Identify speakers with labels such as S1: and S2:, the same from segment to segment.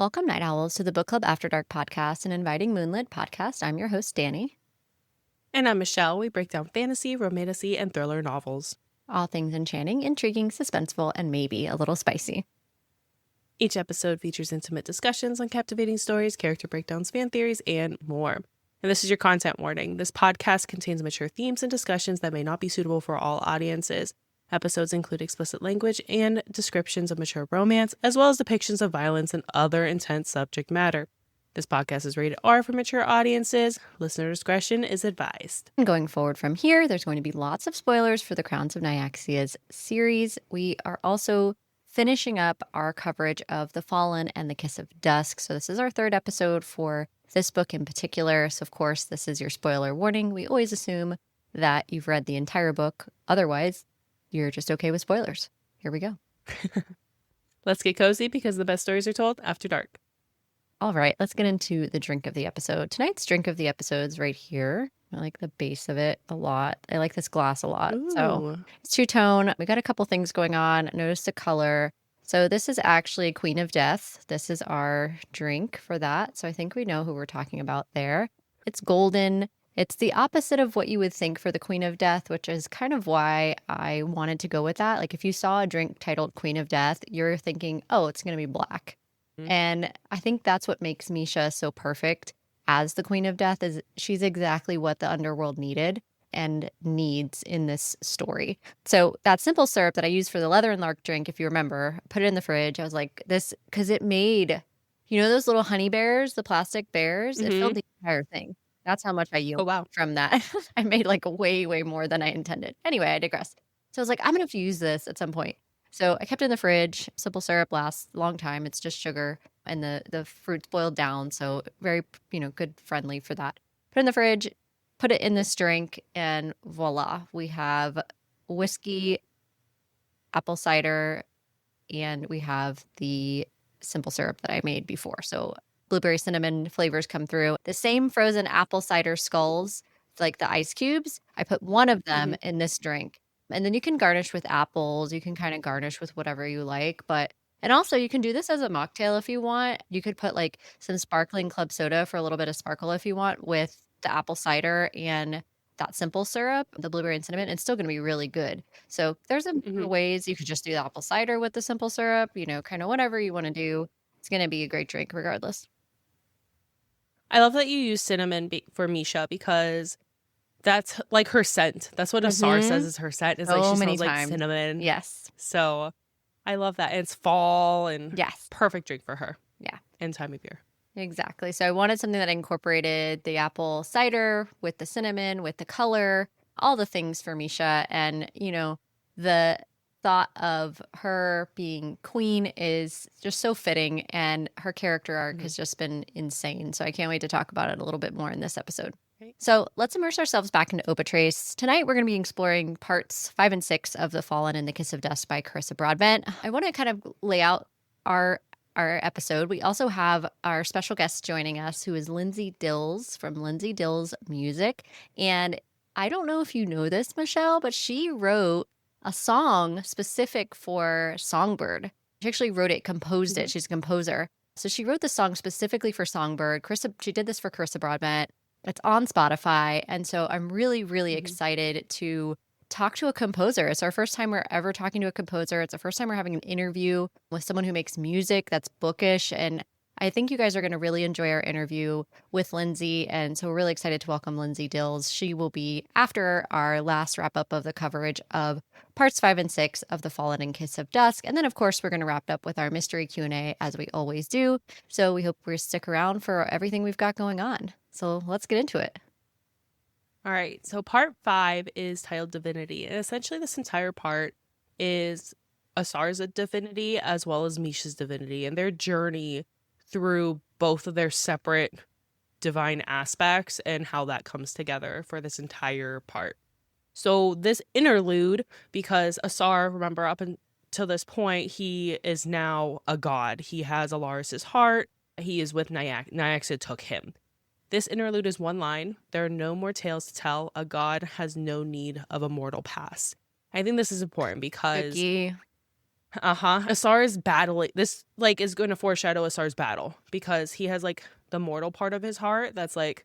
S1: Welcome, Night Owls, to the Book Club After Dark podcast, an inviting moonlit podcast. I'm your host, Danny.
S2: And I'm Michelle. We break down fantasy, romantasy, and thriller novels.
S1: All things enchanting, intriguing, suspenseful, and maybe a little spicy.
S2: Each episode features intimate discussions on captivating stories, character breakdowns, fan theories, and more. And this is your content warning. This podcast contains mature themes and discussions that may not be suitable for all audiences. Episodes include explicit language and descriptions of mature romance, as well as depictions of violence and other intense subject matter. This podcast is rated R for mature audiences. Listener discretion is advised.
S1: And going forward from here, there's going to be lots of spoilers for the Crowns of Nyaxia's series. We are also finishing up our coverage of The Fallen and The Kiss of Dusk. So this is our third episode for this book in particular. So of course, this is your spoiler warning. We always assume that you've read the entire book. Otherwise, you're just okay with spoilers. Here we go.
S2: Let's get cozy because the best stories are told after dark.
S1: All right, let's get into the drink of the episode. Tonight's drink of the episode is right here. I like the base of it a lot. I like this glass a lot.
S2: Ooh.
S1: So it's two-tone. We got a couple things going on. Notice the color. So this is actually Queen of Death. This is our drink for that. So I think we know who we're talking about there. It's golden. It's the opposite of what you would think for the Queen of Death, which is kind of why I wanted to go with that. Like if you saw a drink titled Queen of Death, you're thinking, oh, it's going to be black. And I think that's what makes Misha so perfect as the Queen of Death is she's exactly what the underworld needed and needs in this story. So that simple syrup that I used for the Leather and Lark drink, if you remember, put it in the fridge. I was like, this, because it made, you know, those little honey bears, the plastic bears, it filled the entire thing. That's how much I used from that. I made like way, way more than I intended. Anyway, I digress. So I was like, I'm going to have to use this at some point. So I kept it in the fridge. Simple syrup lasts a long time. It's just sugar and the fruit's boiled down. So very, good, friendly for that. Put it in the fridge, put it in this drink, and voila. We have whiskey, apple cider, and we have the simple syrup that I made before. So blueberry cinnamon flavors come through. The same frozen apple cider skulls, like the ice cubes, I put one of them in this drink. And then you can garnish with apples. You can kind of garnish with whatever you like. And also you can do this as a mocktail if you want. You could put like some sparkling club soda for a little bit of sparkle if you want with the apple cider and that simple syrup, the blueberry and cinnamon. It's still going to be really good. So there's ways you could just do the apple cider with the simple syrup, kind of whatever you want to do. It's going to be a great drink regardless.
S2: I love that you use cinnamon for Misha because that's like her scent. That's what Asar says is her scent. It's like she smells like cinnamon.
S1: Yes.
S2: So I love that. It's fall and perfect drink for her.
S1: Yeah.
S2: And time of year.
S1: Exactly. So I wanted something that incorporated the apple cider with the cinnamon, with the color, all the things for Misha. And, the thought of her being queen is just so fitting. And her character arc has just been insane. So I can't wait to talk about it a little bit more in this episode. So let's immerse ourselves back into Obatrace. Tonight, we're going to be exploring parts 5 and 6 of The Fallen and The Kiss of Dusk by Carissa Broadbent. I want to kind of lay out our episode. We also have our special guest joining us, who is Lindsay Dills from Lindsay Dills Music. And I don't know if you know this, Michelle, but she wrote a song specific for Songbird. She actually wrote it, composed it. She's a composer. So she wrote the song specifically for Songbird. She did this for Carissa Broadbent. It's on Spotify. And so I'm really, really excited to talk to a composer. It's our first time we're ever talking to a composer. It's the first time we're having an interview with someone who makes music that's bookish. And I think you guys are going to really enjoy our interview with Lindsay. And so we're really excited to welcome Lindsay Dills. She will be after our last wrap up of the coverage of parts 5 and 6 of The Fallen and Kiss of Dusk. And then, of course, we're going to wrap up with our mystery Q&A as we always do. So we hope we stick around for everything we've got going on. So let's get into it.
S2: All right. So part 5 is titled Divinity. And essentially this entire part is Asar's divinity as well as Misha's divinity and their journey through both of their separate divine aspects and how that comes together for this entire part. So this interlude, because Asar, remember, up until this point, he is now a god. He has Alaris's heart. He is with Nyaxia took him. This interlude is one line. There are no more tales to tell. A god has no need of a mortal past. I think this is important because Asar is battling. This, like, is going to foreshadow Asar's battle because he has, like, the mortal part of his heart that's like,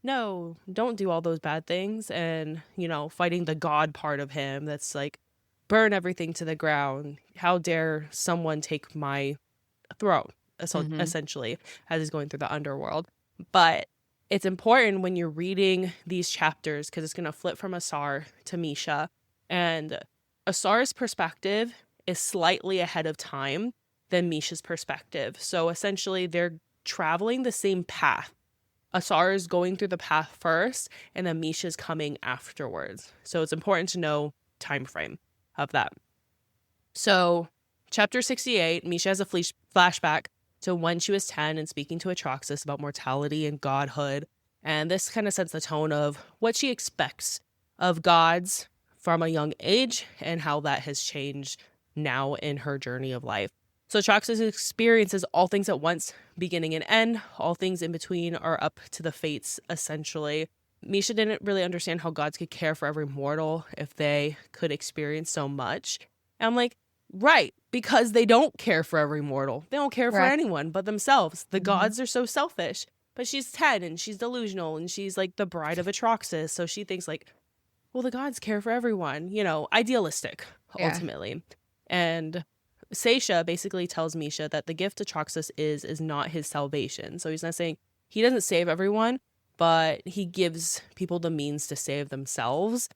S2: no, don't do all those bad things. And, fighting the God part of him that's like, burn everything to the ground. How dare someone take my throne, essentially, as he's going through the underworld. But it's important when you're reading these chapters because it's going to flip from Asar to Misha. And Asar's perspective is slightly ahead of time than Misha's perspective. So essentially, they're traveling the same path. Asar is going through the path first, and then Misha's coming afterwards. So it's important to know time frame of that. So chapter 68, Misha has a flashback to when she was 10 and speaking to Atraxas about mortality and godhood. And this kind of sets the tone of what she expects of gods from a young age and how that has changed now in her journey of life. So Atraxas experiences all things at once, beginning and end. All things in between are up to the fates, essentially. Misha didn't really understand how gods could care for every mortal if they could experience so much. And I'm like, right, because they don't care for every mortal. They don't care for anyone but themselves. The gods are so selfish. But she's 10 and she's delusional and she's like the bride of Atraxas. So she thinks like, well, the gods care for everyone, idealistic, ultimately. And Seisha basically tells Misha that the gift Atraxas is not his salvation. So he's not saying he doesn't save everyone, but he gives people the means to save themselves.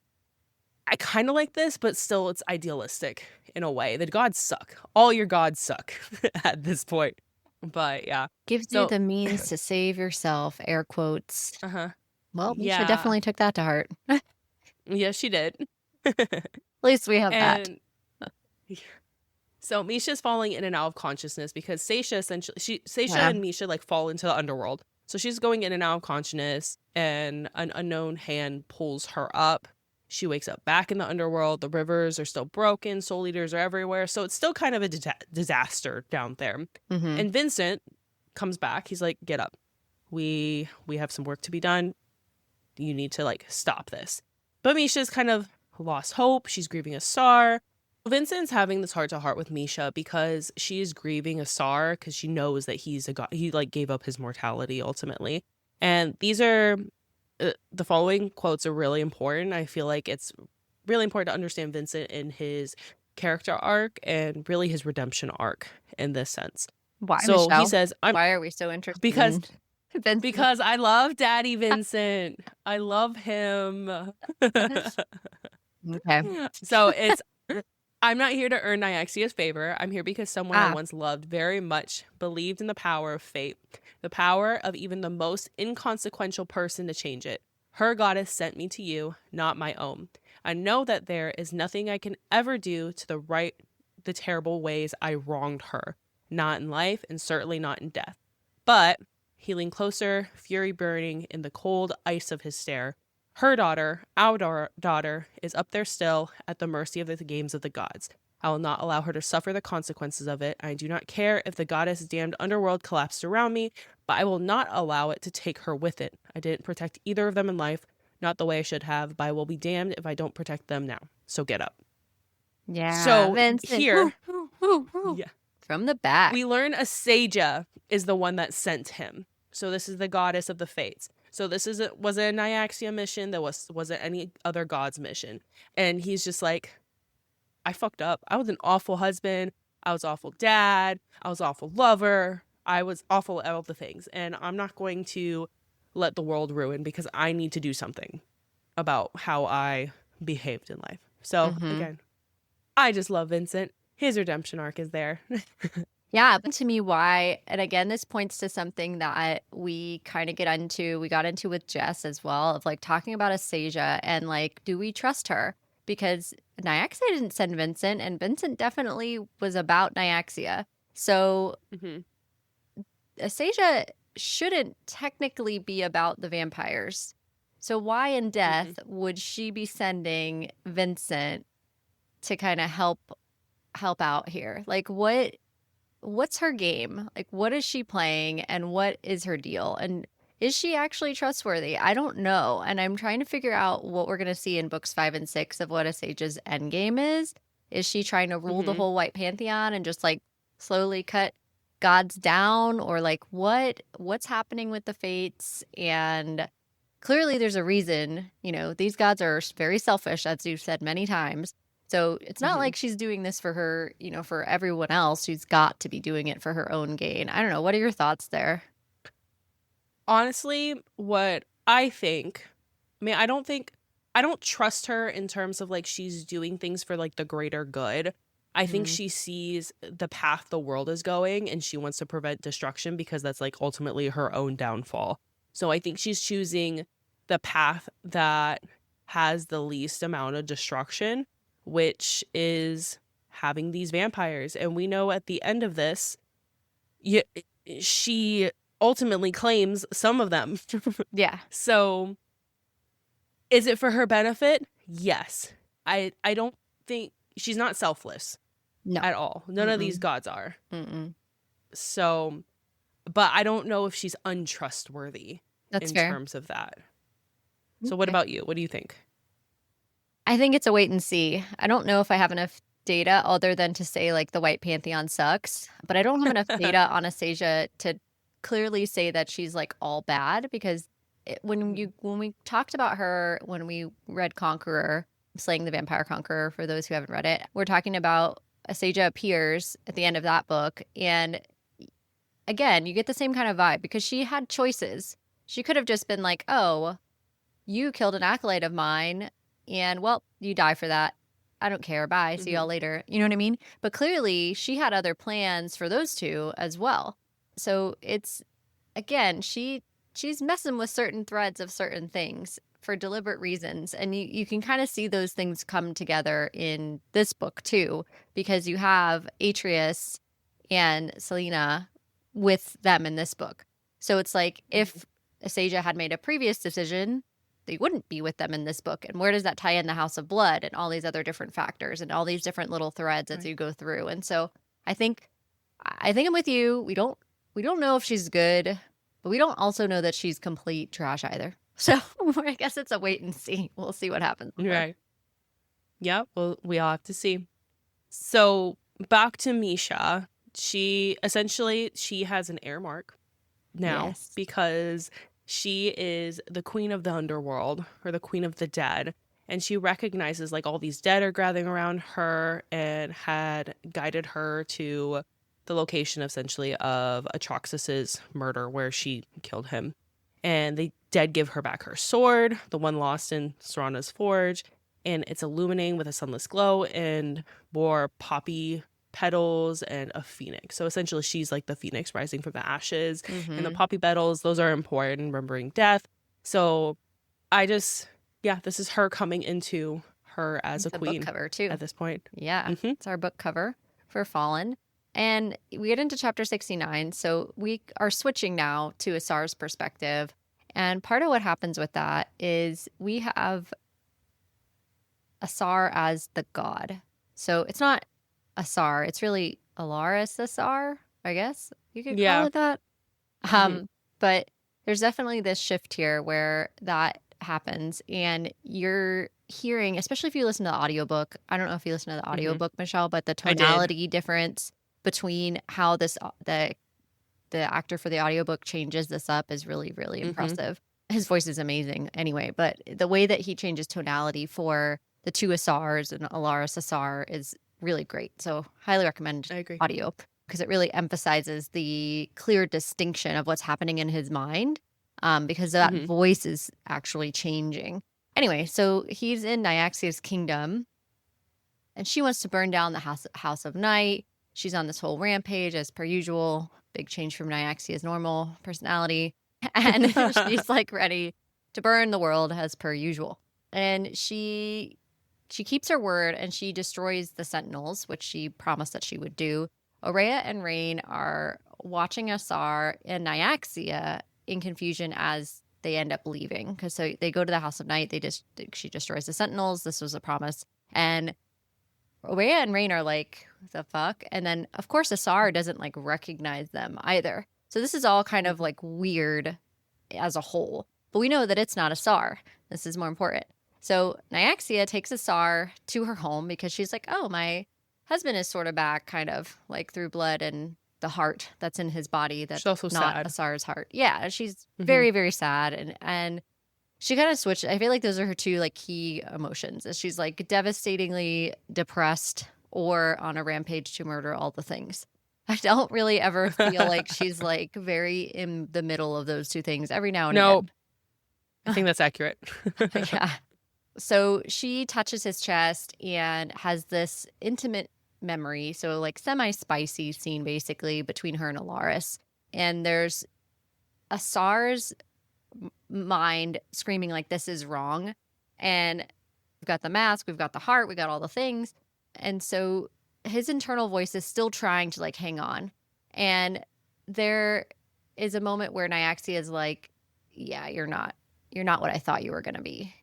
S2: I kind of like this, but still it's idealistic in a way. The gods suck. All your gods suck at this point. But yeah.
S1: Gives you the means to save yourself, air quotes. Well, Misha definitely took that to heart.
S2: Yes, she did.
S1: At least we have that.
S2: So Misha's falling in and out of consciousness because Seisha and Misha like fall into the underworld. So she's going in and out of consciousness and an unknown hand pulls her up. She wakes up back in the underworld. The rivers are still broken. Soul eaters are everywhere. So it's still kind of a disaster down there. And Vincent comes back. He's like, get up. We have some work to be done. You need to like stop this. But Misha's kind of lost hope. She's grieving Asar. Vincent's having this heart-to-heart with Misha because she is grieving Asar because she knows that he's a god. He like gave up his mortality ultimately. And these are the following quotes are really important. I feel like it's really important to understand Vincent in his character arc and really his redemption arc in this sense.
S1: Why,
S2: so
S1: Michelle?
S2: He says,
S1: why are we so interested?
S2: Because I love Daddy Vincent. I love him.
S1: Okay.
S2: So I'm not here to earn Nyaxia's favor. I'm here because someone I once loved very much believed in the power of fate, the power of even the most inconsequential person to change it. Her goddess sent me to you, not my own. I know that there is nothing I can ever do to right the terrible ways I wronged her, not in life and certainly not in death. But, healing closer, fury burning in the cold ice of his stare, her daughter, our daughter, is up there still at the mercy of the games of the gods. I will not allow her to suffer the consequences of it. I do not care if the goddess' damned underworld collapsed around me, but I will not allow it to take her with it. I didn't protect either of them in life, not the way I should have, but I will be damned if I don't protect them now. So get up.
S1: Yeah.
S2: So
S1: Vincent.
S2: here,
S1: from the back,
S2: we learn Asaja is the one that sent him. So this is the goddess of the fates. So this was a Nyaxia mission. There wasn't any other god's mission. And he's just like, I fucked up. I was an awful husband. I was awful dad. I was awful lover. I was awful at all the things. And I'm not going to let the world ruin because I need to do something about how I behaved in life. So again, I just love Vincent. His redemption arc is there.
S1: Yeah, but to me, why, and again, this points to something that we kind of got into with Jess as well, of like talking about Asaja and like, do we trust her? Because Nyaxia didn't send Vincent, and Vincent definitely was about Nyaxia. So Asaja shouldn't technically be about the vampires. So why in death would she be sending Vincent to kind of help out here? Like, what's her game? Like, what is she playing and what is her deal? And is she actually trustworthy? I don't know. And I'm trying to figure out what we're going to see in books 5 and 6 of what Asaja's endgame is Is she trying to rule the
S2: Mm-hmm.
S1: whole White Pantheon and just like slowly cut gods down, or like what's happening with the fates? And clearly there's a reason. These gods are very selfish, as you've said many times. So it's not
S2: Mm-hmm.
S1: like she's doing this for her, for everyone else. She's got to be doing it for her own gain. I don't know. What are your thoughts there?
S2: Honestly, what I think, I mean, I don't trust her in terms of like she's doing things for like the greater good. I think
S1: Mm,
S2: she sees the path the world is going and she wants to prevent destruction because that's like ultimately her own downfall. So I think she's choosing the path that has the least amount of destruction, which is having these vampires. And we know at the end of this, yeah, she ultimately claims some of them.
S1: yeah.
S2: So is it for her benefit? Yes. I don't think she's not selfless
S1: No.
S2: at all. None of these
S1: Mm-mm.
S2: gods are.
S1: Mm-mm.
S2: So, but I don't know if she's untrustworthy
S1: That's
S2: in
S1: fair.
S2: terms of that. So what
S1: Okay.
S2: about you? What do you think?
S1: I think it's a wait and see. I don't know if I have enough data other than to say like the White Pantheon sucks, but I don't have enough data on Asasia to clearly say that she's like all bad, because when we talked about her when we read Conqueror, Slaying the Vampire Conqueror, for those who haven't read it, we're talking about Asasia appears at the end of that book, and again, you get the same kind of vibe because she had choices. She could have just been like, "Oh, you killed an acolyte of mine, and well, you die for that. I don't care. Bye. See y'all
S2: Hmm.
S1: later." You know what I mean? But clearly, she had other plans for those two as well. So it's again, she's messing with certain threads of certain things for deliberate reasons, and you can kind of see those things come together in this book too, because you have Atreus and Selena with them in this book. So it's like
S2: Hmm.
S1: if Asasia had made a previous decision, they wouldn't be with them in this book. And where does that tie in the House of Blood and all these other different factors and all these different little threads as
S2: Right.
S1: you go through? And so I think I'm with you. We don't know if she's good, but we don't also know that she's complete trash either. So I guess it's a wait and see. We'll see what happens with her.
S2: Right. Yeah, well, we all have to see. So back to Misha. She has an air mark now
S1: Yes.
S2: because she is the queen of the underworld or the queen of the dead. And she recognizes like all these dead are gathering around her and had guided her to the location essentially of Atroxus's murder where she killed him. And the dead give her back her sword, the one lost in Serana's forge, and it's illuminating with a sunless glow and more poppy petals and a phoenix. So essentially she's like the phoenix rising from the ashes, and the
S1: Mm-hmm.
S2: poppy petals, those are important, remembering death. So I just, yeah, this is her coming into her as a
S1: It's a book
S2: queen
S1: cover too.
S2: at this point.
S1: Yeah,
S2: Mm-hmm.
S1: it's our book cover for Fallen. And we get into chapter 69. So we are switching now to Asar's perspective. And part of what happens with that is we have Asar as the god. So it's not Asar, it's really Alaris Asar, I guess you could call
S2: Yeah.
S1: it that.
S2: Mm-hmm.
S1: But there's definitely this shift here where that happens, and you're hearing, especially if you listen to the audiobook. I don't know if you listen to the
S2: Mm-hmm.
S1: audiobook, Michelle, but the
S2: I did.
S1: tonality difference between how the actor for the audiobook changes this up is really, really
S2: Mm-hmm.
S1: impressive. His voice is amazing anyway, but the way that he changes tonality for the two Asars and Alaris Asar is really great. So highly recommend
S2: I agree.
S1: audio because it really emphasizes the clear distinction of what's happening in his mind, because that
S2: Mm-hmm.
S1: voice is actually changing. Anyway, so he's in Nyaxia's kingdom, and she wants to burn down the House of Night. She's on this whole rampage as per usual. Big change from Nyaxia's normal personality. And she's like ready to burn the world as per usual. And she keeps her word and she destroys the Sentinels, which she promised that she would do. Aurea and Rain are watching Asar and Nyaxia in confusion as they end up leaving. Because so they go to the House of Night. She destroys the Sentinels. This was a promise. And Rhea and Rain are like, the fuck? And then, of course, Asar doesn't like recognize them either. So this is all kind of like weird as a whole. But we know that it's not Asar. This is more important. So Nyaxia takes Asar to her home because she's like, oh, my husband is sort of back, kind of like through blood and the heart that's in his body
S2: She's
S1: that's
S2: also
S1: not
S2: sad.
S1: Asar's heart. Yeah, she's
S2: Mm-hmm.
S1: very, very sad. And she kind of switched. I feel like those are her two like key emotions. Is she's like devastatingly depressed or on a rampage to murder all the things. I don't really ever feel like she's like very in the middle of those two things every now and
S2: No,
S1: again.
S2: I think that's accurate.
S1: Yeah. So she touches his chest and has this intimate memory. So, like, semi spicy scene basically between her and Alaris. And there's Asar's mind screaming, like, this is wrong. And we've got the mask, we've got the heart, we got all the things. And so his internal voice is still trying to, like, hang on. And there is a moment where Nyaxia is like, yeah, you're not what I thought you were going to be.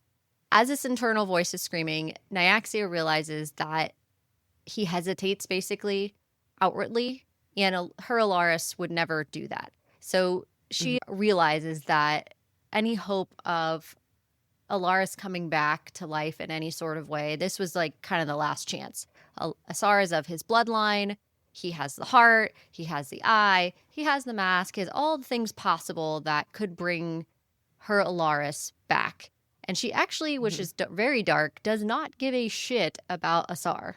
S1: As this internal voice is screaming, Nyaxia realizes that he hesitates basically outwardly, and her Alaris would never do that. So she realizes that any hope of Alaris coming back to life in any sort of way, this was like kind of the last chance. Asar is of his bloodline. He has the heart, he has the eye, he has the mask, he has all the things possible that could bring her Alaris back. And she actually, which is very dark, does not give a shit about Asar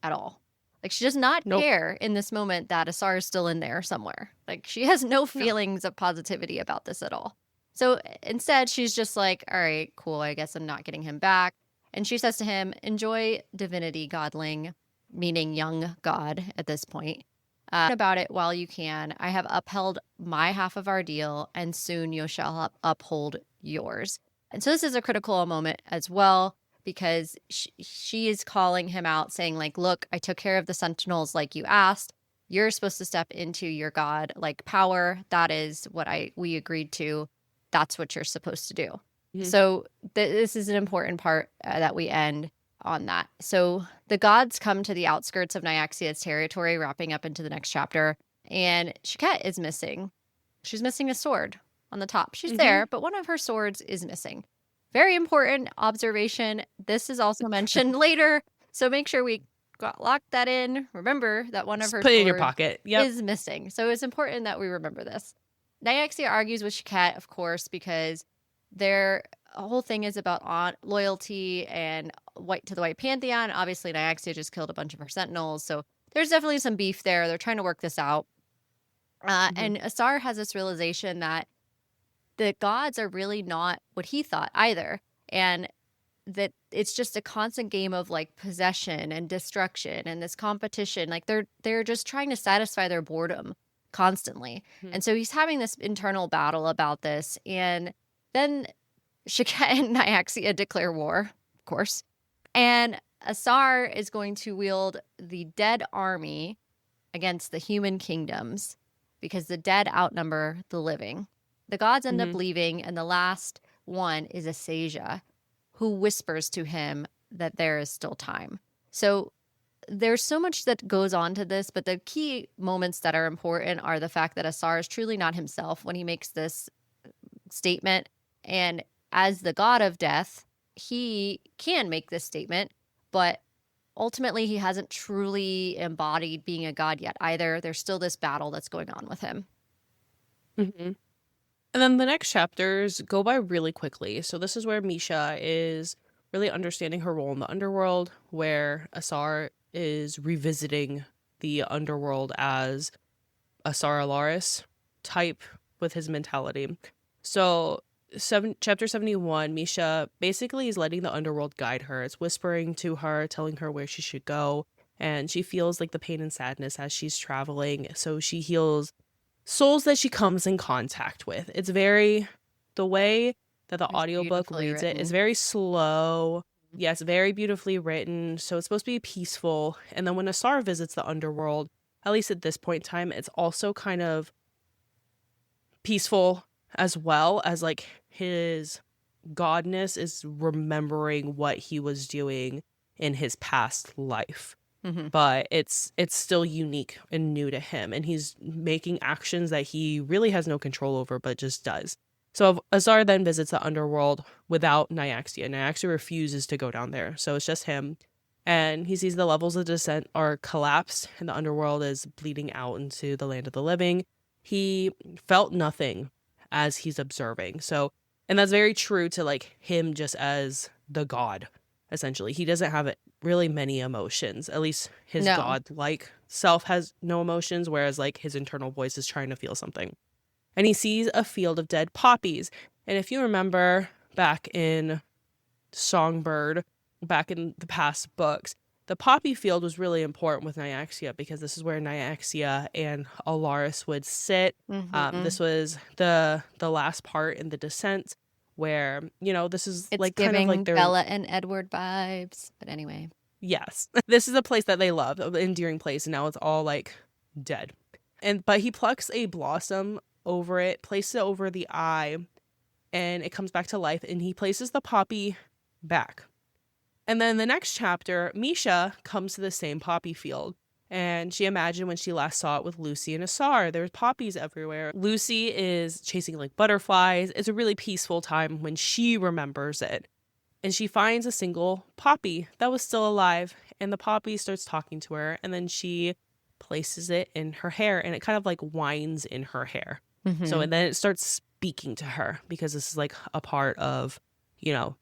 S1: at all. Like, she does not care in this moment that Asar is still in there somewhere. Like, she has no feelings of positivity about this at all. So instead, she's just like, all right, cool, I guess I'm not getting him back. And she says to him, enjoy divinity, godling, meaning young god at this point. About it while you can. I have upheld my half of our deal, and soon you shall uphold yours. And so this is a critical moment as well, because she is calling him out, saying, like, look, I took care of the sentinels like you asked. You're supposed to step into your god like power. That is what we agreed to. That's what you're supposed to do. Mm-hmm. So this is an important part that we end on that. So the gods come to the outskirts of Nyaxia's territory, wrapping up into the next chapter, and Shikette is missing. She's missing a sword on the top. She's there, but one of her swords is missing. Very important observation. This is also mentioned later, so make sure we lock that in. Remember that one of her
S2: put it
S1: swords
S2: in your pocket. Yep.
S1: is missing. So it's important that we remember this. Nyaxia argues with Shikette, of course, because their whole thing is about loyalty and to the White Pantheon. Obviously, Nyaxia just killed a bunch of her sentinels, so there's definitely some beef there. They're trying to work this out. And Asar has this realization that the gods are really not what he thought either, and that it's just a constant game of like possession and destruction and this competition. Like they're just trying to satisfy their boredom constantly. And so he's having this internal battle about this, and then Shikette and Nyaxia declare war, of course, and Asar is going to wield the dead army against the human kingdoms because the dead outnumber the living. The gods end up leaving, and the last one is Asasia, who whispers to him that there is still time. So there's so much that goes on to this, but the key moments that are important are the fact that Asar is truly not himself when he makes this statement. And as the god of death, he can make this statement, but ultimately he hasn't truly embodied being a god yet either. There's still this battle that's going on with him.
S2: And then the next chapters go by really quickly. So this is where Misha is really understanding her role in the underworld, where Asar is revisiting the underworld as Asar Alaris type with his mentality. So chapter 71, Misha basically is letting the underworld guide her. It's whispering to her, telling her where she should go. And she feels like the pain and sadness as she's traveling. So she heals souls that she comes in contact with. It's very, the way that the audiobook reads it is very slow. Yes, very beautifully written. So it's supposed to be peaceful. And then when Asar visits the underworld, at least at this point in time, it's also kind of peaceful as well, as like his godness is remembering what he was doing in his past life. But it's still unique and new to him, and he's making actions that he really has no control over, but just does. So Azar then visits the underworld without Nyaxia. Nyaxia refuses to go down there, so it's just him. And he sees the levels of descent are collapsed and the underworld is bleeding out into the land of the living. He felt nothing as he's observing. So, and that's very true to like him just as the god, essentially. He doesn't have really many emotions. At least his
S1: No.
S2: god-like self has no emotions, whereas like his internal voice is trying to feel something. And he sees a field of dead poppies. And if you remember back in Songbird, back in the past books, the poppy field was really important with Nyaxia because this is where Nyaxia and Alaris would sit. This was the last part in the descent where, you know, this is
S1: It's
S2: like
S1: giving
S2: kind of like their
S1: Bella and Edward vibes. But anyway.
S2: Yes. This is a place that they love, an endearing place, and now it's all like dead. But he plucks a blossom over it, places it over the eye, and it comes back to life, and he places the poppy back. And then the next chapter, Misha comes to the same poppy field, and she imagined when she last saw it with Lucy and Asar. There's poppies everywhere. Lucy is chasing like butterflies. It's a really peaceful time when she remembers it. And she finds a single poppy that was still alive, and the poppy starts talking to her, and then she places it in her hair, and it kind of like winds in her hair. So, and then it starts speaking to her because this is like a part of, you know,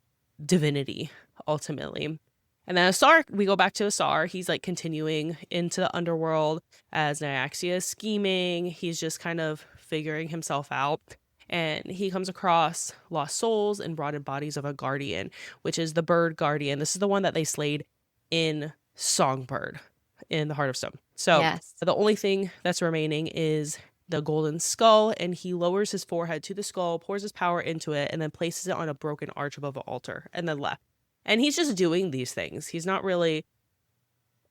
S2: divinity ultimately. And then Asar, we go back to Asar. He's like continuing into the underworld as Nyaxia is scheming. He's just kind of figuring himself out. And he comes across lost souls and rotted bodies of a guardian, which is the bird guardian. This is the one that they slayed in Songbird in the Heart of Stone. So
S1: Yes.
S2: the only thing that's remaining is the golden skull, and he lowers his forehead to the skull, pours his power into it, and then places it on a broken arch above an altar, and then left. And he's just doing these things. He's not really...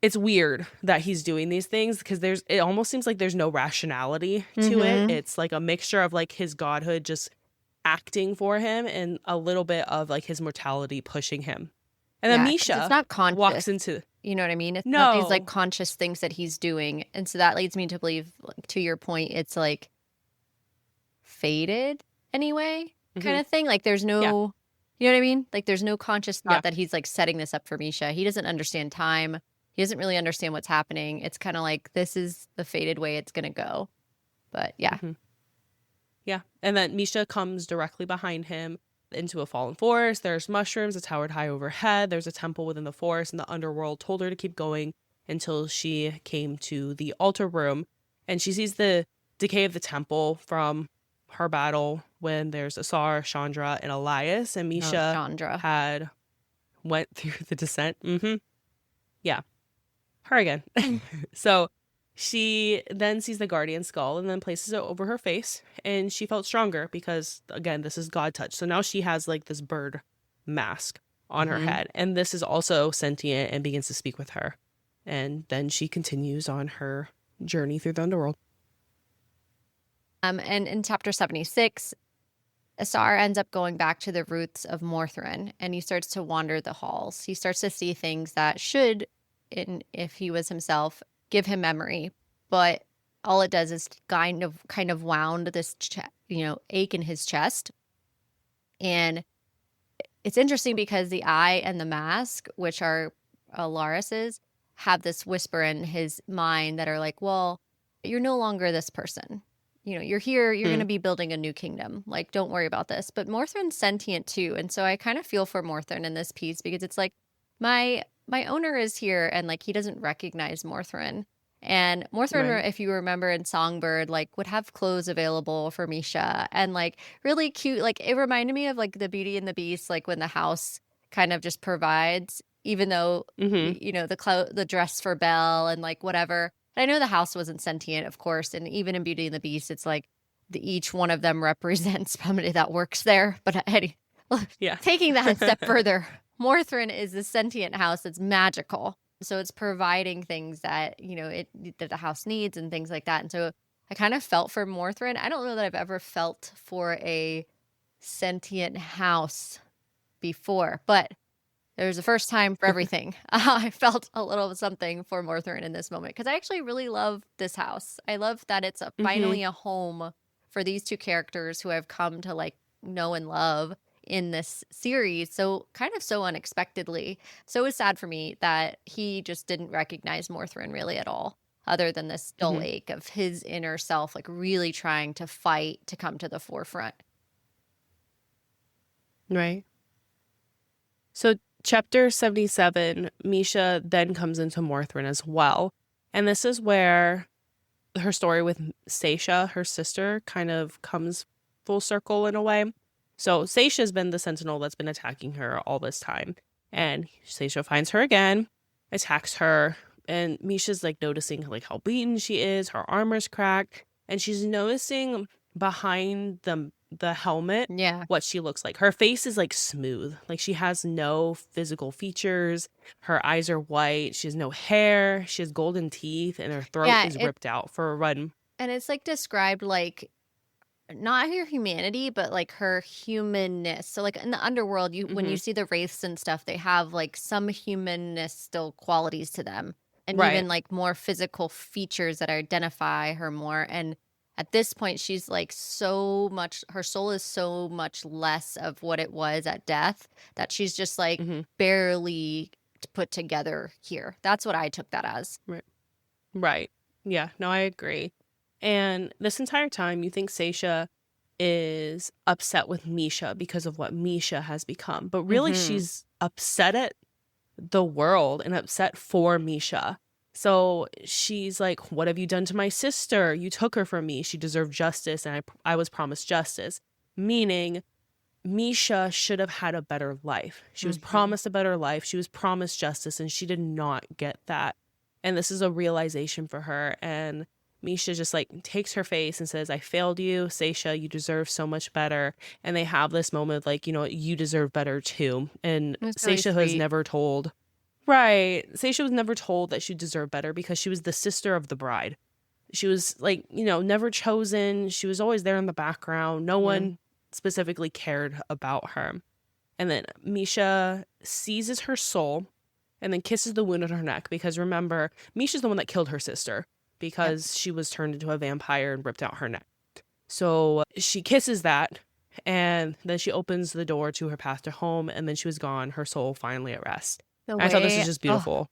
S2: It's weird that he's doing these things because it almost seems like there's no rationality to it. It's like a mixture of like his godhood just acting for him and a little bit of like his mortality pushing him. And then Misha
S1: it's not conscious.
S2: walks into...
S1: You know what I mean? It's
S2: No.
S1: not these like conscious things that he's doing. And so that leads me to believe, like, to your point, it's like fated anyway, kind of thing. Like there's no, you know what I mean? Like there's no conscious thought that he's like setting this up for Misha. He doesn't understand time. He doesn't really understand what's happening. It's kind of like this is the fated way it's going to go. But yeah.
S2: Yeah. And then Misha comes directly behind him into a fallen forest. There's mushrooms that towered high overhead. There's a temple within the forest, and the underworld told her to keep going until she came to the altar room. And she sees the decay of the temple from her battle when there's Asar, Chandra, and Elias. And Misha
S1: Chandra
S2: had went through the descent. Yeah. Her again. So she then sees the guardian skull and then places it over her face, and she felt stronger because, again, this is God touch. So now she has like this bird mask on her head, and this is also sentient and begins to speak with her. And then she continues on her journey through the underworld.
S1: And in chapter 76, Asar ends up going back to the roots of Morthrin, and he starts to wander the halls. He starts to see things that should, if he was himself, give him memory, but all it does is kind of wound this ache in his chest. And it's interesting because the eye and the mask, which are Laris's, have this whisper in his mind that are like, well, you're no longer this person. You know, you're here, you're going to be building a new kingdom. Like, don't worry about this. But Morthrin's sentient too. And so I kind of feel for Morthrin in this piece because it's like, my owner is here, and like he doesn't recognize Morthrin. And Morthrin, if you remember in Songbird, like would have clothes available for Misha and like really cute. Like it reminded me of like the Beauty and the Beast, like when the house kind of just provides, even though you know the dress for Belle and like whatever. I know the house wasn't sentient, of course, and even in Beauty and the Beast, it's like each one of them represents somebody that works there. But taking that a step further. Morthrin is the sentient house that's magical. So it's providing things that, you know, that the house needs and things like that. And so I kind of felt for Morthrin. I don't know that I've ever felt for a sentient house before, but there's a first time for everything. I felt a little something for Morthrin in this moment because I actually really love this house. I love that it's finally a home for these two characters who have come to like know and love in this series, so kind of so unexpectedly. So it was sad for me that he just didn't recognize Morthryn really at all, other than this dull
S2: Mhm.
S1: ache of his inner self, like really trying to fight to come to the forefront.
S2: Right. So chapter 77, Misha then comes into Morthryn as well. And this is where her story with Seisha, her sister, kind of comes full circle in a way. So Seisha's been the sentinel that's been attacking her all this time. And Seisha finds her again, attacks her, and Misha's like noticing like how beaten she is, her armor's cracked, and she's noticing behind the helmet
S1: Yeah.
S2: what she looks like. Her face is like smooth. Like she has no physical features. Her eyes are white. She has no hair. She has golden teeth and her throat
S1: Yeah,
S2: is ripped out for a run.
S1: and it's like described like not her humanity, but like her humanness. So like in the underworld, when you
S2: Mhm.
S1: see the wraiths and stuff, they have like some humanness still qualities to them, and
S2: Right.
S1: even like more physical features that identify her more. And at this point, she's like so much, her soul is so much less of what it was at death that she's just like
S2: Mhm.
S1: barely put together here. That's what I took that as.
S2: Right. Right. Yeah, no, I agree. And this entire time, you think Seisha is upset with Misha because of what Misha has become. But really,
S1: Mm-hmm.
S2: she's upset at the world and upset for Misha. So she's like, "What have you done to my sister? You took her from me. She deserved justice, and I was promised justice." Meaning, Misha should have had a better life. She was
S1: Mm-hmm.
S2: promised a better life. She was promised justice, and she did not get that. And this is a realization for her. And Misha just like takes her face and says, "I failed you, Seisha. You deserve so much better." And they have this moment of like, you deserve better too. And
S1: It's really
S2: Seisha was
S1: sweet.
S2: never told. Right. Seisha was never told that she deserved better because she was the sister of the bride. She was like, never chosen. She was always there in the background. No
S1: Mhm.
S2: one specifically cared about her. And then Misha seizes her soul and then kisses the wound on her neck because remember, Misha's the one that killed her sister
S1: Yep.
S2: because she was turned into a vampire and ripped out her neck. So she kisses that and then she opens the door to her path to home and then she was gone, her soul finally at rest.
S1: The
S2: And I thought this was
S1: way
S2: just
S1: oh,
S2: beautiful.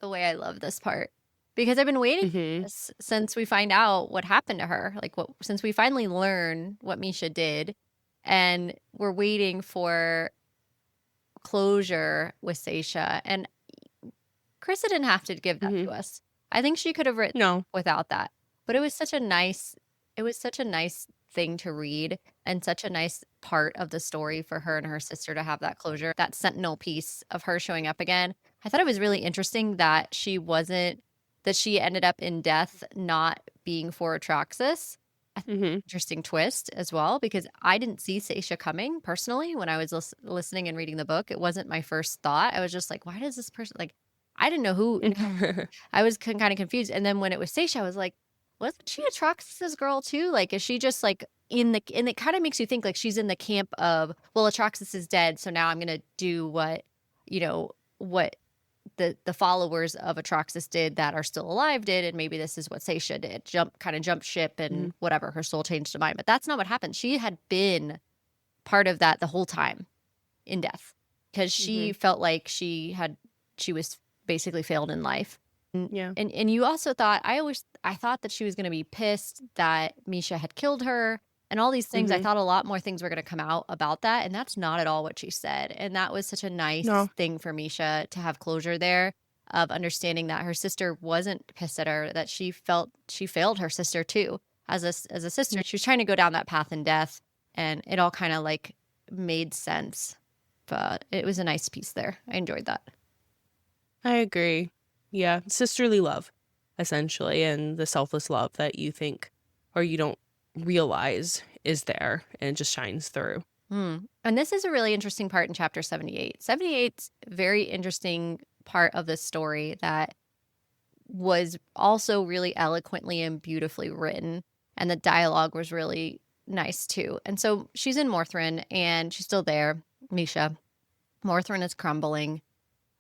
S1: the way I love this part. Because I've been waiting for
S2: Mhm.
S1: this since we find out what happened to her. Like since we finally learn what Misha did, and we're waiting for closure with Seisha. And Carissa didn't have to give that
S2: Mhm.
S1: to us. I think she could have written
S2: No.
S1: without that. But it was such a nice thing to read and such a nice part of the story for her and her sister to have that closure. That sentinel piece of her showing up again. I thought it was really interesting that she ended up in death not being for Atraxis. I think
S2: Mhm.
S1: interesting twist as well because I didn't see Seisha coming personally when I was listening and reading the book. It wasn't my first thought. I was just like, why does this person like I didn't know who. I was kind of confused. And then when it was Seisha, I was like, wasn't she Atraxis's girl too? Like, is she just like and it kind of makes you think like she's in the camp of, well, Atraxis is dead, so now I'm gonna do what the followers of Atraxis did that are still alive did, and maybe this is what Seisha did. Jump ship and
S2: Mhm.
S1: whatever, her soul changed to mine. But that's not what happened. She had been part of that the whole time in death. Because she
S2: Mhm.
S1: felt like she was basically failed in life. And
S2: Yeah.
S1: and you also thought I thought that she was gonna be pissed that Misha had killed her and all these things. I
S2: Mhm.
S1: thought a lot more things were gonna come out about that, and that's not at all what she said. And that was such a nice
S2: No.
S1: thing for Misha to have closure there of understanding that her sister wasn't pissed at her, that she felt she failed her sister too. As a sister,
S2: Yeah.
S1: she was trying to go down that path in death, and it all kinda like made sense. But it was a nice piece there. I enjoyed that.
S2: I agree. Yeah, sisterly love, essentially, and the selfless love that you think or you don't realize is there and it just shines through.
S1: And this is a really interesting part in chapter 78. 78's very interesting part of the story that was also really eloquently and beautifully written. And the dialogue was really nice too. And so she's in Morthryn and she's still there, Misha. Morthryn is crumbling,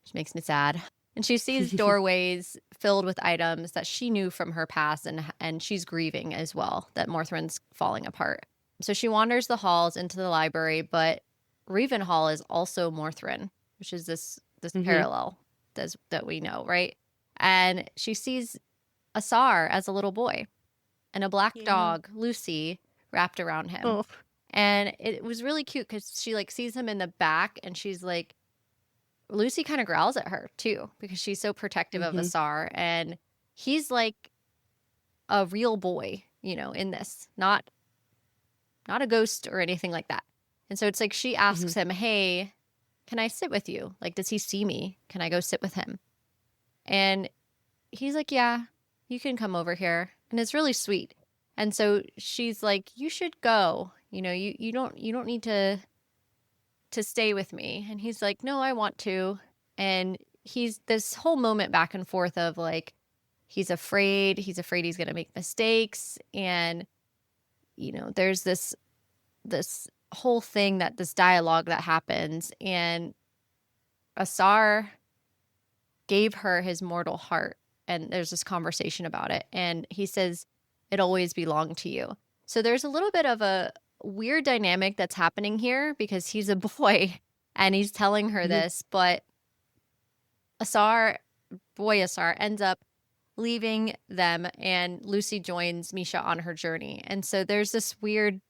S1: which makes me sad. And she sees doorways filled with items that she knew from her past, and she's grieving as well that Morthryn's falling apart. So she wanders the halls into the library, but Ravenhall is also Morthrin, which is this
S2: Mm-hmm.
S1: parallel that we know, right? And she sees Asar as a little boy and a black
S2: Yeah.
S1: dog, Lucy, wrapped around him.
S2: Oh.
S1: And it was really cute because she like sees him in the back and she's like, Lucy kind of growls at her too because she's so protective of
S2: Mm-hmm.
S1: Asar. And he's like a real boy, in this, not a ghost or anything like that. And so it's like she
S2: Mm-hmm.
S1: asks him, "Hey, can I sit with you? Like, does he see me? Can I go sit with him?" And he's like, "Yeah, you can come over here." And it's really sweet. And so she's like, "You should go. You don't need to stay with me." And he's like, "No, I want to." And he's this whole moment back and forth of like he's afraid he's going to make mistakes, and there's this whole thing, that this dialogue that happens, and Asar gave her his mortal heart, and there's this conversation about it, and he says it always belonged to you. So there's a little bit of a weird dynamic that's happening here because he's a boy and he's telling her
S2: Mm-hmm.
S1: this, but Asar boy Asar ends up leaving them, and Lucy joins Misha on her journey. And so there's this weird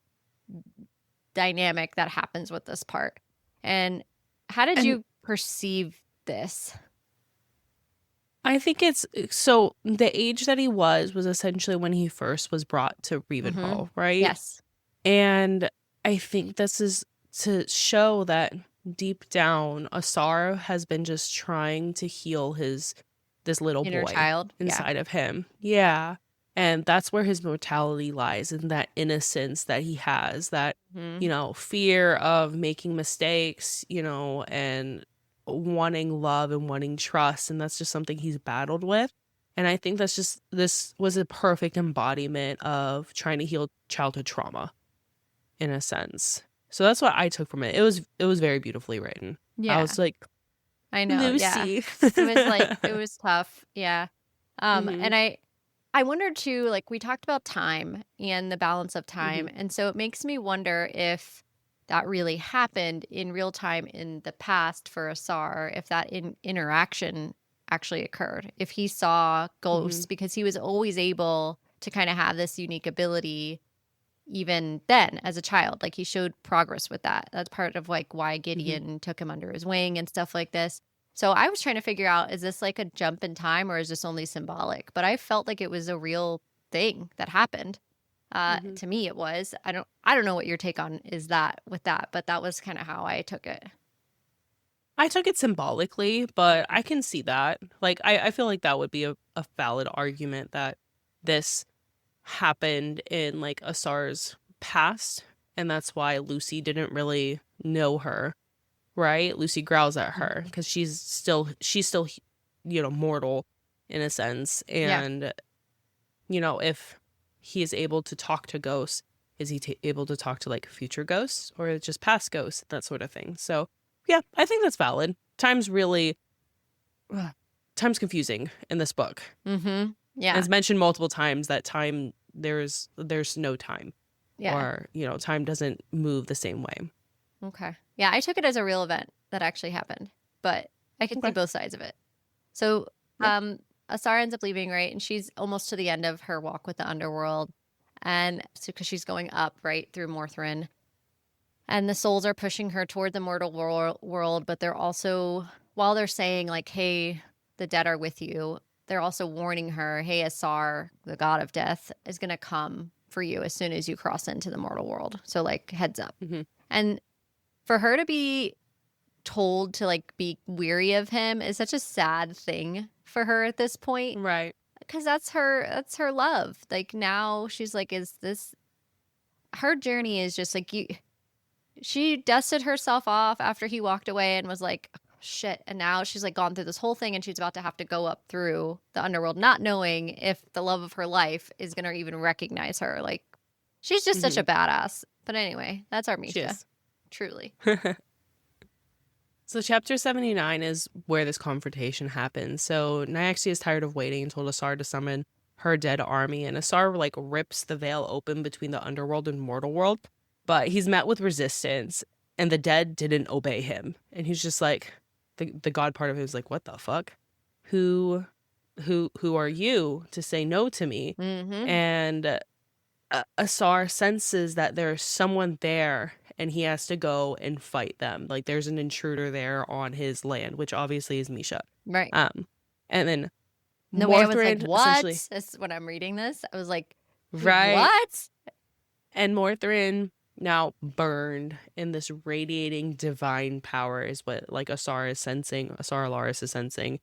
S1: dynamic that happens with this part. And how did
S2: And
S1: you perceive this?
S2: I think it's so the age that he was essentially when he first was brought to
S1: Mm-hmm.
S2: Ravenhall, right?
S1: Yes.
S2: And I think this is to show that deep down, Asar has been just trying to heal this little
S1: Inner
S2: boy
S1: child. Yeah.
S2: inside of him. Yeah. And that's where his mortality lies, in that innocence that he has, that,
S1: Mm-hmm.
S2: fear of making mistakes, and wanting love and wanting trust. And that's just something he's battled with. And I think this was a perfect embodiment of trying to heal childhood trauma in a sense. So that's what I took from it. It was very beautifully written. I
S1: Yeah.
S2: was like,
S1: I know. Yeah.
S2: Lucy.
S1: It was tough. Yeah.
S2: Mhm.
S1: And I wondered too, like we talked about time and the balance of time.
S2: Mhm.
S1: And so it makes me wonder if that really happened in real time in the past for Asar, if that interaction actually occurred, if he saw ghosts,
S2: Mhm.
S1: because he was always able to kind of have this unique ability even then as a child. Like he showed progress with that. That's part of like why
S2: Mhm.
S1: Gideon took him under his wing and stuff like this. So I was trying to figure out, is this like a jump in time or is this only symbolic? But I felt like it was a real thing that happened.
S2: Mhm.
S1: To me it was. I don't know what your take on is that with that, but that was kind of how I took it.
S2: I took it symbolically, but I can see that. Like I feel like that would be a valid argument that this happened in like Asar's past, and that's why Lucy didn't really know her, right? Lucy growls at her
S1: Mhm.
S2: because she's still mortal in a sense.
S1: Yeah.
S2: And if he is able to talk to ghosts, is he able to talk to like future ghosts or just past ghosts, that sort of thing? So yeah, I think that's valid. Ugh, time's confusing in this book.
S1: Mm-hmm.
S2: And
S1: Yeah.
S2: it's mentioned multiple times that time, there's no time,
S1: Yeah.
S2: or time doesn't move the same way.
S1: Okay. Yeah, I took it as a real event that actually happened, but I can see
S2: Okay.
S1: both sides of it. So,
S2: Yeah.
S1: Asara ends up leaving, right? And she's almost to the end of her walk with the underworld. And so, because she's going up, right, through Morthrin. And the souls are pushing her toward the mortal world, but they're also, while they're saying, like, hey, the dead are with you, they're also warning her, hey, Asar, the god of death, is going to come for you as soon as you cross into the mortal world. So, like, heads up.
S2: Hmm.
S1: And for her to be told to like be weary of him is such a sad thing for her at this point,
S2: Right.
S1: because that's her love. Like now she's like, is this her journey? Is just like you, she dusted herself off after he walked away and was like, shit, and now she's like gone through this whole thing and she's about to have to go up through the underworld not knowing if the love of her life is going to even recognize her. Like she's just such
S2: Hmm.
S1: a badass. But anyway, that's our
S2: She
S1: Misha,
S2: is.
S1: truly.
S2: So chapter 79 is where this confrontation happens. So Nyaxia is tired of waiting and told Asar to summon her dead army, and Asar like rips the veil open between the underworld and mortal world. but he's met with resistance, and the dead didn't obey him. And he's just like, the god part of him is like, what the fuck? Who are you to say no to me?
S1: Mm-hmm.
S2: And Asar senses that there's someone there, and he has to go and fight them. Like, there's an intruder there on his land, which obviously is Misha.
S1: Right.
S2: And then
S1: The way I was like,
S2: Morthrin,
S1: what?
S2: essentially,
S1: That's when I'm reading this. I was like,
S2: right?
S1: what?
S2: And Morthrin, now burned in this radiating divine power, is what like Asar Alaris is sensing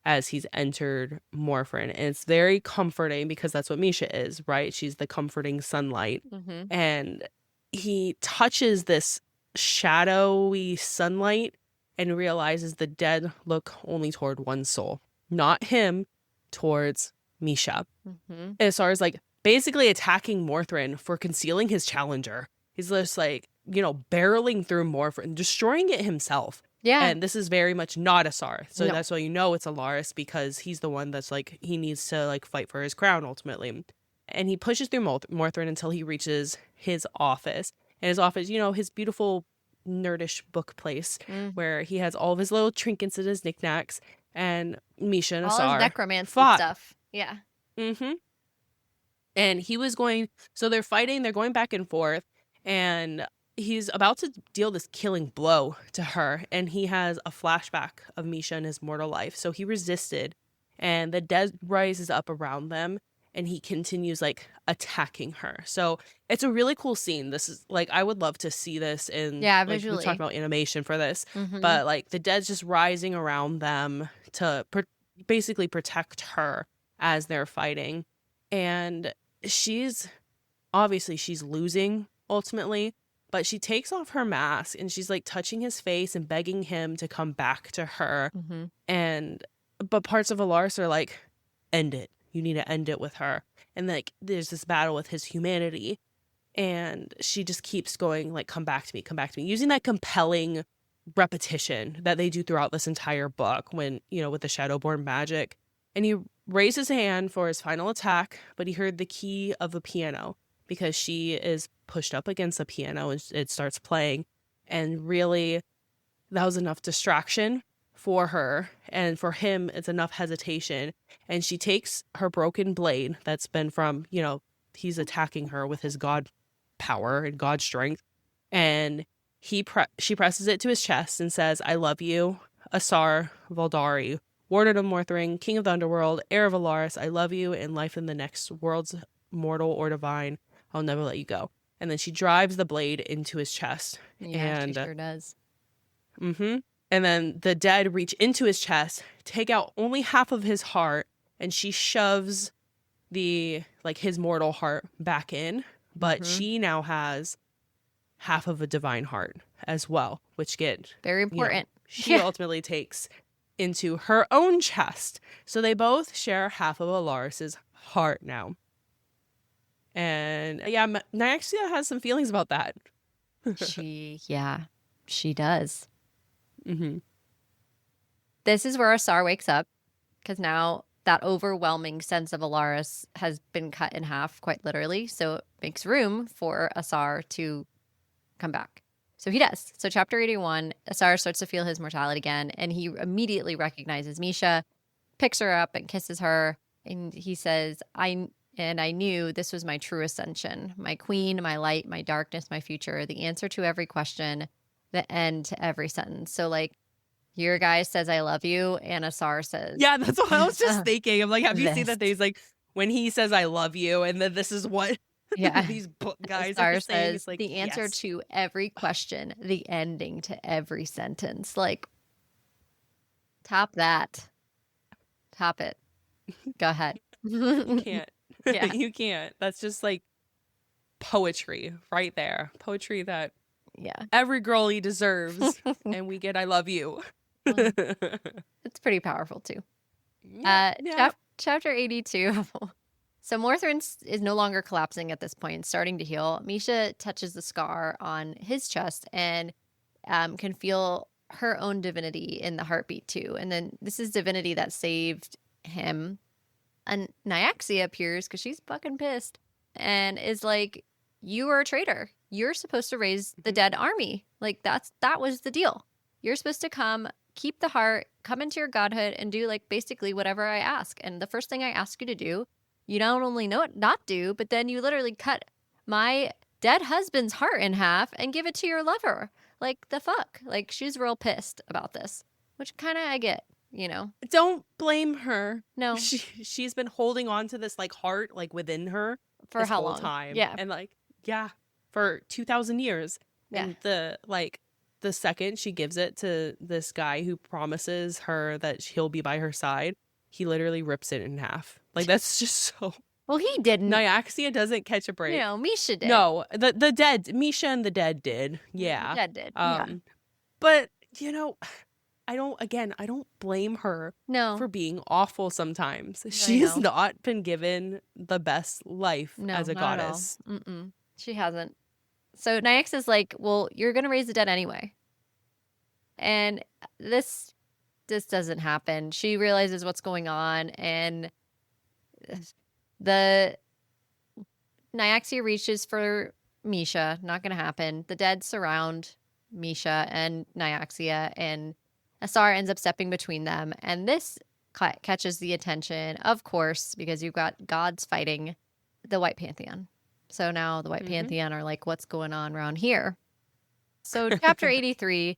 S2: as he's entered Morphrin. And it's very comforting because that's what Misha is, right? She's the comforting sunlight.
S1: Mm-hmm.
S2: And he touches this shadowy sunlight and realizes the dead look only toward one soul, not him, towards Misha.
S1: Mm-hmm.
S2: And Asar is like basically attacking Morthrin for concealing his challenger. He's just like, barreling through Morphrin, destroying it himself.
S1: Yeah.
S2: And this is very much not Asar. So
S1: No.
S2: that's why it's Alaris, because he's the one that's like, he needs to like fight for his crown ultimately. And he pushes through Morthrin until he reaches his office. And his office, his beautiful nerdish book place where he has all of his little trinkets and his knickknacks. And Misha and Asar
S1: all his necromancy
S2: fought.
S1: stuff. Yeah.
S2: Mm-hmm. And he was so they're fighting, they're going back and forth, and he's about to deal this killing blow to her, and he has a flashback of Misha in his mortal life. So he resisted, and the dead rises up around them, and he continues like attacking her. So it's a really cool scene. This is like, I would love to see this in,
S1: visually.
S2: We talked about animation for this,
S1: Mm-hmm.
S2: but like the dead's just rising around them to basically protect her as they're fighting. And she's losing ultimately, but she takes off her mask and she's like touching his face and begging him to come back to her.
S1: Mm-hmm.
S2: But parts of Alaris are like, end it. You need to end it with her. And like there's this battle with his humanity, and she just keeps going like, come back to me, using that compelling repetition that they do throughout this entire book when, with the Shadowborn magic. And he raised his hand for his final attack, but he heard the key of the piano because she is pushed up against the piano and it starts playing. And really, that was enough distraction for her. And for him, it's enough hesitation. And she takes her broken blade that's been from, he's attacking her with his god power and god strength. And she presses it to his chest and says, I love you, Asar Valdari, Warden of Morthrin, King of the Underworld, heir of Alaris. I love you, and life in the next world's mortal or divine. I'll never let you go. And then she drives the blade into his chest.
S1: Yeah, she sure does.
S2: Mm-hmm. And then the dead reach into his chest, take out only half of his heart, and she shoves his mortal heart back in. But she now has half of a divine heart as well, which
S1: very important.
S2: She ultimately takes into her own chest. So they both share half of Alaris's heart now. And yeah, Nyaxia has some feelings about that.
S1: She does.
S2: Mm-hmm.
S1: This is where Asar wakes up, because now that overwhelming sense of Alaris has been cut in half, quite literally. So it makes room for Asar to come back. So he does. So chapter 81, Asar starts to feel his mortality again, and he immediately recognizes Misha, picks her up and kisses her, and he says, I knew this was my true ascension, my queen, my light, my darkness, my future, the answer to every question, the end to every sentence. So like, your guy says, I love you, and Asar says...
S2: Yeah, that's what I was just thinking. I'm like, have you seen that?
S1: This.
S2: He's like, when he says, I love you, and then this is what these book guys
S1: Asar
S2: are saying.
S1: says,
S2: It's like,
S1: the answer to every question, the ending to every sentence. Like, top that. Top it. Go ahead.
S2: You can't.
S1: Yeah.
S2: You can't. That's just like poetry right there. Poetry that every girlie deserves. And we get I love you.
S1: It's pretty powerful too. Chapter 82. So Morthrin is no longer collapsing at this point, starting to heal. Misha touches the scar on his chest and can feel her own divinity in the heartbeat too. And then this is divinity that saved him. And Nyaxia appears because she's fucking pissed and is like, you are a traitor. you're supposed to raise the dead army. Like that was the deal. You're supposed to come, keep the heart, come into your godhood, and do like basically whatever I ask. And the first thing I ask you to do, you not only know it not do, but then you literally cut my dead husband's heart in half and give it to your lover. Like the fuck? Like she's real pissed about this, which kind of I get, you know.
S2: Don't blame her.
S1: No.
S2: She's been holding on to this like heart like within her
S1: For
S2: this
S1: how
S2: whole
S1: long?
S2: time.
S1: Yeah.
S2: And like, yeah, for 2,000 years.
S1: Yeah.
S2: And the second she gives it to this guy who promises her that he'll be by her side, he literally rips it in half. Like that's just so.
S1: Well, he didn't.
S2: Nyaxia doesn't catch a break.
S1: You know, Misha did.
S2: No, the dead, Misha and the dead did. Yeah.
S1: The dead did. Yeah.
S2: But, you know, I don't blame her for being awful sometimes. She's not been given the best life as a goddess.
S1: She hasn't. So Nyx is like, well, you're going to raise the dead anyway. And this doesn't happen. She realizes what's going on, and the Nyaxia reaches for Misha. Not going to happen. The dead surround Misha and Nyaxia, and Asar ends up stepping between them. And this catches the attention, of course, because you've got gods fighting the White Pantheon. So now the White Pantheon are like, what's going on around here? So chapter 83,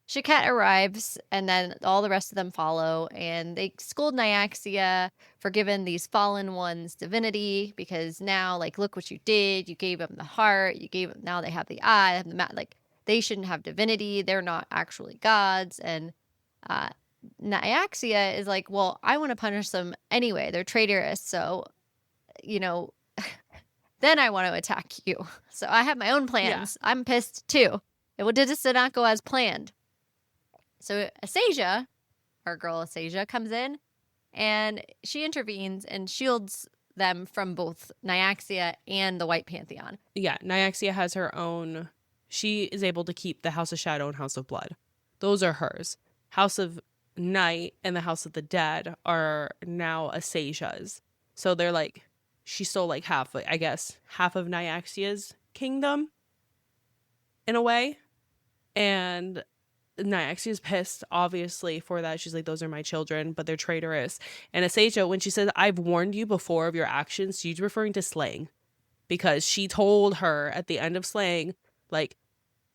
S1: Shaket arrives, and then all the rest of them follow, and they scold Nyaxia for giving these fallen ones divinity, because now, like, look what you did. You gave them the heart. You gave them, now they have the eye. They have the like, they shouldn't have divinity. They're not actually gods. And Nyaxia is like, well, I want to punish them anyway. They're traitorous. So, you know, then I want to attack you. So I have my own plans. Yeah. I'm pissed too. It did not go as planned. So Asasia, our girl Asasia, comes in and she intervenes and shields them from both Nyaxia and the White Pantheon.
S2: Yeah, Nyaxia has her own. She is able to keep the House of Shadow and House of Blood. Those are hers. House of Night and the House of the Dead are now Asasia's. So they're like, she stole like half of Nyaxia's kingdom in a way. And Nyaxia's pissed, obviously, for that. She's like, those are my children, but they're traitorous. And Asasia, when she says, I've warned you before of your actions, she's referring to slaying. Because she told her at the end of slaying, like,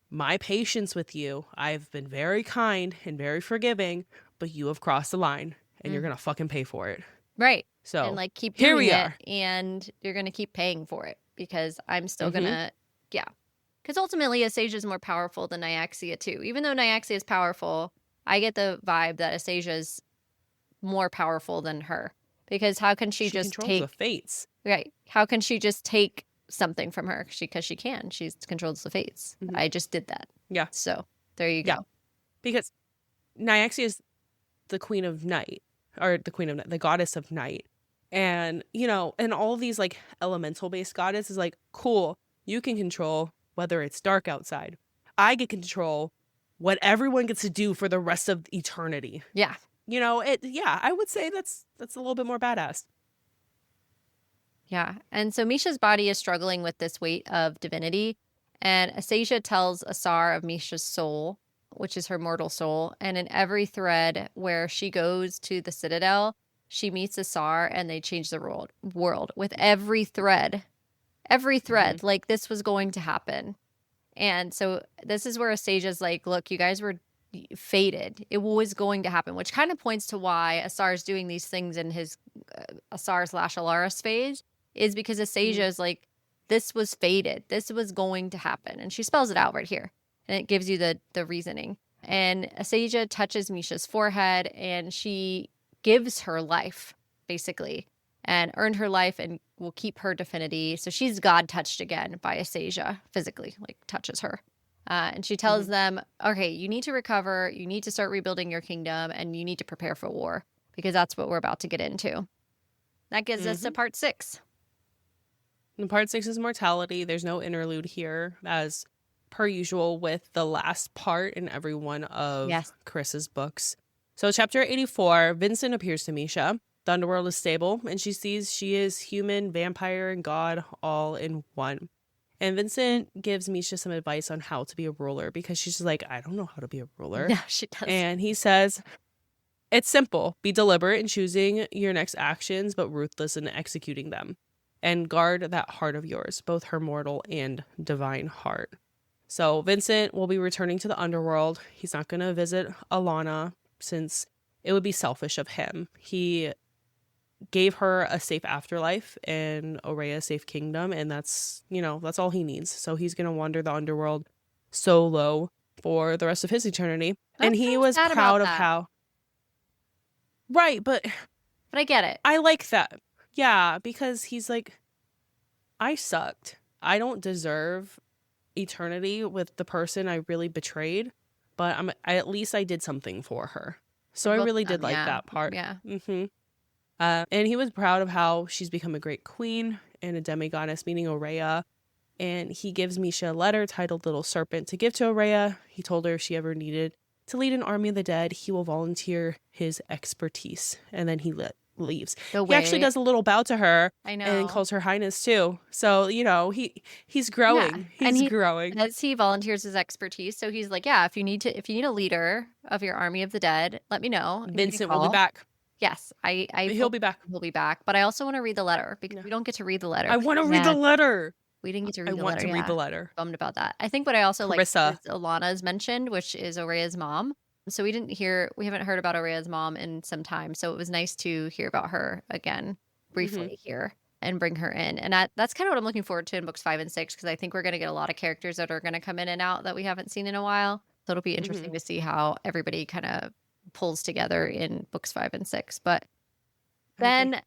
S2: my patience with you, I've been very kind and very forgiving, but you have crossed the line, and you're going to fucking pay for it.
S1: Right.
S2: So,
S1: and like, keep doing it, and you're going to keep paying for it, because I'm still going to, yeah. Because ultimately, Asasia is more powerful than Nyaxia, too. Even though Nyaxia is powerful, I get the vibe that Asasia is more powerful than her. Because how can she just
S2: controls the fates.
S1: Right. How can she just take something from her? Because she can. She controls the fates. I just did that.
S2: Yeah.
S1: So there you go. Yeah.
S2: Because Nyaxia is the queen of night, or the goddess of night. And, you know, and all of these like elemental based goddesses is like, cool, you can control whether it's dark outside. I get control what everyone gets to do for the rest of eternity.
S1: Yeah.
S2: You know, I would say that's a little bit more badass.
S1: Yeah. And so Misha's body is struggling with this weight of divinity. And Asasia tells Asar of Misha's soul, which is her mortal soul. And in every thread where she goes to the Citadel, she meets Asar and they change the world. With every thread, like this was going to happen. And so this is where Asasia's like, look, you guys were fated. It was going to happen, which kind of points to why Asar's doing these things in his Asar/Alaris phase, is because Asasia is like, this was fated. This was going to happen. And she spells it out right here. And it gives you the reasoning. And Asasia touches Misha's forehead and she gives her life, basically, and earned her life and will keep her divinity. So she's God touched again by Asasia, physically, like touches her. And she tells them, okay, you need to recover. You need to start rebuilding your kingdom and you need to prepare for war, because that's what we're about to get into. That gives us to part 6.
S2: And part 6 is mortality. There's no interlude here, as per usual with the last part in every one of Carissa's books. So chapter 84, Vincent appears to Misha. The underworld is stable, and she sees she is human, vampire, and god all in one. And Vincent gives Misha some advice on how to be a ruler because she's like, I don't know how to be a ruler.
S1: Yeah, she does.
S2: And he says, it's simple. Be deliberate in choosing your next actions, but ruthless in executing them. And guard that heart of yours, both her mortal and divine heart. So Vincent will be returning to the underworld. He's not going to visit Alana since it would be selfish of him. He gave her a safe afterlife and Aurea a safe kingdom, and that's all he needs. So he's going to wander the underworld solo for the rest of his eternity.
S1: I'm
S2: And he
S1: kinda
S2: was
S1: sad about
S2: proud of
S1: that.
S2: how... Right, but
S1: I get it.
S2: I like that. Yeah, because he's like, I sucked. I don't deserve eternity with the person I really betrayed, but at least I did something for her. So I
S1: Both
S2: really
S1: of
S2: did
S1: them,
S2: like
S1: yeah.
S2: that part.
S1: Yeah.
S2: And he was proud of how she's become a great queen and a demigoddess, meaning Aurea. And he gives Misha a letter titled Little Serpent to give to Aurea. He told her if she ever needed to lead an army of the dead, he will volunteer his expertise. And then he leaves. He actually does a little bow to her.
S1: I know.
S2: And calls her highness too. So, he's growing.
S1: Yeah.
S2: He's growing.
S1: As he volunteers his expertise. So he's like, yeah, if you need a leader of your army of the dead, let me know.
S2: Vincent will be back.
S1: Yes,
S2: He'll be back.
S1: He'll be back. But I also want to read the letter because we don't get to read the letter.
S2: I want to read the letter.
S1: We didn't get to read the letter.
S2: I want to read the letter.
S1: Bummed about that. I think what I also like is
S2: Carissa.
S1: Alana's mentioned, which is Aurea's mom. So we haven't heard about Aurea's mom in some time. So it was nice to hear about her again briefly here and bring her in. And that's kind of what I'm looking forward to in books 5 and 6, because I think we're going to get a lot of characters that are going to come in and out that we haven't seen in a while. So it'll be interesting to see how everybody kind of pulls together in books 5 and 6. But then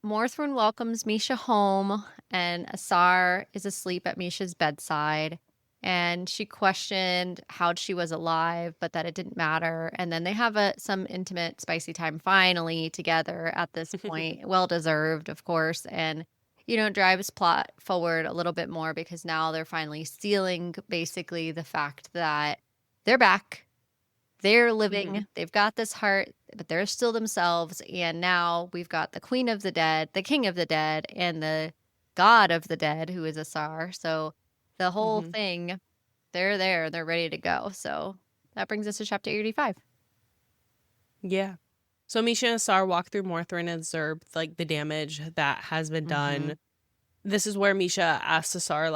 S1: Morthryn welcomes Misha home, and Asar is asleep at Misha's bedside. And she questioned how she was alive, but that it didn't matter. And then they have some intimate, spicy time finally together at this point. Well-deserved, of course. And, drives plot forward a little bit more because now they're finally sealing basically the fact that they're back. They're living. They've got this heart, but they're still themselves. And now we've got the queen of the dead, the king of the dead, and the god of the dead, who is Asar. So the whole thing, they're there. They're ready to go. So that brings us to chapter 85.
S2: Yeah. So Misha and Asar walk through Morthryn and observe the damage that has been done. This is where Misha asks Asar,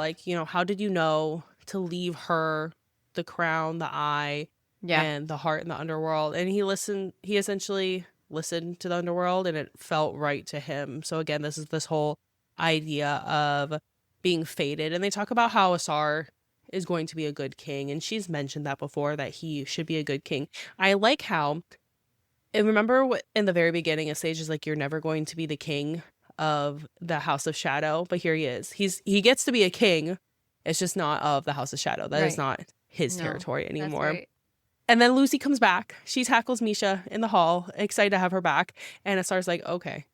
S2: how did you know to leave her the crown, the eye, and the heart in the underworld? And he essentially listened to the underworld, and it felt right to him. So again, this is this whole idea of being fated. And they talk about how Asar is going to be a good king, and she's mentioned that before, that he should be a good king. I like how, and remember in the very beginning, a sage is like, you're never going to be the king of the House of Shadow, but here he is. He gets to be a king. It's just not of the House of Shadow. That is not his territory anymore.
S1: That's right.
S2: And then Lucy comes back. She tackles Misha in the hall, excited to have her back. And Asar's like, okay,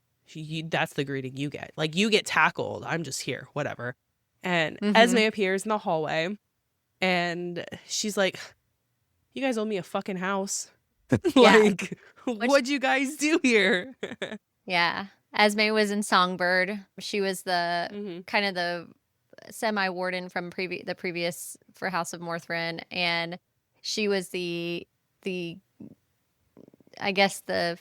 S2: that's the greeting you get. You get tackled. I'm just here, whatever. And Esme appears in the hallway, and she's like, you guys owe me a fucking house. What'd you guys do here?
S1: Yeah. Esme was in Songbird. She was the kind of the semi-warden from the previous for House of Morthryn, and she was the I guess the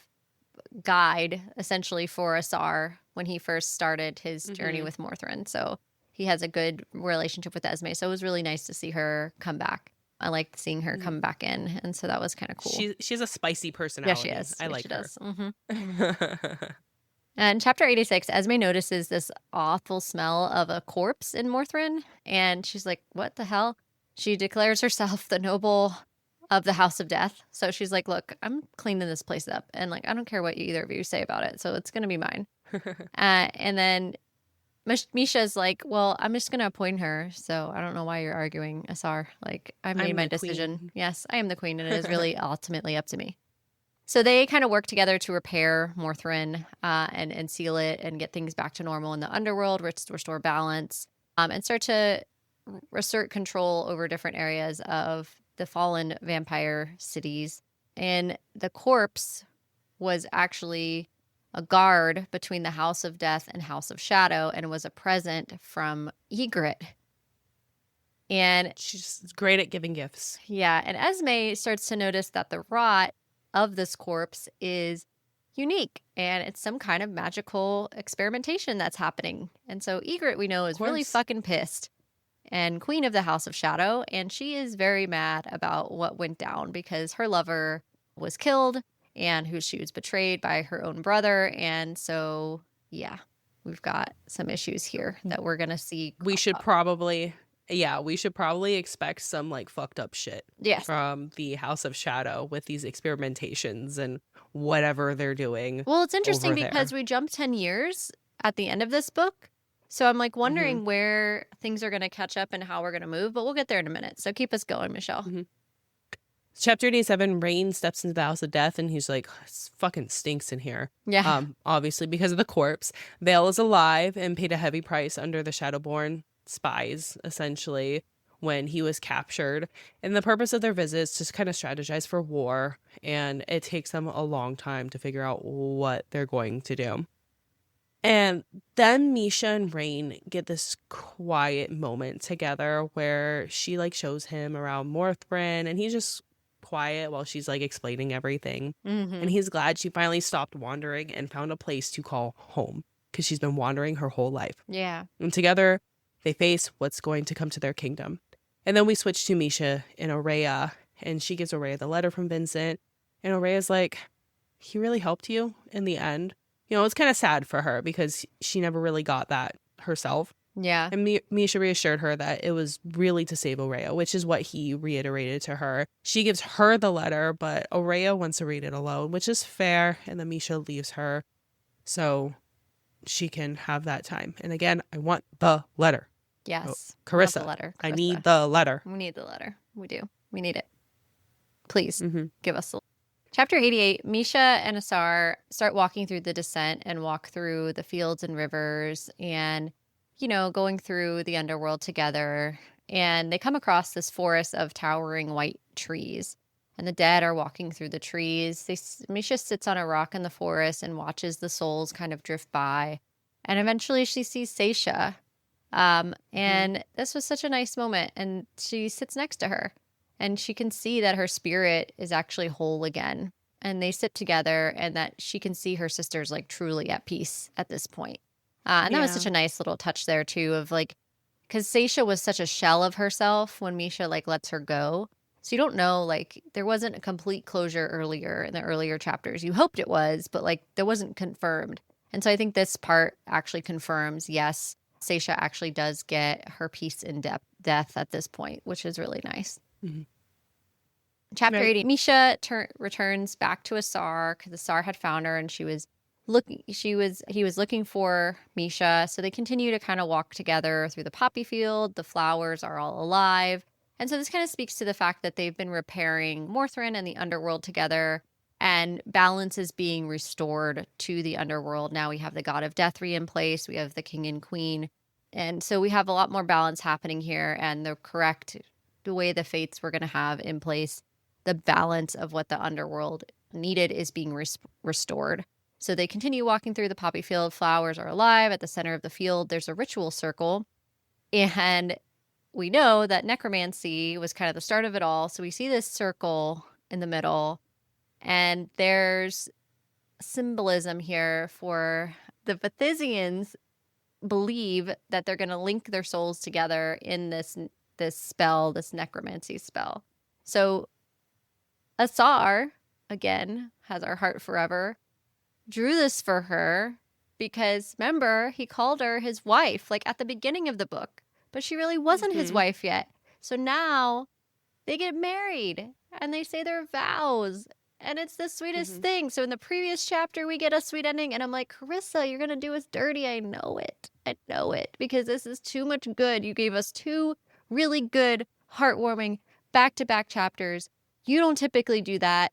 S1: guide essentially for Asar when he first started his journey with Morthryn. So he has a good relationship with Esme. So it was really nice to see her come back. I liked seeing her come back in, and so that was kind of cool.
S2: She's a spicy personality.
S1: Yeah, she is.
S2: I like her.
S1: Does. And chapter 86, Esme notices this awful smell of a corpse in Morthryn, and she's like, what the hell? She declares herself the noble of the House of Death. So she's like, look, I'm cleaning this place up, and I don't care what either of you say about it, so it's going to be mine. And then Misha's like, well, I'm just going to appoint her, so I don't know why you're arguing, Asar. I made my decision. Queen. Yes, I am the queen, and it is really ultimately up to me. So they kind of work together to repair Morthryn and seal it and get things back to normal in the underworld, restore balance, and start to assert control over different areas of the fallen vampire cities. And the corpse was actually a guard between the House of Death and House of Shadow, and was a present from Ygritte, And
S2: She's great at giving gifts.
S1: yeah, and Esme starts to notice that the rot of this corpse is unique and it's some kind of magical experimentation that's happening. And so Egret, we know, is really fucking pissed and queen of the House of Shadow, and she is very mad about what went down because her lover was killed and who she was betrayed by her own brother. And so, yeah, we've got some issues here that we're going to see.
S2: We should probably expect some like fucked up shit from the House of Shadow with these experimentations and whatever they're doing.
S1: Well, it's interesting because we jumped 10 years at the end of this book. So I'm like wondering where things are going to catch up and how we're going to move, but we'll get there in a minute. So keep us going, Michelle.
S2: Chapter 87, Rain steps into the House of Death and he's like, it fucking stinks in here.
S1: Yeah.
S2: Obviously because of the corpse. Vale is alive and paid a heavy price under the Shadowborn spies, essentially, when he was captured. And the purpose of their visit is to kind of strategize for war. And it takes them a long time to figure out what they're going to do. And then Misha and Rain get this quiet moment together where she like shows him around Morthrin and he's just quiet while she's like explaining everything. And he's glad she finally stopped wandering and found a place to call home because she's been wandering her whole life.
S1: Yeah.
S2: And together they face what's going to come to their kingdom. And then we switch to Misha and Aurea, and she gives Aurea the letter from Vincent. And Aurea's like, he really helped you in the end. You know, it's kind of sad for her because she never really got that herself.
S1: Yeah.
S2: And Misha reassured her that it was really to save Aurea, which is what he reiterated to her. She gives her the letter, but Aurea wants to read it alone, which is fair. And then Misha leaves her so she can have that time. And again, I want the letter.
S1: Yes.
S2: Carissa,
S1: the letter.
S2: I need the letter.
S1: We need the letter. We do. We need it. Please give us the letter. Chapter 88, Misha and Asar start walking through the descent and walk through the fields and rivers and, you know, going through the underworld together. And they come across this forest of towering white trees. And the dead are walking through the trees. Misha sits on a rock in the forest and watches the souls kind of drift by. And eventually she sees Seisha. And this was such a nice moment. And she sits next to her. And she can see that her spirit is actually whole again. And they sit together and that she can see her sisters like truly at peace at this point. And that was such a nice little touch there too of like, because Seisha was such a shell of herself when Misha like lets her go. So you don't know, like there wasn't a complete closure earlier in the earlier chapters. You hoped it was, but like there wasn't confirmed. And so I think this part actually confirms, yes, Seisha actually does get her peace in death at this point, which is really nice. Chapter 80, Misha returns back to Asar because Asar had found her and he was looking for Misha. So they continue to kind of walk together through the poppy field. The flowers are all alive. And so this kind of speaks to the fact that they've been repairing Morthrin and the underworld together, and balance is being restored to the underworld. Now we have the god of death in place. We have the king and queen. And so we have a lot more balance happening here, and the way the fates we're going to have in place, the balance of what the underworld needed is being restored. So they continue walking through the poppy field. Flowers are alive. At the center of the field, there's a ritual circle. And we know that necromancy was kind of the start of it all. So we see this circle in the middle, and there's symbolism here for the Vithizians believe that they're going to link their souls together in this spell, this necromancy spell. So Asar, again, has our heart forever, drew this for her because, remember, he called her his wife, like at the beginning of the book, but she really wasn't his wife yet. So now they get married and they say their vows, and it's the sweetest thing. So in the previous chapter, we get a sweet ending, and I'm like, Carissa, you're going to do us dirty. I know it, because this is too much good. You gave us two really good, heartwarming, back-to-back chapters. You don't typically do that.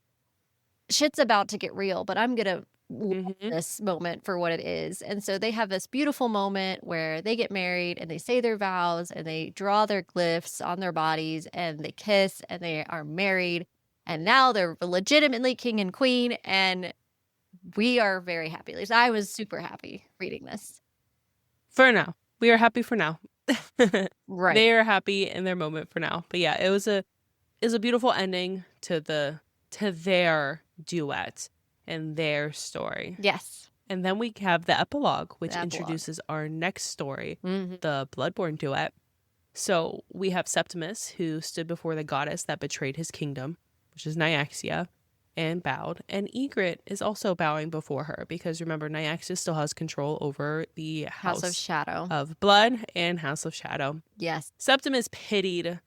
S1: Shit's about to get real, but I'm going to love this moment for what it is. And so they have this beautiful moment where they get married and they say their vows and they draw their glyphs on their bodies and they kiss and they are married. And now they're legitimately king and queen. And we are very happy. At least I was super happy reading this.
S2: For now. We are happy for now.
S1: Right.
S2: They are happy in their moment for now. But yeah, it was a beautiful ending to their duet and their story.
S1: Yes.
S2: And then we have the epilogue, which
S1: The epilogue.
S2: introduces our next story,
S1: Mm-hmm.
S2: the Bloodborne duet. So we have Septimus, who stood before the goddess that betrayed his kingdom, which is Nyaxia, and bowed. And Ygritte is also bowing before her because remember, Nyaxia still has control over the
S1: House of Shadow.
S2: of Blood and House of Shadow.
S1: Yes.
S2: Septimus pitied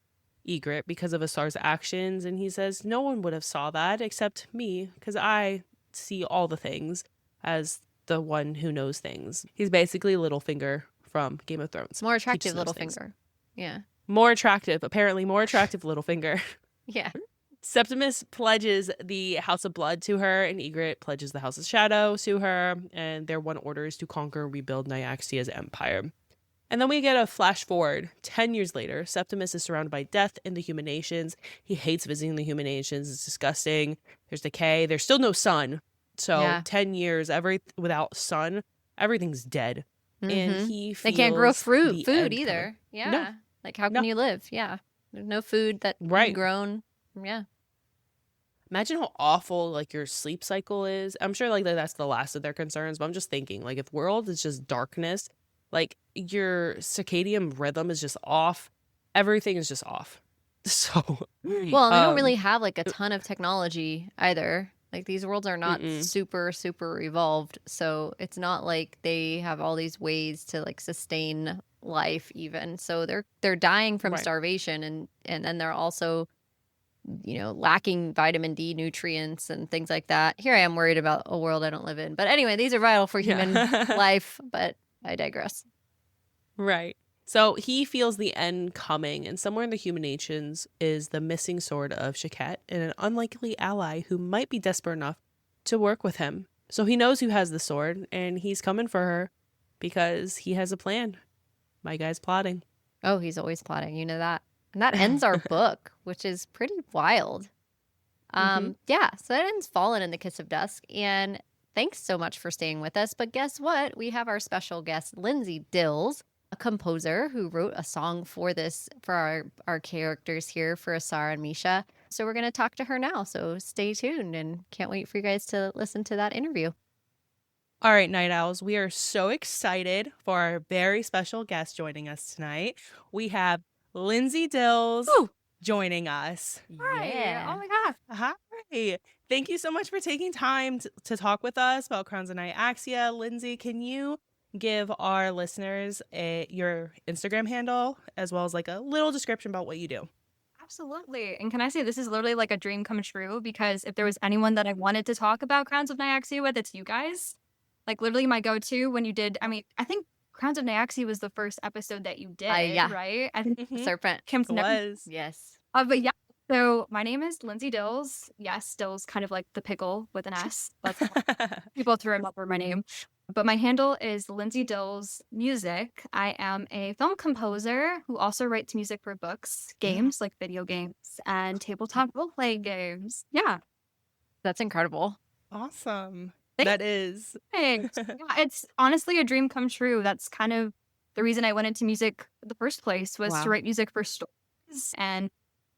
S2: Ygritte because of Asar's actions, and he says, no one would have saw that except me, because I see all the things as the one who knows things. He's basically Littlefinger from Game of Thrones.
S1: More attractive Littlefinger. Yeah.
S2: Apparently more attractive Littlefinger.
S1: Yeah.
S2: Septimus pledges the House of Blood to her, and Ygritte pledges the House of Shadow to her, and their one order is to conquer and rebuild Nyaxia's empire. And then we get a flash forward. 10 years later, Septimus is surrounded by death in the human nations. He hates visiting the human nations. It's disgusting. There's decay. There's still no sun. So 10 years without sun, everything's dead.
S1: Mm-hmm.
S2: And he feels
S1: they can't grow food either.
S2: Coming.
S1: Yeah.
S2: No.
S1: Like how can you live? Yeah. There's no food that can be grown. Yeah.
S2: Imagine how awful like your sleep cycle is. I'm sure like that's the last of their concerns, but I'm just thinking like if world is just darkness, like your circadian rhythm is just off. Everything is just off. So
S1: well, they don't really have like a ton of technology either. Like these worlds are not super evolved, so it's not like they have all these ways to like sustain life even. So they're dying from starvation and then they're also lacking vitamin D nutrients and things like that. Here I am worried about a world I don't live in. But anyway, these are vital for human life, but I digress.
S2: Right. So he feels the end coming, and somewhere in the human nations is the missing sword of Shaket and an unlikely ally who might be desperate enough to work with him. So he knows who has the sword, and he's coming for her because he has a plan. My guy's plotting.
S1: Oh, he's always plotting. You know that. And that ends our book, which is pretty wild. Yeah, so that ends Fallen in the Kiss of Dusk. And thanks so much for staying with us. But guess what? We have our special guest, Lindsay Dills, a composer who wrote a song for our characters here, for Asar and Misha. So we're going to talk to her now. So stay tuned and can't wait for you guys to listen to that interview.
S2: All right, Night Owls, we are so excited for our very special guest joining us tonight. We have Lindsay Dills joining us.
S3: Hi.
S1: Yeah.
S3: Oh my gosh.
S2: Hi. Thank you so much for taking time to talk with us about Crowns of Nyaxia. Lindsay, can you give our listeners your Instagram handle as well as like a little description about what you do?
S3: Absolutely. And can I say this is literally like a dream come true, because if there was anyone that I wanted to talk about Crowns of Nyaxia with, it's you guys. Like literally my go-to when you did, I think Crowns of Nyaxia was the first episode that you did, right? I think
S1: Serpent.
S3: Kim's
S2: was.
S1: Yes.
S3: But yeah, so my name is Lindsay Dills. Yes, Dills, kind of like the pickle with an S. That's people to remember my name. But my handle is Lindsay Dills Music. I am a film composer who also writes music for books, games like video games, and tabletop role-playing games. Yeah.
S1: That's incredible.
S2: Awesome.
S3: Thanks.
S2: That is.
S3: Thanks. Yeah, it's honestly a dream come true. That's kind of the reason I went into music in the first place, was to write music for stories. And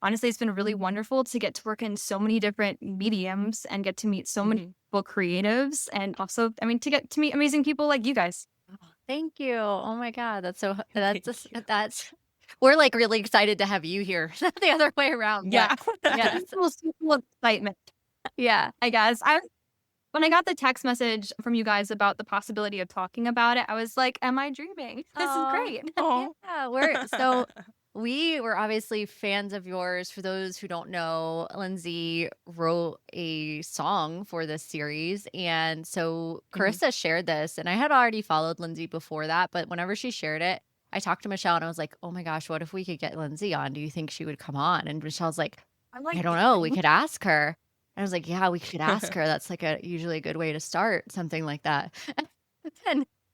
S3: honestly, it's been really wonderful to get to work in so many different mediums and get to meet so many people, creatives, and also, to get to meet amazing people like you guys.
S1: Thank you. Oh my God. That's we're like really excited to have you here. Not the other way around.
S3: Yeah.
S1: Yeah.
S3: It's full of excitement.
S1: Yeah.
S3: I guess. When I got the text message from you guys about the possibility of talking about it, I was like, am I dreaming? This is great.
S1: Yeah, we were obviously fans of yours. For those who don't know, Lindsay wrote a song for this series. And so Carissa shared this, and I had already followed Lindsay before that. But whenever she shared it, I talked to Michelle and I was like, oh my gosh, what if we could get Lindsay on? Do you think she would come on? And Michelle's like, I don't know. We could ask her. And I was like, yeah, we should ask her. That's like usually a good way to start something like that.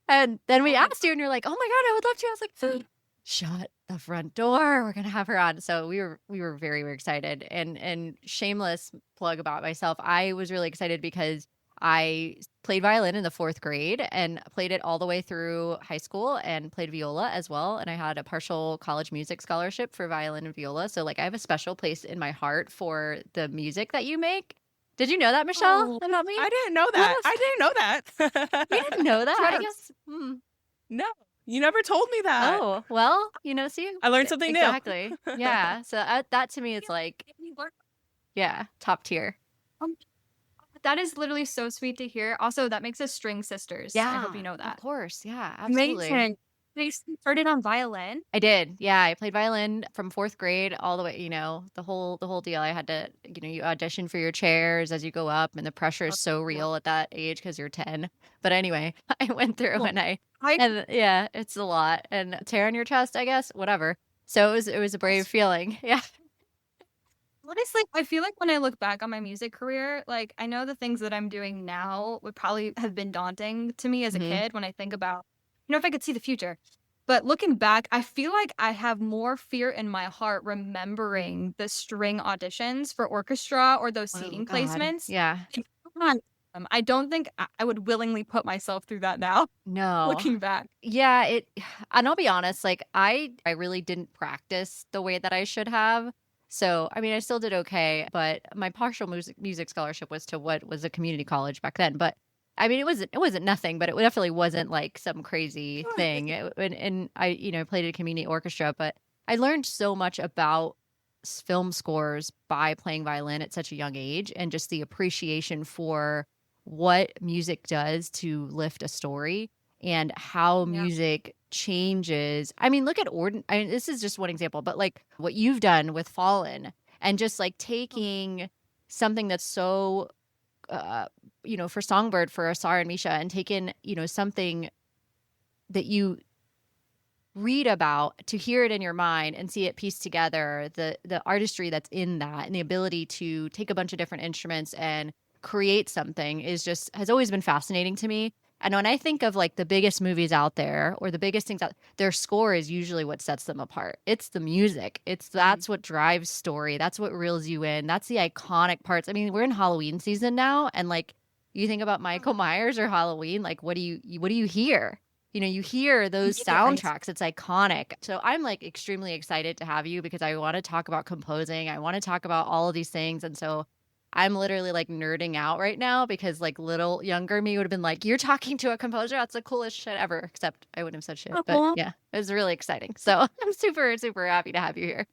S1: And then we asked you and you're like, oh my God, I would love to. I was like, shut the front door. We're going to have her on. So we were very, very excited. And shameless plug about myself. I was really excited because I played violin in the 4th grade and played it all the way through high school and played viola as well. And I had a partial college music scholarship for violin and viola. So like I have a special place in my heart for the music that you make. Did you know that, Michelle,
S3: Oh,
S1: about me?
S2: I didn't know that.
S1: Yes.
S2: I didn't know that.
S1: You didn't know that? I
S3: Yes.
S1: guess.
S2: No, you never told me that.
S1: Oh, well, see,
S2: I learned something new.
S1: exactly. Yeah. So that to me is like, yeah, top tier.
S3: Um, That is literally so sweet to hear. Also, that makes us string sisters. I hope you know
S1: Of
S3: that.
S1: course. Yeah, absolutely.
S3: Amazing. They started on violin.
S1: I did. Yeah, I played violin from 4th grade all the way, the whole deal. I had to, you audition for your chairs as you go up, and the pressure is so real at that age because you're 10. But anyway, I went through
S3: Cool.
S1: and yeah, it's a lot. And tear on your chest, I guess, whatever. So it was a brave feeling. Yeah.
S3: Honestly, I feel like when I look back on my music career, like I know the things that I'm doing now would probably have been daunting to me as a
S1: Mhm.
S3: kid when I think about, if I could see the future. But looking back, I feel like I have more fear in my heart remembering the string auditions for orchestra or those
S1: Oh,
S3: seating
S1: God.
S3: placements.
S1: Yeah.
S3: I don't think I would willingly put myself through that now,
S1: No.
S3: looking back.
S1: Yeah, and I'll be honest, like I really didn't practice the way that I should have. So, I mean, I still did okay, but my partial music scholarship was to what was a community college back then. But I mean, it wasn't nothing, but it definitely wasn't like some crazy thing. And I, played a community orchestra, but I learned so much about film scores by playing violin at such a young age, and just the appreciation for what music does to lift a story and how
S3: Yeah.
S1: music changes. I mean, look at I mean, this is just one example, but like what you've done with Fallen, and just like taking something that's so for Songbird, for Asar and Misha, and taking, something that you read about, to hear it in your mind and see it pieced together, the artistry that's in that, and the ability to take a bunch of different instruments and create something has always been fascinating to me. And when I think of like the biggest movies out there, or the biggest things out, their score is usually what sets them apart. It's the music. That's what drives story. That's what reels you in. That's the iconic parts. I mean, we're in Halloween season now, and like you think about Michael Myers or Halloween, like what do you hear? You hear those
S3: Yes.
S1: soundtracks. It's iconic. So I'm like extremely excited to have you, because I want to talk about composing. I want to talk about all of these things. And so I'm literally like nerding out right now, because like little younger me would have been like, you're talking to a composer? That's the coolest shit ever. Except I wouldn't have said shit. But yeah, it was really exciting. So I'm super, super happy to have you here.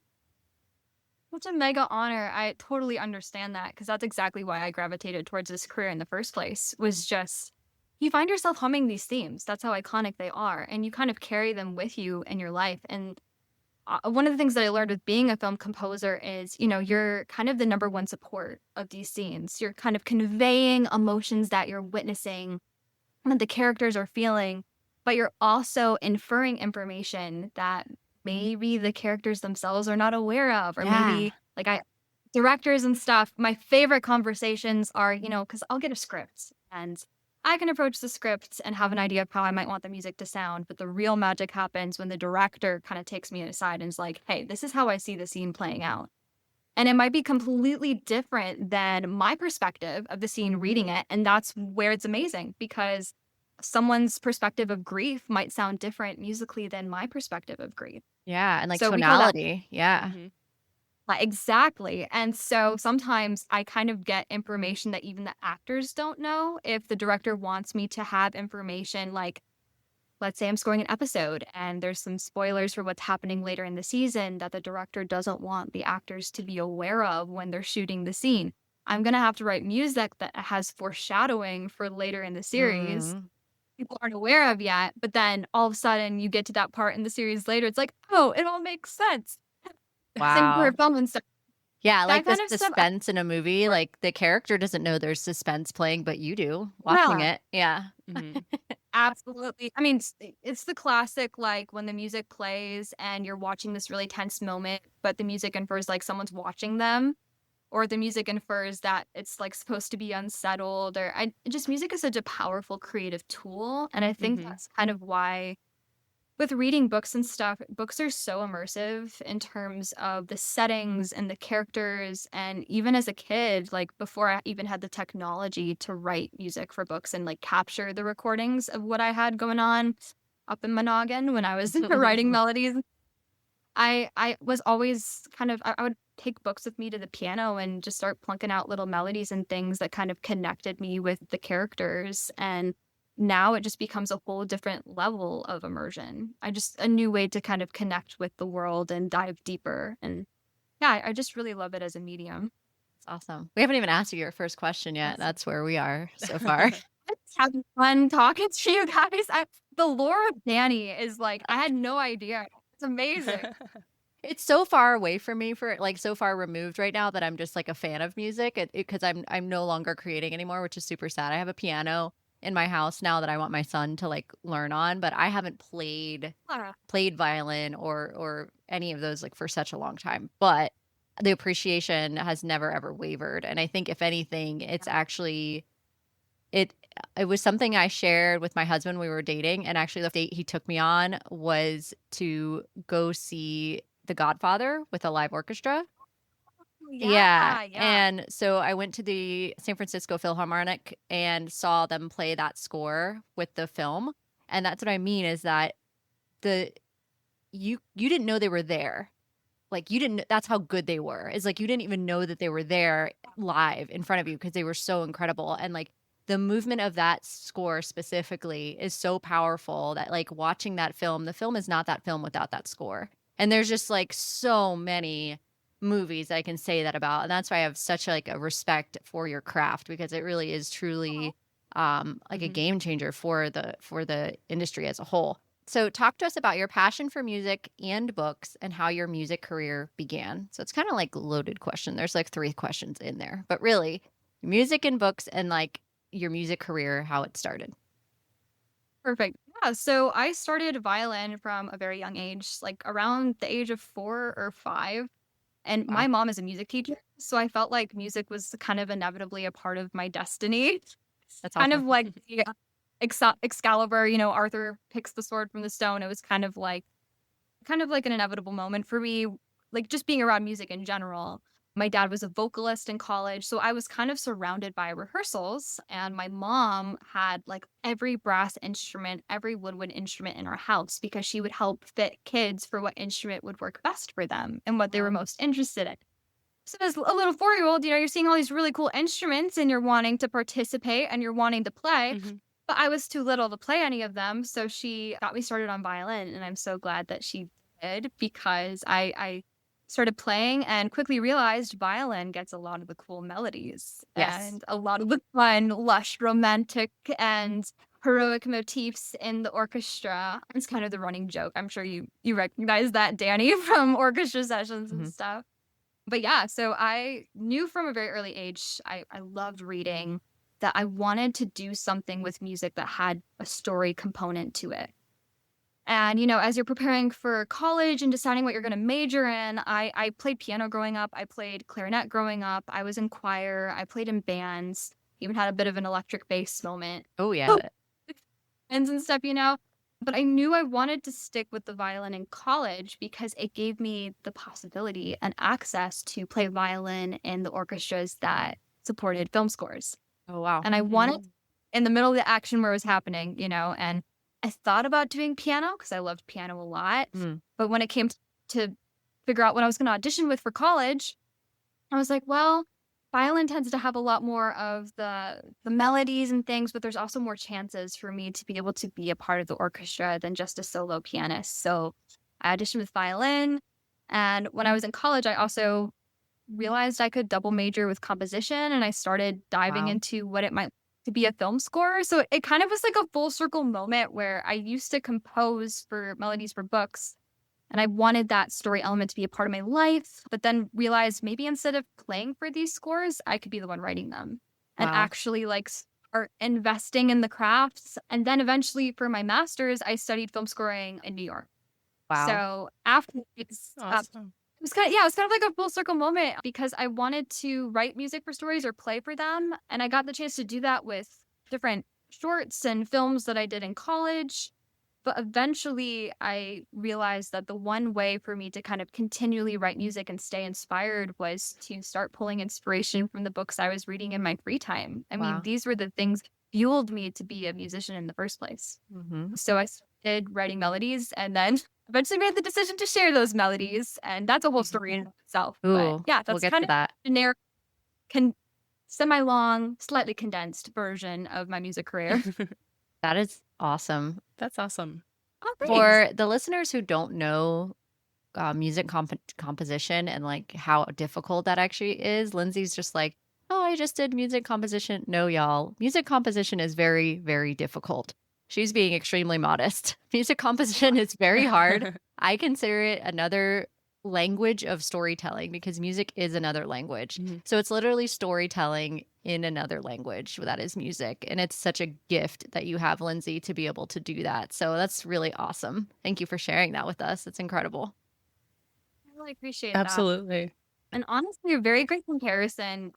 S3: Such a mega honor. I totally understand that, because that's exactly why I gravitated towards this career in the first place, was just you find yourself humming these themes. That's how iconic they are. And you kind of carry them with you in your life. And one of the things that I learned with being a film composer is, you're kind of the number one support of these scenes. You're kind of conveying emotions that you're witnessing and that the characters are feeling, but you're also inferring information that maybe the characters themselves are not aware of, or maybe like directors and stuff. My favorite conversations are, because I'll get a script and I can approach the script and have an idea of how I might want the music to sound, but the real magic happens when the director kind of takes me aside and is like, hey, this is how I see the scene playing out. And it might be completely different than my perspective of the scene reading it. And that's where it's amazing, because someone's perspective of grief might sound different musically than my perspective of grief.
S1: Yeah. And like
S3: So we call that-
S1: tonality. Yeah.
S3: Exactly. And so sometimes I kind of get information that even the actors don't know. If the director wants me to have information, like, let's say I'm scoring an episode and there's some spoilers for what's happening later in the season that the director doesn't want the actors to be aware of when they're shooting the scene, I'm going to have to write music that has foreshadowing for later in the series. People aren't aware of yet, but then all of a sudden you get to that part in the series later, it's like, oh, it all makes sense. Same for film and stuff.
S1: Yeah,
S3: That
S1: like the
S3: kind of stuff,
S1: suspense in a movie, like the character doesn't know there's suspense playing, but you do watching it. Yeah.
S3: Absolutely. I mean, it's the classic, like when the music plays and you're watching this really tense moment, but the music infers like someone's watching them, or the music infers that it's like supposed to be unsettled, music is such a powerful creative tool. And I think that's kind of why with reading books and stuff, books are so immersive in terms of the settings and the characters. And even as a kid, like before I even had the technology to write music for books and like capture the recordings of what I had going on up in my noggin when I was writing melodies, I was always kind of I would take books with me to the piano and just start plunking out little melodies and things that kind of connected me with the characters. And now it just becomes a whole different level of immersion. I just a new way to kind of connect with the world and dive deeper. And yeah, I just really love it as a medium.
S1: It's awesome. We haven't even asked you your first question yet. That's where we are so far.
S3: It's having fun talking to you guys. The lore of Danny is like, I had no idea. It's amazing.
S1: It's so far away from me for like so far removed right now that I'm just like a fan of music because I'm no longer creating anymore, which is super sad. I have a piano in my house now that I want my son to like learn on, but I haven't played violin or any of those like for such a long time. But the appreciation has never ever wavered. And I think if anything, it's actually it was something I shared with my husband when we were dating. And actually the date he took me on was to go see The Godfather with a live orchestra. Yeah. And so I went to the San Francisco Philharmonic and saw them play that score with the film. And that's what I mean is that you didn't know they were there. Like you didn't, that's how good they were. It's like you didn't even know that they were there live in front of you because they were so incredible. And like the movement of that score specifically is so powerful that like watching that film, the film is not that film without that score. And there's just like so many movies I can say that about. And that's why I have such like a respect for your craft because it really is truly like a game changer for the industry as a whole. So talk to us about your passion for music and books and how your music career began. So it's kind of like a loaded question. There's like 3 questions in there, but really music and books and like your music career, how it started.
S3: Perfect. Yeah, so I started violin from a very young age, like around the age of 4 or 5. And my mom is a music teacher, so I felt like music was kind of inevitably a part of my destiny.
S1: That's
S3: kind
S1: awesome.
S3: of like Excalibur, Arthur picks the sword from the stone. It was kind of like an inevitable moment for me, like just being around music in general. My dad was a vocalist in college, so I was kind of surrounded by rehearsals, and my mom had like every brass instrument, every woodwind instrument in our house because she would help fit kids for what instrument would work best for them and what they were most interested in. So as a little 4-year-old, you're seeing all these really cool instruments and you're wanting to participate and you're wanting to play. But I was too little to play any of them, so she got me started on violin, and I'm so glad that she did because I started playing and quickly realized violin gets a lot of the cool melodies and a lot of the fun, lush, romantic, and heroic motifs in the orchestra. It's kind of the running joke. I'm sure you recognize that, Danny, from orchestra sessions and stuff. But yeah, so I knew from a very early age, I loved reading, that I wanted to do something with music that had a story component to it. And, as you're preparing for college and deciding what you're going to major in, I played piano growing up. I played clarinet growing up. I was in choir. I played in bands. Even had a bit of an electric bass moment.
S1: Oh, yeah.
S3: Bands and stuff, But I knew I wanted to stick with the violin in college because it gave me the possibility and access to play violin in the orchestras that supported film scores.
S1: Oh, wow.
S3: And I wanted in the middle of the action where it was happening, and I thought about doing piano because I loved piano a lot. But when it came to figure out what I was going to audition with for college, I was like, well, violin tends to have a lot more of the melodies and things, but there's also more chances for me to be able to be a part of the orchestra than just a solo pianist. So I auditioned with violin. And when I was in college, I also realized I could double major with composition, and I started diving into what it might to be a film score. So it kind of was like a full circle moment where I used to compose for melodies for books, and I wanted that story element to be a part of my life, but then realized maybe instead of playing for these scores, I could be the one writing them and actually like start investing in the crafts. And then eventually for my master's, I studied film scoring in New York.
S1: Wow.
S3: So after it's
S2: Awesome.
S3: it was kind of like a full circle moment because I wanted to write music for stories or play for them. And I got the chance to do that with different shorts and films that I did in college. But eventually I realized that the one way for me to kind of continually write music and stay inspired was to start pulling inspiration from the books I was reading in my free time. I mean,
S1: Wow.
S3: these were the things that fueled me to be a musician in the first place.
S1: Mm-hmm.
S3: So I started writing melodies and then eventually made the decision to share those melodies. And that's a whole story in itself. But
S1: Ooh,
S3: yeah,
S1: we'll
S3: that's
S1: get
S3: kind
S1: to
S3: of
S1: that.
S3: generic, semi-long, slightly condensed version of my music career.
S1: That is awesome.
S2: That's awesome.
S3: Oh, thanks.
S1: For the listeners who don't know music composition and like how difficult that actually is, Lindsay's just like, oh, I just did music composition. No, y'all. Music composition is very, very difficult. She's being extremely modest. Music composition is very hard. I consider it another language of storytelling because music is another language.
S2: Mhm.
S1: So it's literally storytelling in another language that is music. And it's such a gift that you have, Lindsay, to be able to do that. So that's really awesome. Thank you for sharing that with us. It's incredible.
S3: I really appreciate that.
S2: Absolutely.
S3: And honestly, a very great comparison.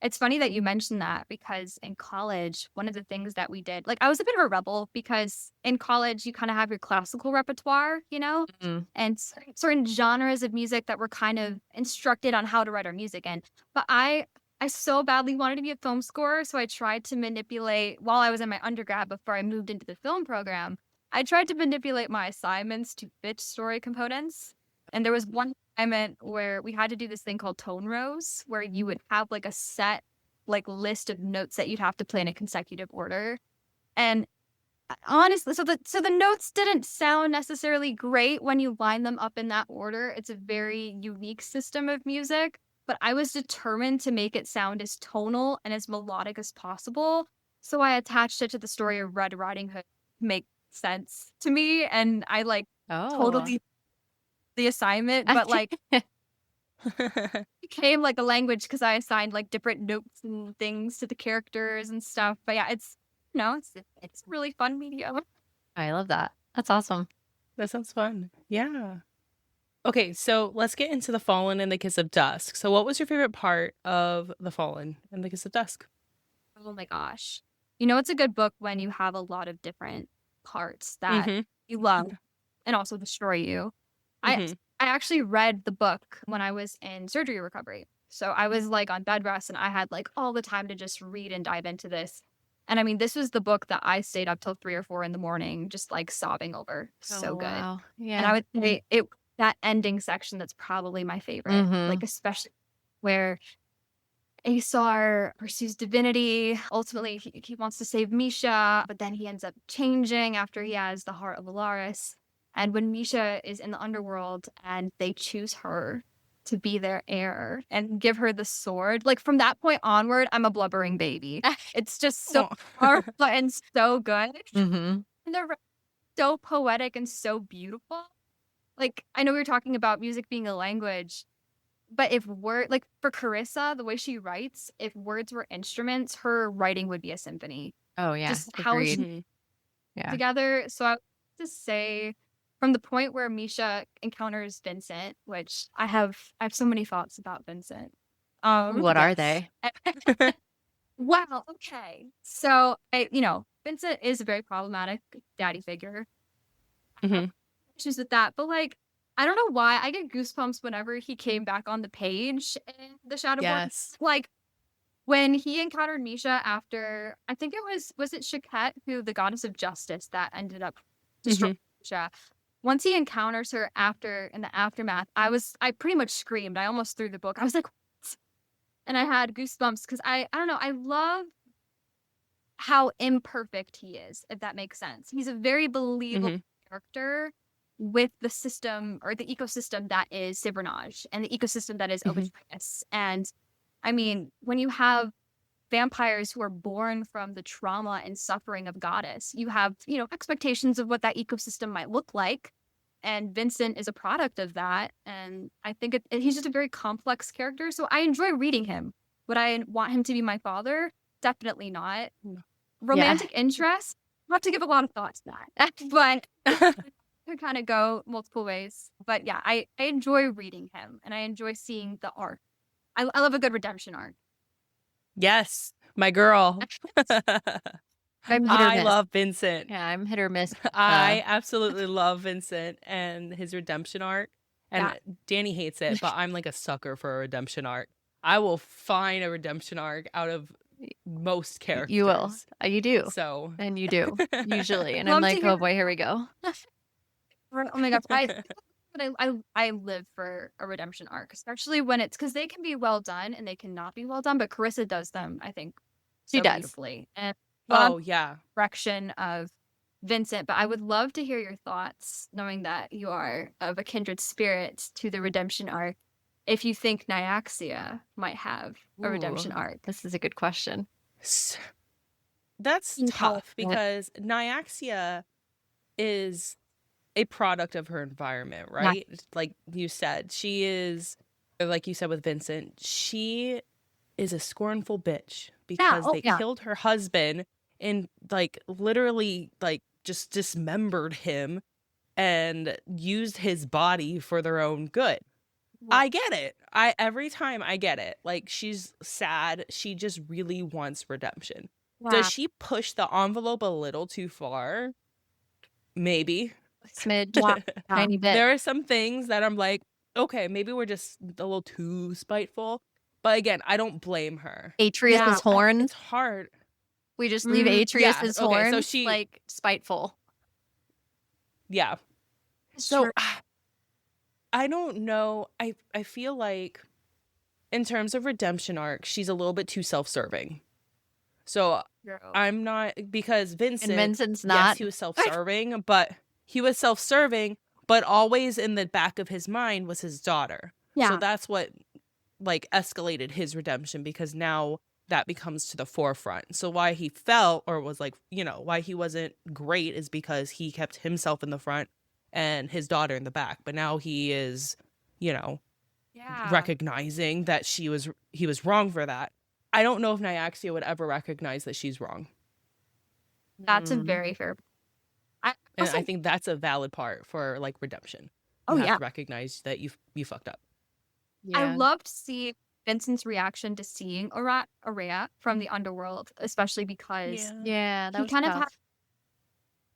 S3: It's funny that you mentioned that because in college, one of the things that we did, like I was a bit of a rebel because in college you kind of have your classical repertoire,
S1: Mhm.
S3: and certain genres of music that we're kind of instructed on how to write our music in. But I so badly wanted to be a film scorer, so I tried to manipulate while I was in my undergrad before I moved into the film program. I tried to manipulate my assignments to fit story components. And there was one assignment where we had to do this thing called tone rows, where you would have like a set like list of notes that you'd have to play in a consecutive order. And honestly, so the notes didn't sound necessarily great when you line them up in that order. It's a very unique system of music, but I was determined to make it sound as tonal and as melodic as possible. So I attached it to the story of Red Riding Hood to make sense to me, and I like
S1: Oh.
S3: totally the assignment, but like became like a language because I assigned like different notes and things to the characters and stuff. But yeah, it's it's a really fun medium.
S1: I love that. That's awesome.
S2: That sounds fun. Yeah. Okay, so let's get into The Fallen and The Kiss of Dusk. So what was your favorite part of The Fallen and The Kiss of Dusk?
S3: Oh my gosh. It's a good book when you have a lot of different parts that
S2: Mhm.
S3: you love and also destroy you.
S2: Mhm.
S3: I actually read the book when I was in surgery recovery. So I was like on bed rest and I had like all the time to just read and dive into this. And I mean, this was the book that I stayed up till 3 or 4 in the morning, just like sobbing over. So
S1: Oh,
S3: good.
S1: wow. Yeah.
S3: And I would say that ending section, that's probably my favorite.
S1: Mhm.
S3: Like, especially where Asar pursues divinity. Ultimately, he wants to save Misha, but then he ends up changing after he has the heart of Alaris. And when Misha is in the underworld and they choose her to be their heir and give her the sword, like from that point onward, I'm a blubbering baby. It's just so powerful and so good.
S1: Mhm.
S3: And they're so poetic and so beautiful. Like, I know we were talking about music being a language, but if like for Carissa, the way she writes, if words were instruments, her writing would be a symphony.
S1: Oh, yeah.
S3: Just how
S1: Agreed.
S3: she
S2: Mhm.
S1: Yeah.
S3: together. So I would just say from the point where Misha encounters Vincent, which I have so many thoughts about Vincent.
S1: What are
S2: Yes.
S1: they?
S3: Wow, okay. So Vincent is a very problematic daddy figure.
S2: Mhm.
S3: Issues with that, but like I don't know why I get goosebumps whenever he came back on the page in the Shadow
S2: Yes.
S3: Like when he encountered Misha after, I think it was it Shaket, who the goddess of justice that ended up destroying Misha. Once he encounters her in the aftermath, I pretty much screamed. I almost threw the book. I was like, what? And I had goosebumps because I don't know, I love how imperfect he is, if that makes sense. He's a very believable character with the system or the ecosystem that is Sivernage and the ecosystem that is Ovitrius. And I mean, when you have vampires who are born from the trauma and suffering of Goddess, you have, expectations of what that ecosystem might look like. And Vincent is a product of that. And I think he's just a very complex character. So I enjoy reading him. Would I want him to be my father? Definitely not.
S2: No.
S3: Romantic interest? I'll have to give a lot of thought to that. But could kind of go multiple ways. But yeah, I enjoy reading him and I enjoy seeing the arc. I love a good redemption arc.
S2: Yes, my girl.
S1: I'm hit or
S2: I
S1: miss.
S2: love Vincent.
S1: Yeah, I'm hit or miss.
S2: I absolutely love Vincent and his redemption arc. And Danny hates it, but I'm like a sucker for a redemption arc. I will find a redemption arc out of most characters.
S1: You will. You do.
S2: So.
S1: And you do, usually. And
S3: Love
S1: I'm
S3: to
S1: like,
S3: hear
S1: oh boy, here we go.
S3: Oh my gosh, I live for a redemption arc, especially when it's because they can be well done and they cannot be well done, but Carissa does them, I think,
S1: She
S3: so
S1: does.
S3: beautifully. And
S2: Oh, yeah.
S3: direction of Vincent, but I would love to hear your thoughts, knowing that you are of a kindred spirit to the redemption arc. If you think Nyaxia might have a redemption
S1: Ooh,
S3: arc.
S1: This is a good question.
S2: That's tough because Nyaxia is a product of her environment, right? Like you said, she is, like you said with Vincent, she is a scornful bitch because they killed her husband and like literally like just dismembered him and used his body for their own good. I get it. Every time I get it. Like, she's sad. She just really wants redemption.
S3: Wow.
S2: Does she push the envelope a little too far? Maybe.
S1: Smidge. Tiny bit.
S2: There are some things that I'm like, okay, maybe we're just a little too spiteful. But again, I don't blame her.
S1: Atreus's horns.
S2: It's hard.
S1: We just leave Atreus's horns,
S2: so she,
S1: like, spiteful.
S2: Yeah. So I don't know. I feel like in terms of redemption arc, she's a little bit too self-serving. So I'm not, because
S1: Vincent's not.
S2: Yes, he was self-serving, but he was self-serving, but always in the back of his mind was his daughter.
S3: Yeah.
S2: So that's what like escalated his redemption, because now that becomes to the forefront. So why he felt or was like, you know, why he wasn't great is because he kept himself in the front and his daughter in the back. But now he is, you know, recognizing that he was wrong for that. I don't know if Nyaxia would ever recognize that she's wrong.
S3: That's a very fair.
S2: I think that's a valid part for like redemption. You have to recognize that you fucked up.
S3: Yeah. I love to see Vincent's reaction to seeing Aurea from the underworld, especially because
S1: that
S3: he
S1: was
S3: kind
S1: tough.
S3: of had.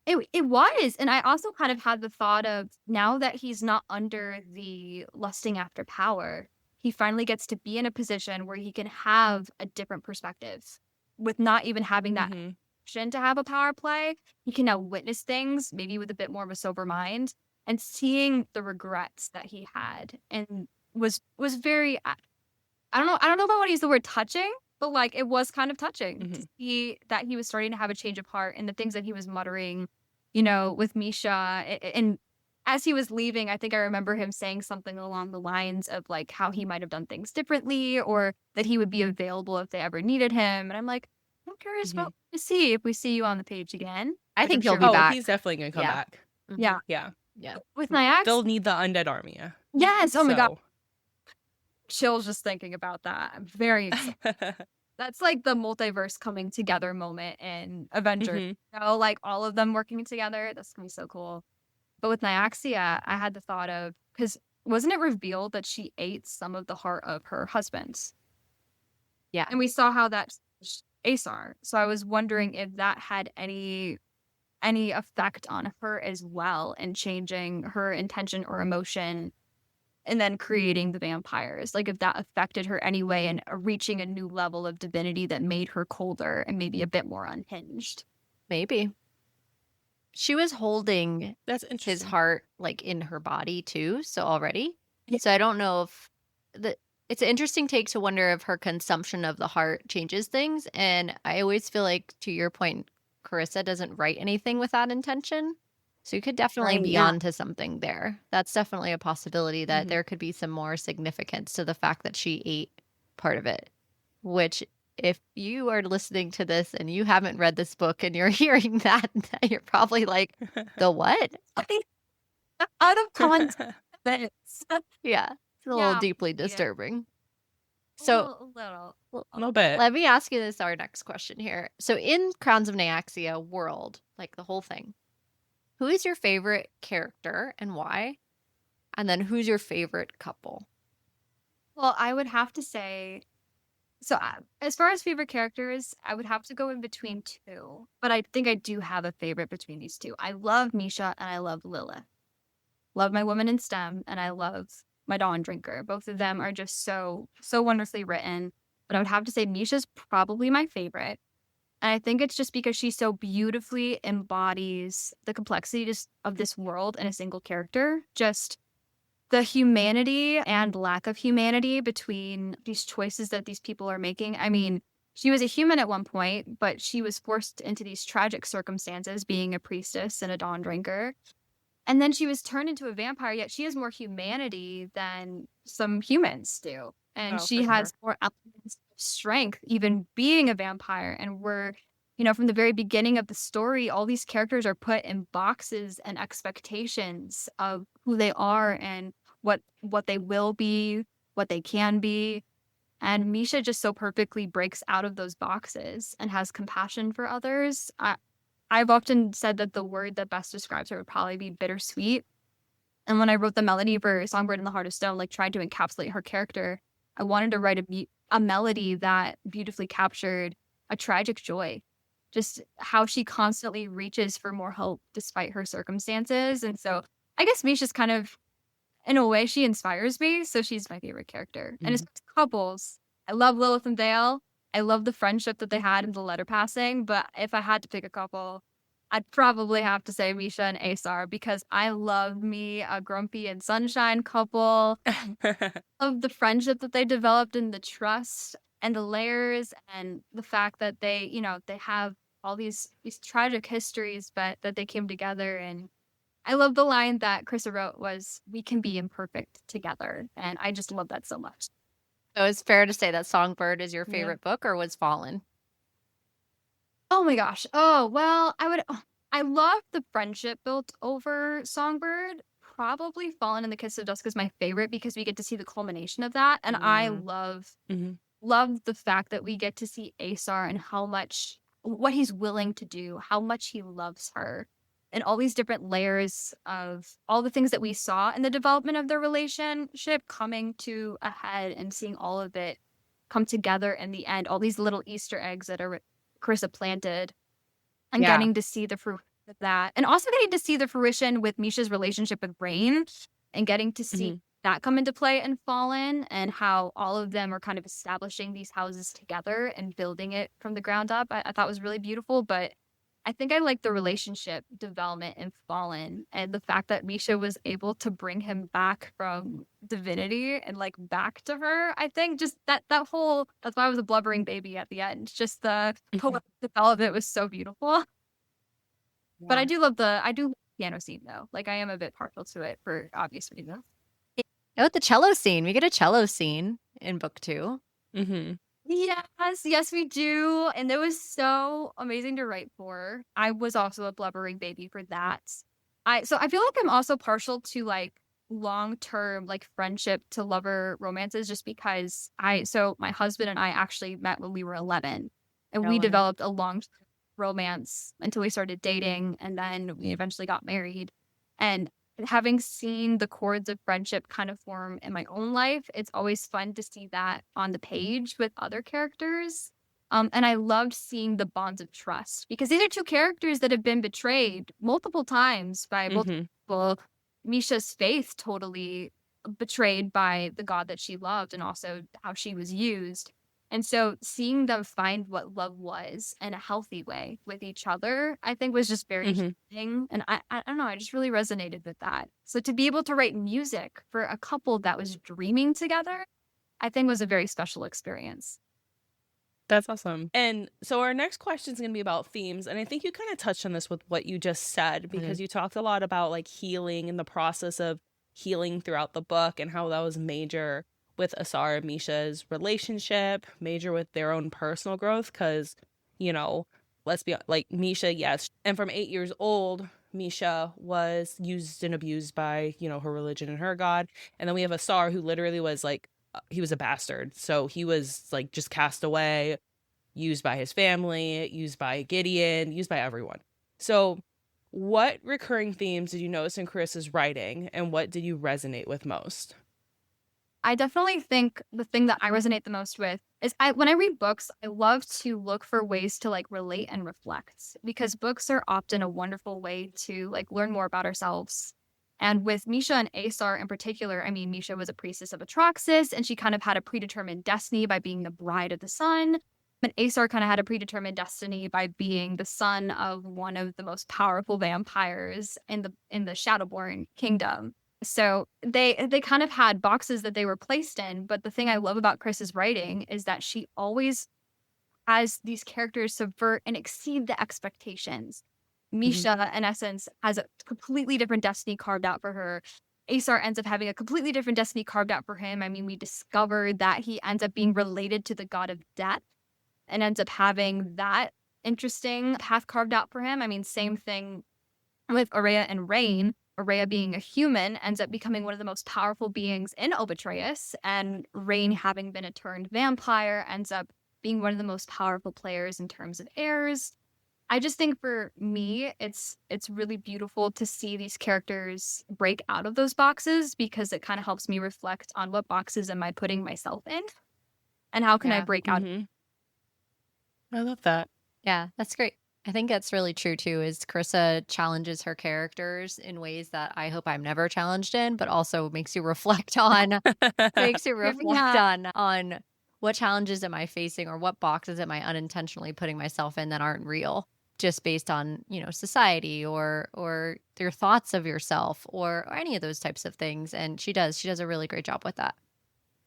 S3: It was, and I also kind of had the thought of, now that he's not under the lusting after power, he finally gets to be in a position where he can have a different perspective with not even having that option to have a power play. He can now witness things maybe with a bit more of a sober mind, and seeing the regrets that he had and was very, I don't know if I want to use the word touching, but like it was kind of touching to see that he was starting to have a change of heart, and the things that he was muttering, you know, with Misha. And as he was leaving, I think I remember him saying something along the lines of like how he might have done things differently, or that he would be available if they ever needed him. And I'm like, I'm curious about to see if we see you on the page again.
S1: I think he'll be back.
S2: He's definitely going to come back.
S3: Yeah. With Nyaxia.
S2: They'll need the undead army.
S3: Yes. Oh my God. Chills just thinking about that. I'm very excited. That's like the multiverse coming together moment in Avengers. You know, like all of them working together. That's gonna be so cool. But with Nyaxia, I had the thought of, because wasn't it revealed that she ate some of the heart of her husband?
S1: Yeah.
S3: And we saw how that Aesar. So I was wondering if that had any effect on her as well, and changing her intention or emotion, and then creating the vampires. Like if that affected her anyway, and reaching a new level of divinity that made her colder and maybe a bit more unhinged.
S1: Maybe. She was holding his heart like in her body too, so already. Yeah. So I don't know if it's an interesting take to wonder if her consumption of the heart changes things. And I always feel like, to your point, Carissa doesn't write anything with that intention. So you could definitely be onto something there. That's definitely a possibility that there could be some more significance to the fact that she ate part of it. Which, if you are listening to this and you haven't read this book and you're hearing that, you're probably like, the what?
S3: Out of context.
S1: Yeah. It's a little deeply disturbing. So,
S3: a
S2: little bit.
S1: Let me ask you this, our next question here. So in Crowns of Nyaxia world, like the whole thing, who is your favorite character and why? And then who's your favorite couple?
S3: Well, I would have to say So, as far as favorite characters, I would have to go in between two, but I think I do have a favorite between these two. I love Misha and I love Lilith. Love my woman in STEM and I love my Dawn Drinker. Both of them are just so wonderfully written. But I would have to say Misha's probably my favorite. And I think it's just because she so beautifully embodies the complexity just of this world in a single character. Just the humanity and lack of humanity between these choices that these people are making. I mean, she was a human at one point, but she was forced into these tragic circumstances, being a priestess and a dawn drinker. And then she was turned into a vampire, yet she has more humanity than some humans do. And
S2: Oh,
S3: she
S2: for
S3: has
S2: sure.
S3: more elements of strength, even being a vampire. And from the very beginning of the story, all these characters are put in boxes and expectations of who they are and what they will be, what they can be. And Misha just so perfectly breaks out of those boxes and has compassion for others. I've often said that the word that best describes her would probably be bittersweet. And when I wrote the melody for Songbird in the Heart of Stone, like tried to encapsulate her character, I wanted to write a melody that beautifully captured a tragic joy, just how she constantly reaches for more hope despite her circumstances. And so I guess Misha's kind of, in a way, she inspires me. So she's my favorite character. And as
S2: Mhm.
S3: far as couples, I love Lilith and Vale. I love the friendship that they had in the letter passing. But if I had to pick a couple, I'd probably have to say Misha and Asar because I love me a Grumpy and Sunshine couple. Of the friendship that they developed and the trust and the layers and the fact that they have all these tragic histories, but that they came together. And I love the line that Carissa wrote was, "We can be imperfect together." And I just love that so much.
S1: So it's fair to say that Songbird is your
S2: Yeah.
S1: favorite book, or was Fallen?
S3: Oh my gosh. Oh, well, I love the friendship built over Songbird. Probably Fallen in the Kiss of Dusk is my favorite because we get to see the culmination of that. And I
S2: Mm. Mhm.
S3: love the fact that we get to see Asar and what he's willing to do, how much he loves her, and all these different layers of all the things that we saw in the development of their relationship coming to a head and seeing all of it come together in the end, all these little Easter eggs that are Carissa planted and
S1: Yeah.
S3: getting to see the fruit of that. And also getting to see the fruition with Misha's relationship with Rain and getting to see
S2: Mhm.
S3: that come into play in Fallen and how all of them are kind of establishing these houses together and building it from the ground up. I thought was really beautiful, but I think I like the relationship development in Fallen and the fact that Misha was able to bring him back from divinity and like back to her. I think just that's why I was a blubbering baby at the end. Just the poetic development was so beautiful. But
S2: Yeah.
S3: I do love the piano scene though. Like I am a bit partial to it for obvious reasons.
S1: Oh, the cello scene. We get a cello scene in book 2.
S2: Mhm.
S3: Yes, we do. And it was so amazing to write for. I was also a blubbering baby for that. I feel like I'm also partial to like long-term like friendship to lover romances just because my husband and I actually met when we were 11 and we
S2: Oh, wow.
S3: developed a long romance until we started dating and then we eventually got married. And having seen the chords of friendship kind of form in my own life, it's always fun to see that on the page with other characters. And I loved seeing the bonds of trust because these are two characters that have been betrayed multiple times by multiple
S2: Mhm.
S3: people. Misha's faith totally betrayed by the god that she loved and also how she was used. And so seeing them find what love was in a healthy way with each other, I think was just very
S2: Mhm.
S3: healing. And I don't know, I just really resonated with that. So to be able to write music for a couple that was dreaming together, I think was a very special experience.
S2: That's awesome. And so our next question is going to be about themes. And I think you kind of touched on this with what you just said, because you talked a lot about like healing and the process of healing throughout the book and how that was major with Asar and Misha's relationship, major with their own personal growth. Because, let's be like Misha, yes. And from 8 years old, Misha was used and abused by, her religion and her God. And then we have Asar, who literally was like, he was a bastard. So he was like just cast away, used by his family, used by Gideon, used by everyone. So what recurring themes did you notice in Carissa's writing and what did you resonate with most?
S3: I definitely think the thing that I resonate the most with is when I read books, I love to look for ways to like relate and reflect because books are often a wonderful way to like learn more about ourselves. And with Misha and Aesar in particular, I mean, Misha was a priestess of Atraxis and she kind of had a predetermined destiny by being the bride of the sun. And Aesar kind of had a predetermined destiny by being the son of one of the most powerful vampires in the Shadowborn kingdom. So they kind of had boxes that they were placed in, but the thing I love about Chris's writing is that she always has these characters subvert and exceed the expectations. Misha, in essence, has a completely different destiny carved out for her. Aesar ends up having a completely different destiny carved out for him. I mean, we discovered that he ends up being related to the god of death and ends up having that interesting path carved out for him. I mean, same thing with Aurea and Rain. Aurea being a human ends up becoming one of the most powerful beings in Obatreus, and Rain, having been a turned vampire, ends up being one of the most powerful players in terms of heirs. I just think for me, it's really beautiful to see these characters break out of those boxes because it kind of helps me reflect on what boxes am I putting myself in and how can I
S1: Yeah.
S3: break out.
S2: I love that.
S1: Yeah, that's great. I think that's really true too, is Carissa challenges her characters in ways that I hope I'm never challenged in, but also makes you reflect on on what challenges am I facing or what boxes am I unintentionally putting myself in that aren't real, just based on, society or your thoughts of yourself or any of those types of things. And she does a really great job with that.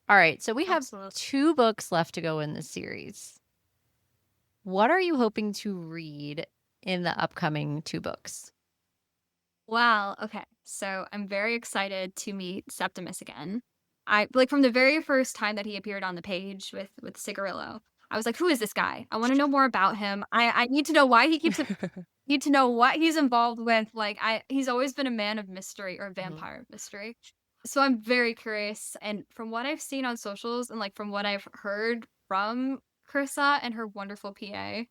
S1: All right, so we have
S3: Absolutely.
S1: 2 books left to go in this series. What are you hoping to read in the upcoming 2 books?
S3: Wow. Okay. So I'm very excited to meet Septimus again. I like from the very first time that he appeared on the page with Cigarillo. I was like, who is this guy? I want to know more about him. I need to know why he keeps need to know what he's involved with. Like he's always been a man of mystery or vampire of mystery. So I'm very curious. And from what I've seen on socials and like from what I've heard from Carissa and her wonderful PA,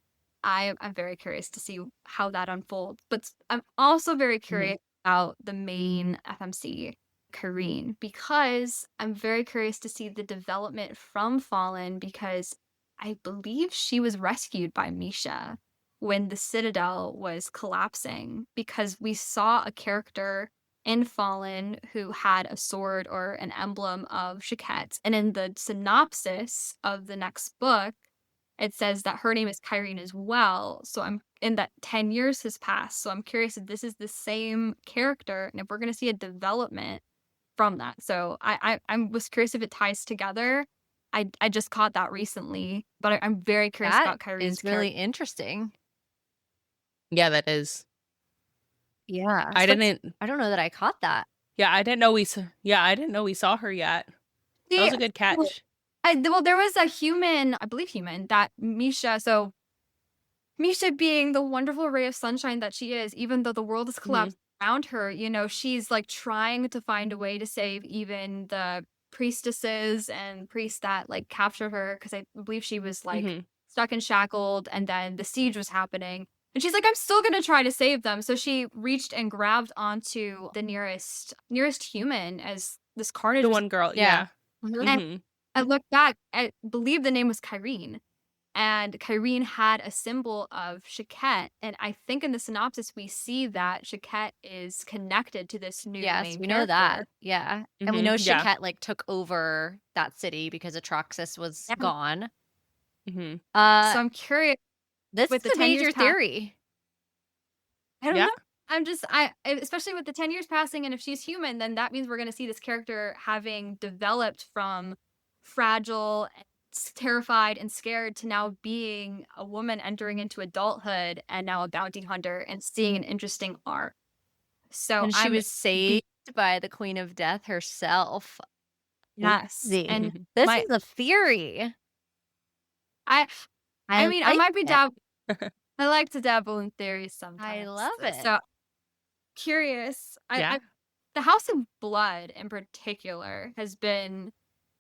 S3: I'm very curious to see how that unfolds. But I'm also very curious about the main FMC, Kareen, because I'm very curious to see the development from Fallen because I believe she was rescued by Misha when the Citadel was collapsing because we saw a character in Fallen who had a sword or an emblem of Shaket. And in the synopsis of the next book, it says that her name is Kyrene as well. So I'm in that 10 years has passed. So I'm curious if this is the same character and if we're going to see a development from that. So I was curious if it ties together. I just caught that recently, but I'm very curious about Kyrene's
S1: It's really interesting.
S2: Yeah, that is.
S1: Yeah.
S2: I don't
S1: know that I caught that.
S2: Yeah, I didn't know we saw her yet. That was a good catch.
S3: Well, there was a human, I believe human, that Misha, so Misha being the wonderful ray of sunshine that she is, even though the world is collapsed around her, she's like trying to find a way to save even the priestesses and priests that like captured her, because I believe she was like stuck and shackled, and then the siege was happening. And she's like, I'm still gonna try to save them. So she reached and grabbed onto the nearest human as this carnage.
S2: The one girl, yeah.
S3: And I looked back, I believe the name was Kyrene. And Kyrene had a symbol of Shaket. And I think in the synopsis, we see that Shaket is connected to this new main
S1: we know that. Yeah. And we know
S2: Yeah.
S1: Shaket like took over that city because Atraxis was gone.
S2: Mm-hmm.
S3: So I'm curious.
S1: This
S3: with
S1: is
S3: the
S1: a
S3: 10 years
S1: major theory.
S3: I don't know. I'm just, especially with the 10 years passing, and if she's human, then that means we're going to see this character having developed from fragile, and terrified, and scared to now being a woman entering into adulthood and now a bounty hunter and seeing an interesting arc. So
S1: And she was saved by the Queen of Death herself.
S3: Yes.
S1: And this is a theory.
S3: I mean, I might be
S1: dabble.
S3: I like to dabble in theories sometimes.
S1: I love it.
S3: So curious. The House of Blood in particular has been,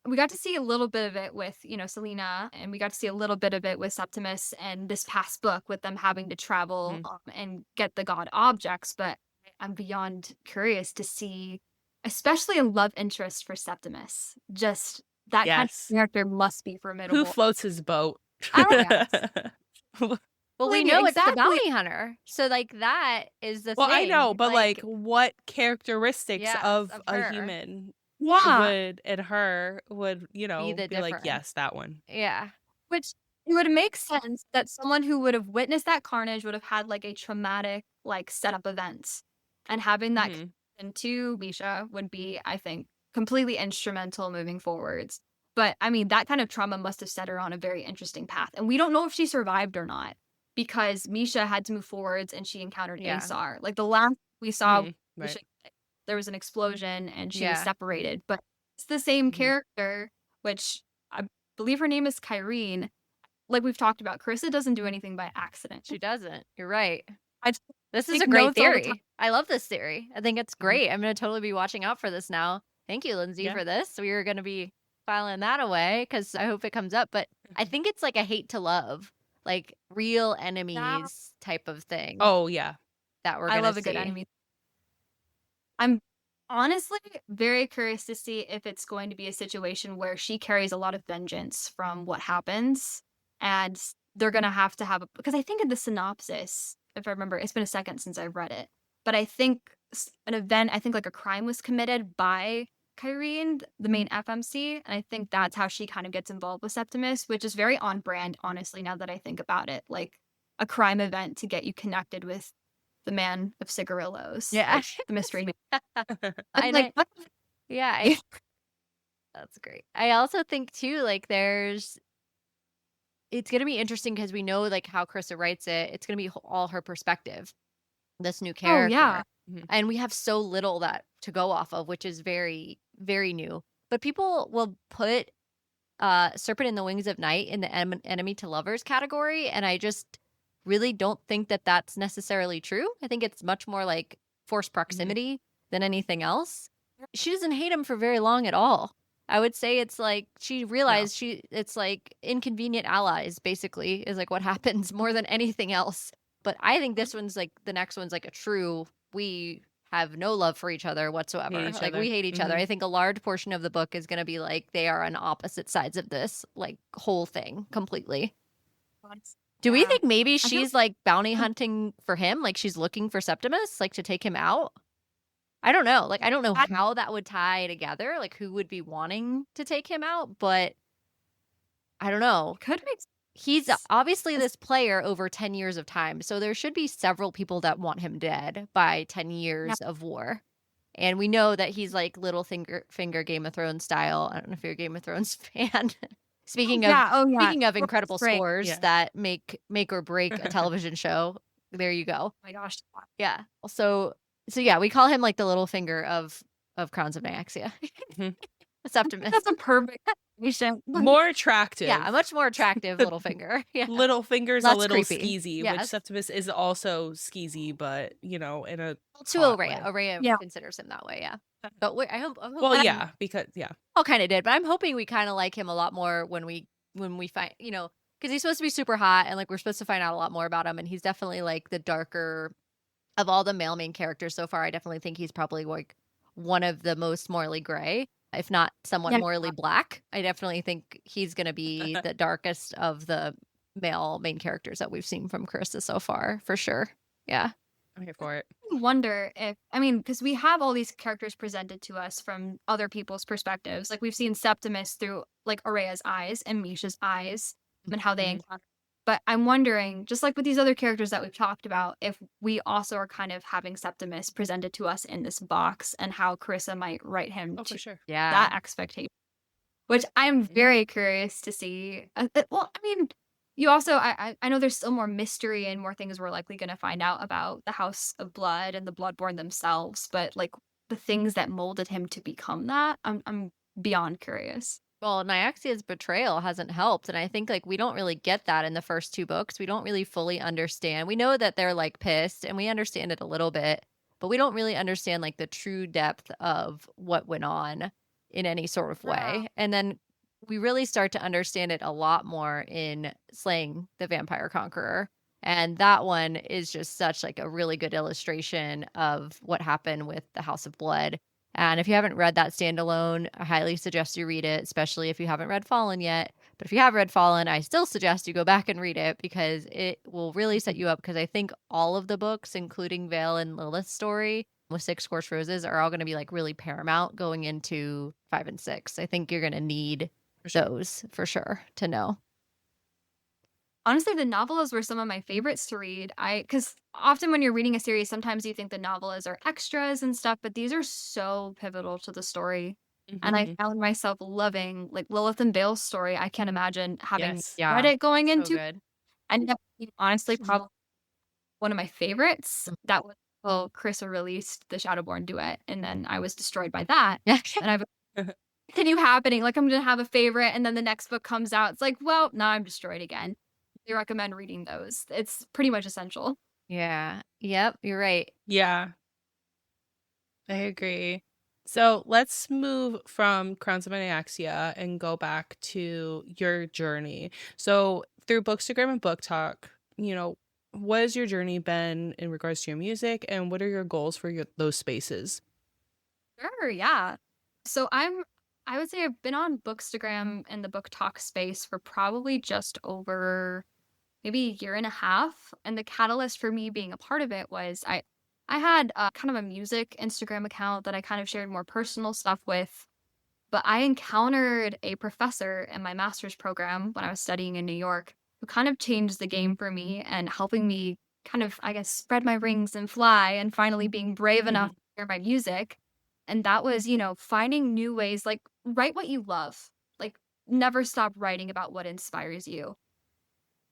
S3: we got to see a little bit of it with, Selena, and we got to see a little bit of it with Septimus and this past book with them having to travel and get the god objects. But I'm beyond curious to see especially a love interest for Septimus. Just that kind of
S2: Yes.
S3: character must be
S2: Who
S3: formidable.
S2: floats his boat?
S1: Yes. Well, we
S3: Like,
S1: know it's the
S3: exactly.
S1: bounty hunter. So, like, that is the
S2: Well, I
S1: thing.
S2: know, but
S1: Like,
S2: what characteristics
S1: yes,
S2: of a
S1: her
S2: human
S3: Yeah.
S2: would and her would,
S1: be the
S2: be like,
S1: difference.
S2: yes, that one.
S1: Yeah.
S3: Which it would make sense that someone who would have witnessed that carnage would have had like a traumatic like setup event. And having that
S2: Mhm.
S3: into Misha would be, I think, completely instrumental moving forwards. But I mean, that kind of trauma must have set her on a very interesting path. And we don't know if she survived or not because Misha had to move forwards and she encountered
S1: Yeah.
S3: Asar. Like the last we saw,
S2: Mhm.
S3: Misha,
S2: Right.
S3: there was an explosion and she was
S1: Yeah.
S3: separated. But it's the same
S2: Mhm.
S3: character, which I believe her name is Kyrene. Like we've talked about, Carissa doesn't do anything by accident.
S1: She doesn't. You're right.
S3: I just
S1: This is
S3: take
S1: a great
S3: notes all the time.
S1: theory. I love this theory. I think it's
S2: Mhm.
S1: great. I'm going to totally be watching out for this now. Thank you, Lindsay,
S2: Yeah.
S1: for this. We are going to be filing that away because I hope it comes up. But I think it's like a hate to love, like real enemies type of thing
S2: Oh, yeah.
S1: that we're
S3: I
S1: going to
S3: love a good
S1: see.
S3: enemy. I'm honestly very curious to see if it's going to be a situation where she carries a lot of vengeance from what happens, and they're gonna have to have because I think in the synopsis, if I remember, it's been a second since I've read it, but I think an event, I think like a crime was committed by Kyrene, the main FMC, and I think that's how she kind of gets involved with Septimus, which is very on brand, honestly, now that I think about it. Like a crime event to get you connected with the man of cigarillos.
S1: Yeah.
S3: Like, the mystery man.
S1: I
S3: I'm like, what?
S1: Yeah, that's great. I also think too, like it's gonna be interesting because we know like how Carissa writes it. It's gonna be all her perspective, this new
S3: Oh,
S1: character,
S3: yeah.
S2: Mhm.
S1: and we have so little that to go off of, which is very, very new. But people will put Serpent in the Wings of Night in the enemy to lovers category, and I just really don't think that that's necessarily true. I think it's much more like forced proximity than anything else. She doesn't hate him for very long at all. I would say it's like she realized it's like inconvenient allies basically is like what happens more than anything else. But I think this one's like the next one's like a true we have no love for each other whatsoever.
S2: Hate each
S1: Like
S2: other.
S1: we hate each other.
S2: Mhm.
S1: I think a large portion of the book is going to be like they are on opposite sides of this like whole thing completely. Do we
S3: Yeah.
S1: think maybe
S3: feel-
S1: she's like bounty hunting for him? Like she's looking for Septimus, like to take him out? I don't know. Like I don't know how that would tie together, like who would be wanting to take him out, but I don't know.
S3: Could make
S1: He's
S3: sense.
S1: obviously this player over 10 years of time, so there should be several people that want him dead by 10 years of war. And we know that he's like finger Game of Thrones style. I don't know if you're a Game of Thrones fan. Speaking of speaking of incredible
S3: Great.
S1: scores
S2: Yeah.
S1: that make or break a television show, there you go.
S3: Oh my gosh.
S1: Yeah. So yeah, we call him like the little finger of Crowns of Nyaxia.
S2: Mhm.
S1: Septimus.
S3: That's a perfect definition.
S2: More attractive.
S1: Yeah, a much more attractive little finger. Yeah.
S2: Little finger's
S1: Less
S2: a little
S1: creepy.
S2: skeezy,
S1: Yes.
S2: which Septimus is also skeezy, but in a
S1: To
S2: hot
S1: Araya.
S2: way.
S1: Araya
S3: Yeah.
S1: considers him that way, yeah. But I hope
S2: Well, yeah, because
S1: all kind of did, but I'm hoping we kind of like him a lot more when we find, because he's supposed to be super hot and like we're supposed to find out a lot more about him, and he's definitely like the darker of all the male main characters so far. I definitely think he's probably like one of the most morally gray, if not somewhat
S3: Yeah.
S1: morally black. I definitely think he's going to be the darkest of the male main characters that we've seen from Carissa so far, for sure. Yeah.
S2: I'm here for it.
S3: I wonder if, because we have all these characters presented to us from other people's perspectives. Like we've seen Septimus through like Araya's eyes and Misha's eyes and how they
S2: Mhm.
S3: encounter. But I'm wondering, just like with these other characters that we've talked about, if we also are kind of having Septimus presented to us in this box and how Carissa might write him
S2: Oh,
S3: to
S2: for sure.
S1: Yeah.
S3: that expectation, which I'm very curious to see. Well, you also, I know there's still more mystery and more things we're likely going to find out about the House of Blood and the Bloodborne themselves, but like the things that molded him to become that, I'm beyond curious.
S1: Well, Nyaxia's betrayal hasn't helped, and I think like we don't really get that in the first two books. We don't really fully understand. We know that they're like pissed, and we understand it a little bit, but we don't really understand like the true depth of what went on in any sort of way.
S3: Yeah.
S1: And then we really start to understand it a lot more in Slaying the Vampire Conqueror. And that one is just such like a really good illustration of what happened with the House of Blood And if you haven't read that standalone, I highly suggest you read it, especially if you haven't read Fallen yet. But if you have read Fallen, I still suggest you go back and read it because it will really set you up. Because I think all of the books, including Vale and Lilith's story with Six Scorched Roses, are all going to be like really paramount going into 5 and 6. I think you're going to need those for sure to know.
S3: Honestly, the novellas were some of my favorites to read. Because often when you're reading a series, sometimes you think the novellas are extras and stuff, but these are so pivotal to the story. And I found myself loving like Lilith and Vale's story. I can't imagine having read it going into.
S1: good.
S3: And honestly, probably one of my favorites. That was Carissa released the Shadowborn duet, and then I was destroyed by that. And I've continue happening. Like I'm gonna have a favorite, and then the next book comes out. It's like, well, now I'm destroyed again. I recommend reading those. It's pretty much essential.
S1: Yeah. Yep. You're right.
S2: Yeah. I agree. So let's move from Crowns of Anaxia and go back to your journey. So through Bookstagram and Book Talk, what has your journey been in regards to your music, and what are your goals for those spaces?
S3: Sure, yeah. So I would say I've been on Bookstagram and the Book Talk space for probably just over maybe a year and a half. And the catalyst for me being a part of it was I had kind of a music Instagram account that I kind of shared more personal stuff with. But I encountered a professor in my master's program when I was studying in New York who kind of changed the game for me and helping me kind of, I guess, spread my wings and fly and finally being brave enough to share my music. And that was, finding new ways, like write what you love, like never stop writing about what inspires you.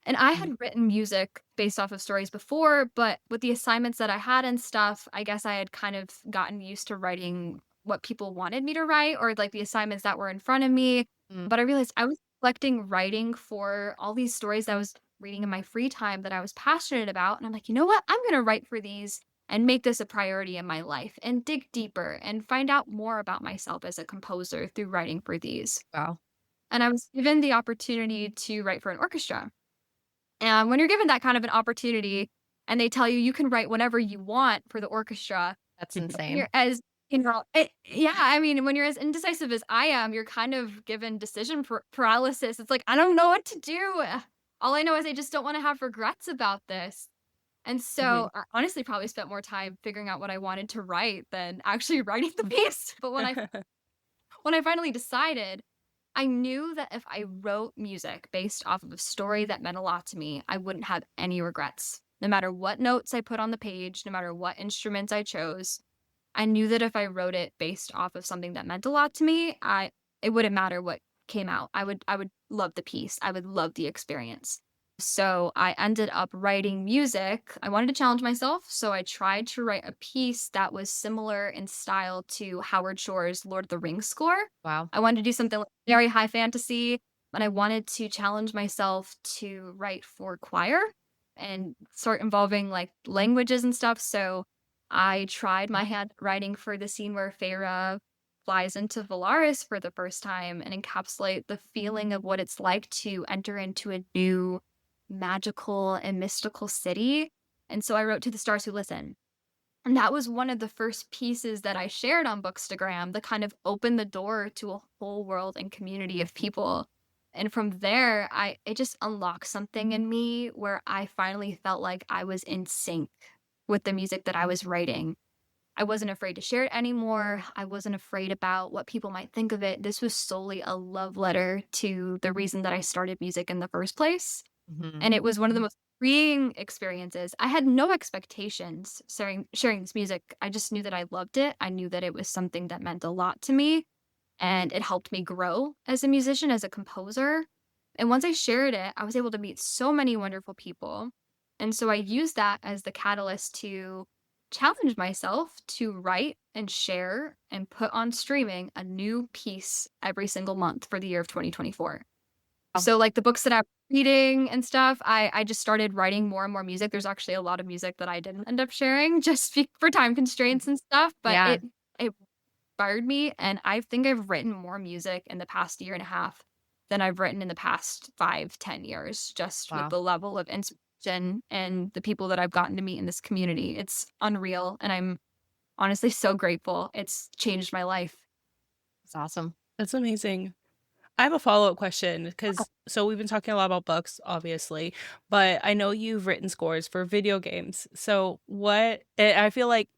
S3: And I had written music based off of stories before, but with the assignments that I had and stuff, I guess I had kind of gotten used to writing what people wanted me to write or like the assignments that were in front of me. But I realized I was collecting writing for all these stories that I was reading in my free time that I was passionate about. And I'm like, you know what? I'm going to write for these and make this a priority in my life and dig deeper and find out more about myself as a composer through writing for these.
S1: Wow.
S3: And I was given the opportunity to write for an orchestra. And when you're given that kind of an opportunity and they tell you you can write whatever you want for the orchestra,
S1: That's insane.
S3: you're as I mean, when you're as indecisive as I am, you're kind of given decision paralysis. It's like, I don't know what to do. All I know is I just don't want to have regrets about this. And so I honestly probably spent more time figuring out what I wanted to write than actually writing the piece. But when I finally decided, I knew that if I wrote music based off of a story that meant a lot to me, I wouldn't have any regrets. No matter what notes I put on the page, no matter what instruments I chose, I knew that if I wrote it based off of something that meant a lot to me, it wouldn't matter what came out. I would love the piece. I would love the experience. So I ended up writing music. I wanted to challenge myself, so I tried to write a piece that was similar in style to Howard Shore's Lord of the Rings score.
S1: Wow.
S3: I wanted to do something like very high fantasy, but I wanted to challenge myself to write for choir and sort involving like languages and stuff. So I tried my hand writing for the scene where Feyre flies into Valaris for the first time and encapsulate the feeling of what it's like to enter into a new magical and mystical city. And so I wrote To the Stars Who Listen. And that was one of the first pieces that I shared on Bookstagram that kind of opened the door to a whole world and community of people. And from there, it just unlocked something in me where I finally felt like I was in sync with the music that I was writing. I wasn't afraid to share it anymore. I wasn't afraid about what people might think of it. This was solely a love letter to the reason that I started music in the first place. And it was one of the most freeing experiences. I had no expectations sharing this music. I just knew that I loved it. I knew that it was something that meant a lot to me. And it helped me grow as a musician, as a composer. And once I shared it, I was able to meet so many wonderful people. And so I used that as the catalyst to challenge myself to write and share and put on streaming a new piece every single month for the year of 2024. So like the books that I'm reading and stuff, I just started writing more and more music. There's actually a lot of music that I didn't end up sharing just for time constraints and stuff, but it inspired me. And I think I've written more music in the past year and a half than I've written in the past 5-10 years, just with the level of inspiration and the people that I've gotten to meet in this community. It's unreal. And honestly so grateful. It's changed my life.
S1: It's awesome.
S2: That's amazing. I have a follow-up question
S3: Oh,
S2: because so we've been talking a lot about books, obviously, but I know you've written scores for video games. So I feel like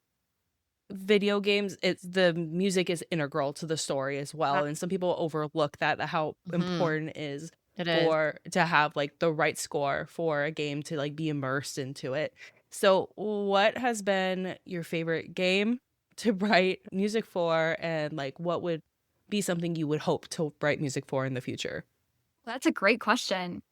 S2: video games, it's the music is integral to the story as well, and some people overlook that how
S1: Hmm.
S2: important it is
S1: It is.
S2: for to have like the right score for a game to like be immersed into it. So what has been your favorite game to write music for, and like what would be something you would hope to write music for in the future?
S3: that's a great question.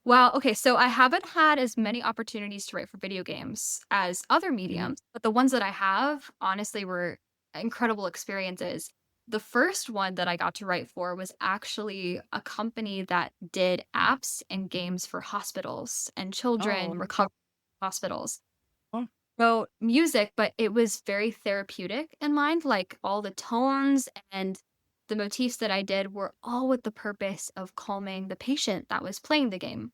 S3: Well, okay, so I haven't had as many opportunities to write for video games as other
S2: Hmm.
S3: mediums, but the ones that I have, honestly, were incredible experiences. The first one that I got to write for was actually a company that did apps and games for hospitals and children
S2: Oh,
S3: recovery hospitals.
S2: oh.
S3: So music, but it was very therapeutic in mind, like all the tones and the motifs that I did were all with the purpose of calming the patient that was playing the game.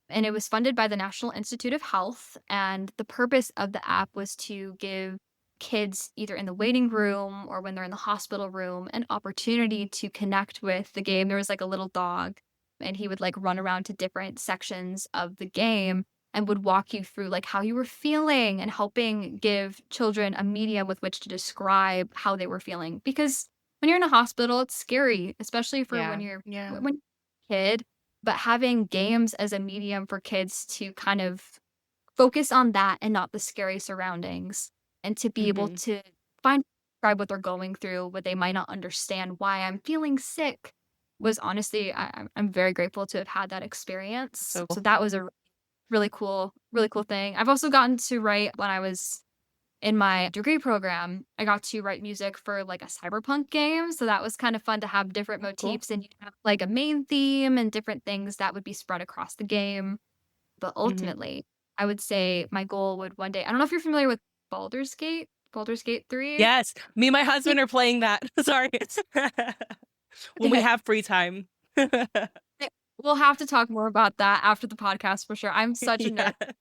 S3: And it was funded by the National Institute of Health. And the purpose of the app was to give kids, either in the waiting room or when they're in the hospital room, an opportunity to connect with the game. There was like a little dog, and he would like run around to different sections of the game and would walk you through like how you were feeling and helping give children a medium with which to describe how they were feeling. Because when you're in a hospital, it's scary, especially for
S1: Yeah.
S2: Yeah.
S3: when you're a kid, but having games as a medium for kids to kind of focus on that and not the scary surroundings, and to be able
S2: Hmm.
S3: to find describe what they're going through, but they might not understand why I'm feeling sick, was honestly I'm very grateful to have had that experience.
S1: So
S3: So
S1: cool.
S3: that was a really cool thing. I've also gotten to write when I was in my degree program. I got to write music for like a cyberpunk game. So that was kind of fun to have different
S2: Cool.
S3: motifs and you'd have like a main theme and different things that would be spread across the game. But
S2: Hmm.
S3: ultimately, I would say my goal would one day, I don't know if you're familiar with Baldur's Gate 3.
S2: Yes, me and my
S3: Yeah,
S2: husband are playing that. Sorry. When we
S3: okay.
S2: have free time.
S3: We'll have to talk more about that after the podcast for sure. I'm such a nerd.
S2: Yeah.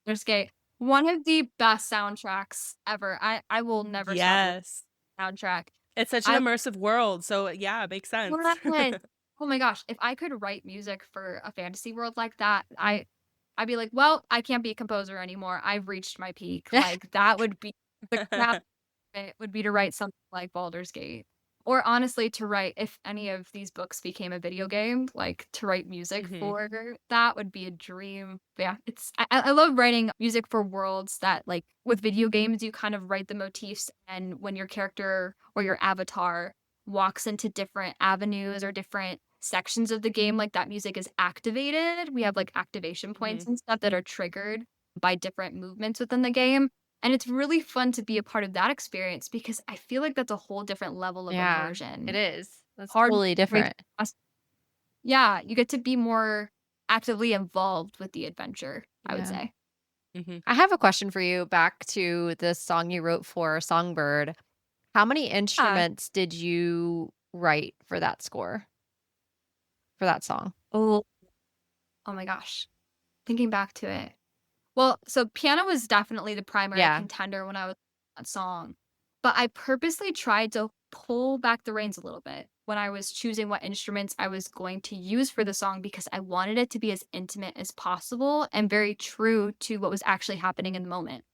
S3: Baldur's Gate. One of the best soundtracks ever. I will never stop listening
S2: Yes.
S3: to the soundtrack.
S2: It's such an
S3: I
S2: immersive world, so yeah, it makes sense.
S3: Yes. Oh my gosh, if I could write music for a fantasy world like that, I'd be like, "Well, I can't be a composer anymore. I've reached my peak." Like, that would be the crap it would be to write something like Baldur's Gate. Or honestly, to write if any of these books became a video game, like, to write music
S2: Hmm.
S3: for, that would be a dream. But yeah, I love writing music for worlds that, like, with video games, you kind of write the motifs, and when your character or your avatar walks into different avenues or different sections of the game, like, that music is activated. We have, like, activation
S2: Hmm.
S3: points and stuff that are triggered by different movements within the game, and it's really fun to be a part of that experience because I feel like that's a whole different level of
S1: Yeah, it
S3: immersion.
S1: is. That's
S3: Hard
S1: totally
S3: break
S1: different.
S3: Yeah, you get to be more actively involved with the adventure, I would
S1: Yeah.
S3: say.
S2: Hmm.
S1: I have a question for you back to the song you wrote for Songbird. How many
S3: Yeah.
S1: instruments did you write for that score, for that song?
S3: Oh, oh my gosh. Thinking back to it. Well, so piano was definitely the primary
S1: Yeah.
S3: contender when I was that song, but I purposely tried to pull back the reins a little bit when I was choosing what instruments I was going to use for the song because I wanted it to be as intimate as possible and very true to what was actually happening in the moment.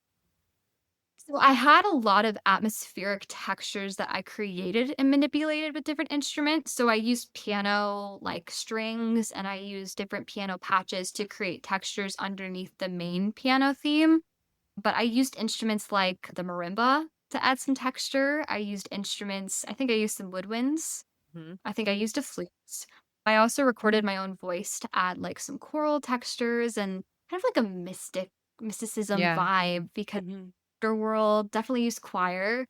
S3: So I had a lot of atmospheric textures that I created and manipulated with different instruments. So I used piano like strings and I used different piano patches to create textures underneath the main piano theme. But I used instruments like the marimba to add some texture. I think I used some woodwinds.
S2: Hmm.
S3: I think I used a flute. I also recorded my own voice to add like some choral textures and kind of like a mysticism
S1: Yeah.
S3: vibe because
S2: Hmm.
S3: World definitely used choir,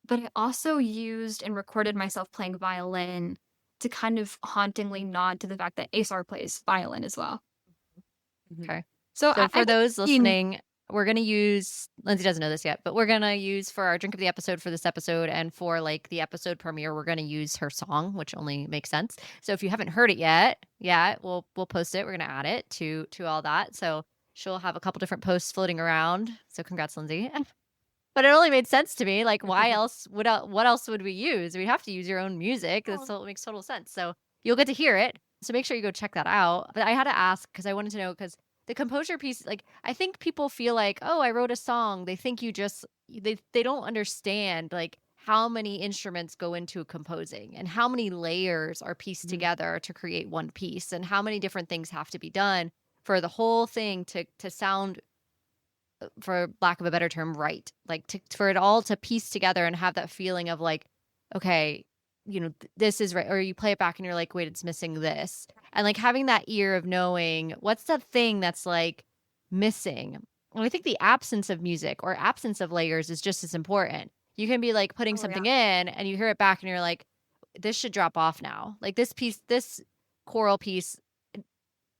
S3: but I also used and recorded myself playing violin to kind of hauntingly nod to the fact that Asar plays violin as well.
S2: Hmm.
S1: Okay.
S3: So
S1: So
S3: I
S1: for
S3: would
S1: those
S3: say
S1: listening, we're gonna use Lindsay doesn't know this yet, but we're gonna use for our drink of the episode for this episode and for like the episode premiere, we're gonna use her song, which only makes sense. So if you haven't heard it yet, yeah, we'll post it. We're gonna add it to all that. So she'll have a couple different posts floating around. So congrats, Lindsay. But it only made sense to me. Like, why else would what else would we use? We have to use your own music. That's
S3: Oh,
S1: so it makes total sense. So you'll get to hear it. So make sure you go check that out. But I had to ask because I wanted to know because the composure piece, like, I think people feel like, oh, I wrote a song. They think you just they don't understand like how many instruments go into composing and how many layers are pieced
S2: Mhm.
S1: together to create one piece and how many different things have to be done for the whole thing to sound, for lack of a better term, right. Like for it all to piece together and have that feeling of like, okay, this is right. Or you play it back and you're like, wait, it's missing this. And like having that ear of knowing what's the thing that's like missing. And I think the absence of music or absence of layers is just as important. You can be like putting
S3: oh yeah.
S1: something in and you hear it back and you're like, this should drop off now. Like this choral piece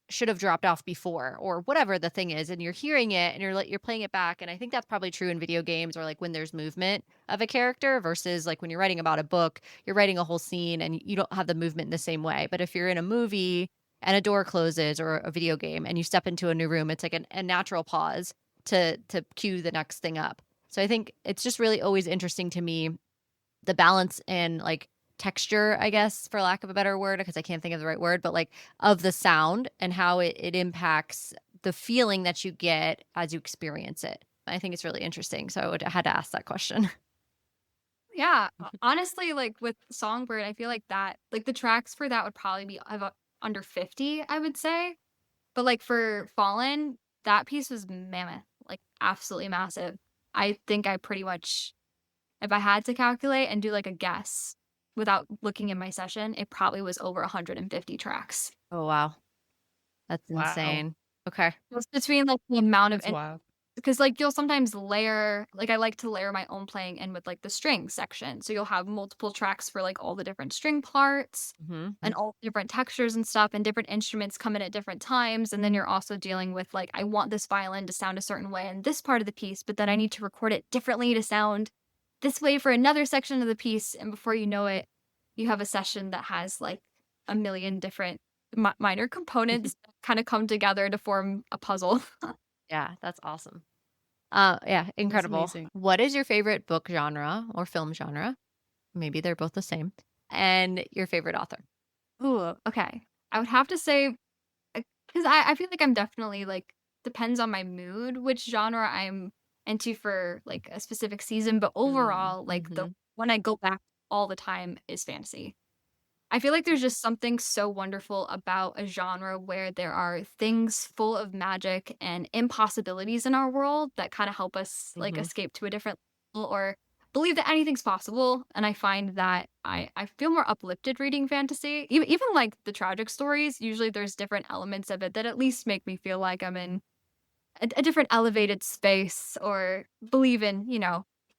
S1: should have dropped off before or whatever the thing is, and you're hearing it and you're playing it back. And I think that's probably true in video games or like when there's movement of a character versus like when you're writing about a book, you're writing a whole scene and you don't have the movement in the same way. But if you're in a movie and a door closes or a video game and you step into a new room, it's like a natural pause to cue the next thing up. So I think it's just really always interesting to me, the balance and like texture, I guess, for lack of a better word, because I can't think of the right word, but like of the sound and how it impacts the feeling that you get as you experience it. I think it's really interesting. So I had to ask that question.
S3: Yeah, honestly, like with Songbird, I feel like that, like the tracks for that would probably be under 50, I would say. But like for Fallen, that piece was mammoth, like absolutely massive. I think I pretty much, if I had to calculate and do like a guess without looking in my session, it probably was over 150 tracks.
S1: Oh, wow. That's
S2: Wow.
S1: insane. Okay.
S3: Just between like the amount of,
S2: That's wild.
S3: because like you'll sometimes layer, like I like to layer my own playing in with like the string section. So you'll have multiple tracks for like all the different string parts
S1: Hmm.
S3: and all different textures and stuff, and different instruments come in at different times. And then you're also dealing with like, I want this violin to sound a certain way in this part of the piece, but then I need to record it differently to sound this way for another section of the piece. And before you know it, you have a session that has like a million different minor components that kind of come together to form a puzzle.
S1: Yeah, that's awesome. Yeah,
S2: That's
S1: incredible.
S2: amazing.
S1: What is your favorite book genre or film genre? Maybe they're both the same. And your favorite author?
S3: Ooh, okay. I would have to say, because I feel like I'm definitely like, depends on my mood, which genre I'm into for like a specific season. But overall, like the
S1: Mm-hmm.
S3: one I go back all the time is fantasy. I feel like there's just something so wonderful about a genre where there are things full of magic and impossibilities in our world that kind of help us like
S1: Mm-hmm.
S3: escape to a different level or believe that anything's possible. And I find that I feel more uplifted reading fantasy. Even like the tragic stories, usually there's different elements of it that at least make me feel like I'm in a different elevated space or believe in,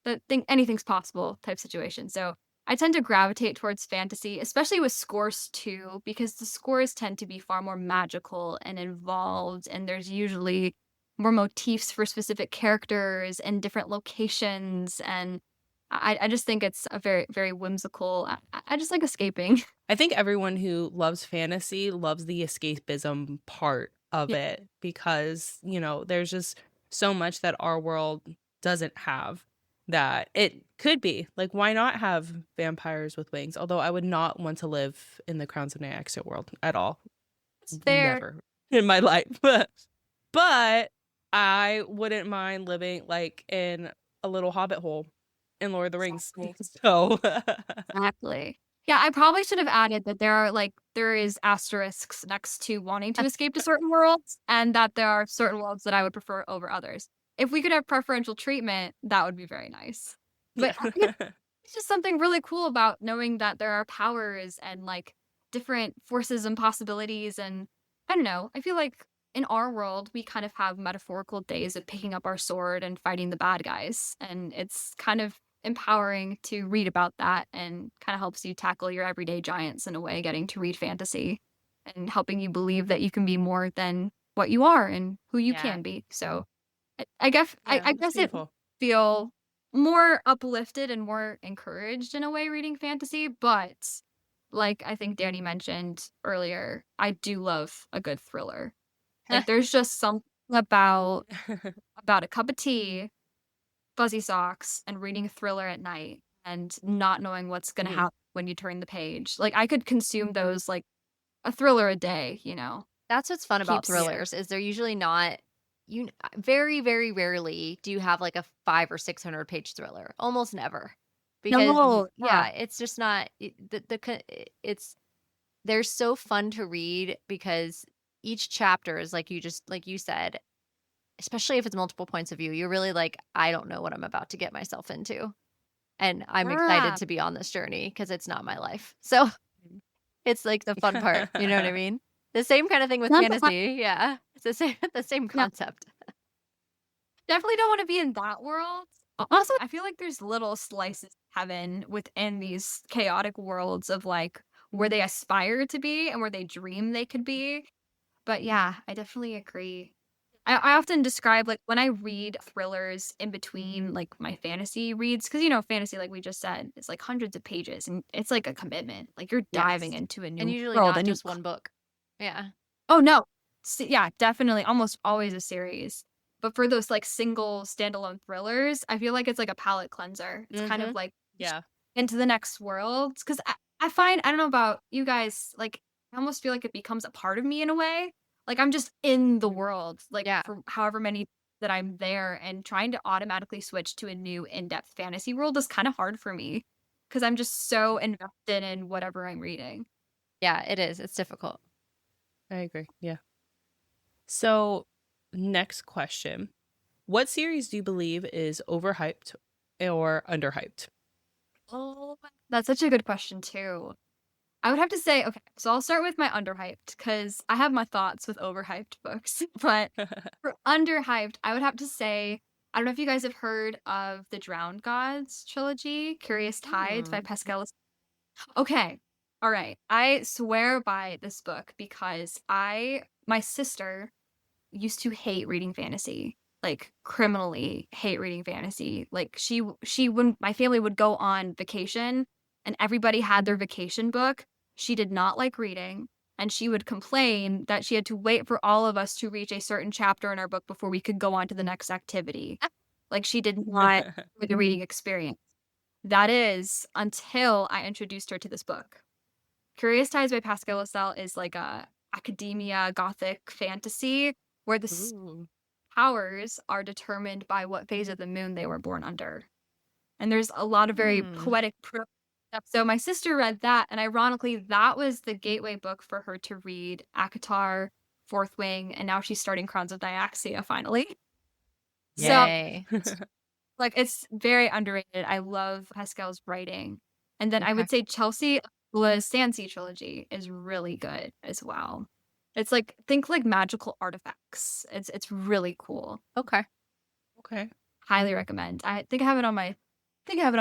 S3: that think anything's possible type situation. So I tend to gravitate towards fantasy, especially with scores too, because the scores tend to be far more magical and involved, and there's usually more motifs for specific characters and different locations. And I just think it's a very, very whimsical. I just like escaping.
S2: I think everyone who loves fantasy loves the escapism part of
S3: Yeah.
S2: it because, there's just so much that our world doesn't have that it could be. Like, why not have vampires with wings? Although I would not want to live in the Crowns of Nyaxia world at all.
S3: It's fair.
S2: Never in my life. But I wouldn't mind living like in a little hobbit hole in Lord of the Rings.
S3: Exactly.
S2: So
S3: Exactly. Yeah, I probably should have added that there is asterisks next to wanting to escape to certain worlds, and that there are certain worlds that I would prefer over others. If we could have preferential treatment, that would be very nice.
S2: yeah.
S3: But I think it's just something really cool about knowing that there are powers and like different forces and possibilities. And I don't know, I feel like in our world, we kind of have metaphorical days of picking up our sword and fighting the bad guys. And it's kind of empowering to read about that, and kind of helps you tackle your everyday giants in a way, getting to read fantasy and helping you believe that you can be more than what you are and who you
S1: Yeah.
S3: can be. So I guess
S2: Yeah,
S3: I
S2: it's
S3: guess it
S2: beautiful.
S3: feel more uplifted and more encouraged in a way reading fantasy, but like I think Danny mentioned earlier, I do love a good thriller. Like there's just something about a cup of tea fuzzy socks and reading a thriller at night and not knowing what's going to
S2: Mhm.
S3: happen when you turn the page. Like I could consume those like a thriller a day, you know.
S1: That's what's fun about
S3: Keeps
S1: thrillers is they're usually not very, very rarely do you have like a 5 or 600 page thriller. Almost never. Because
S3: no, yeah.
S1: yeah, it's just not it's they're so fun to read because each chapter is like you said, especially if it's multiple points of view, you're really like, I don't know what I'm about to get myself into. And I'm excited
S3: Yeah.
S1: to be on this journey because it's not my life. So it's like the fun part. You know what I mean? The same kind of thing with
S3: Not the
S1: fantasy. Yeah. It's the same
S3: yeah.
S1: concept.
S3: Definitely don't want to be in that world. Also, I feel like there's little slices of heaven within these chaotic worlds of like where they aspire to be and where they dream they could be. But yeah, I definitely agree. I often describe like when I read thrillers in between like my fantasy reads, because you know, fantasy, like we just said, is like hundreds of pages and it's like a commitment. Like you're diving
S1: Yes.
S3: into a
S1: And
S3: new
S1: usually
S3: world,
S1: not
S3: a new
S1: just one book. Yeah.
S3: oh no. Yeah, definitely almost always a series. But for those like single standalone thrillers, I feel like it's like a palate cleanser. It's kind of
S1: Mm-hmm.
S3: like
S2: Yeah.
S3: into the next world. Because I find, I don't know about you guys, like I almost feel like it becomes a part of me in a way. Like I'm just in the world, like
S1: Yeah.
S3: for however many that I'm there, and trying to automatically switch to a new in-depth fantasy world is kind of hard for me because I'm just so invested in whatever I'm reading.
S1: Yeah, it is. It's difficult.
S2: I agree. Yeah. So, next question. What series do you believe is overhyped or underhyped?
S3: Oh, that's such a good question too. I would have to say, okay, so I'll start with my underhyped because I have my thoughts with overhyped books. But for underhyped, I would have to say, I don't know if you guys have heard of the Drowned Gods trilogy, Curious Tides by
S1: Hmm.
S3: Pascal. Okay, all right. I swear by this book because my sister used to hate reading fantasy, like criminally hate reading fantasy. Like she when my family would go on vacation and everybody had their vacation book, she did not like reading and she would complain that she had to wait for all of us to reach a certain chapter in our book before we could go on to the next activity. Like she did not with the reading experience. That is until I introduced her to this book. Curious Tides by Pascal Lassalle is like a academia gothic fantasy where the
S2: Ooh.
S3: powers are determined by what phase of the moon they were born under. And there's a lot of very
S1: Hmm.
S3: poetic stuff. So my sister read that, and ironically, that was the gateway book for her to read ACOTAR, Fourth Wing, and now she's starting Crowns of Diaxia finally. So
S1: Yay.
S3: like it's very underrated. I love Pascal's writing. And then I
S1: Okay.
S3: would say Chelsea was Sansi trilogy is really good as well. It's like think like magical artifacts. It's really cool.
S1: Okay.
S2: Okay.
S3: Highly recommend. I think I have it on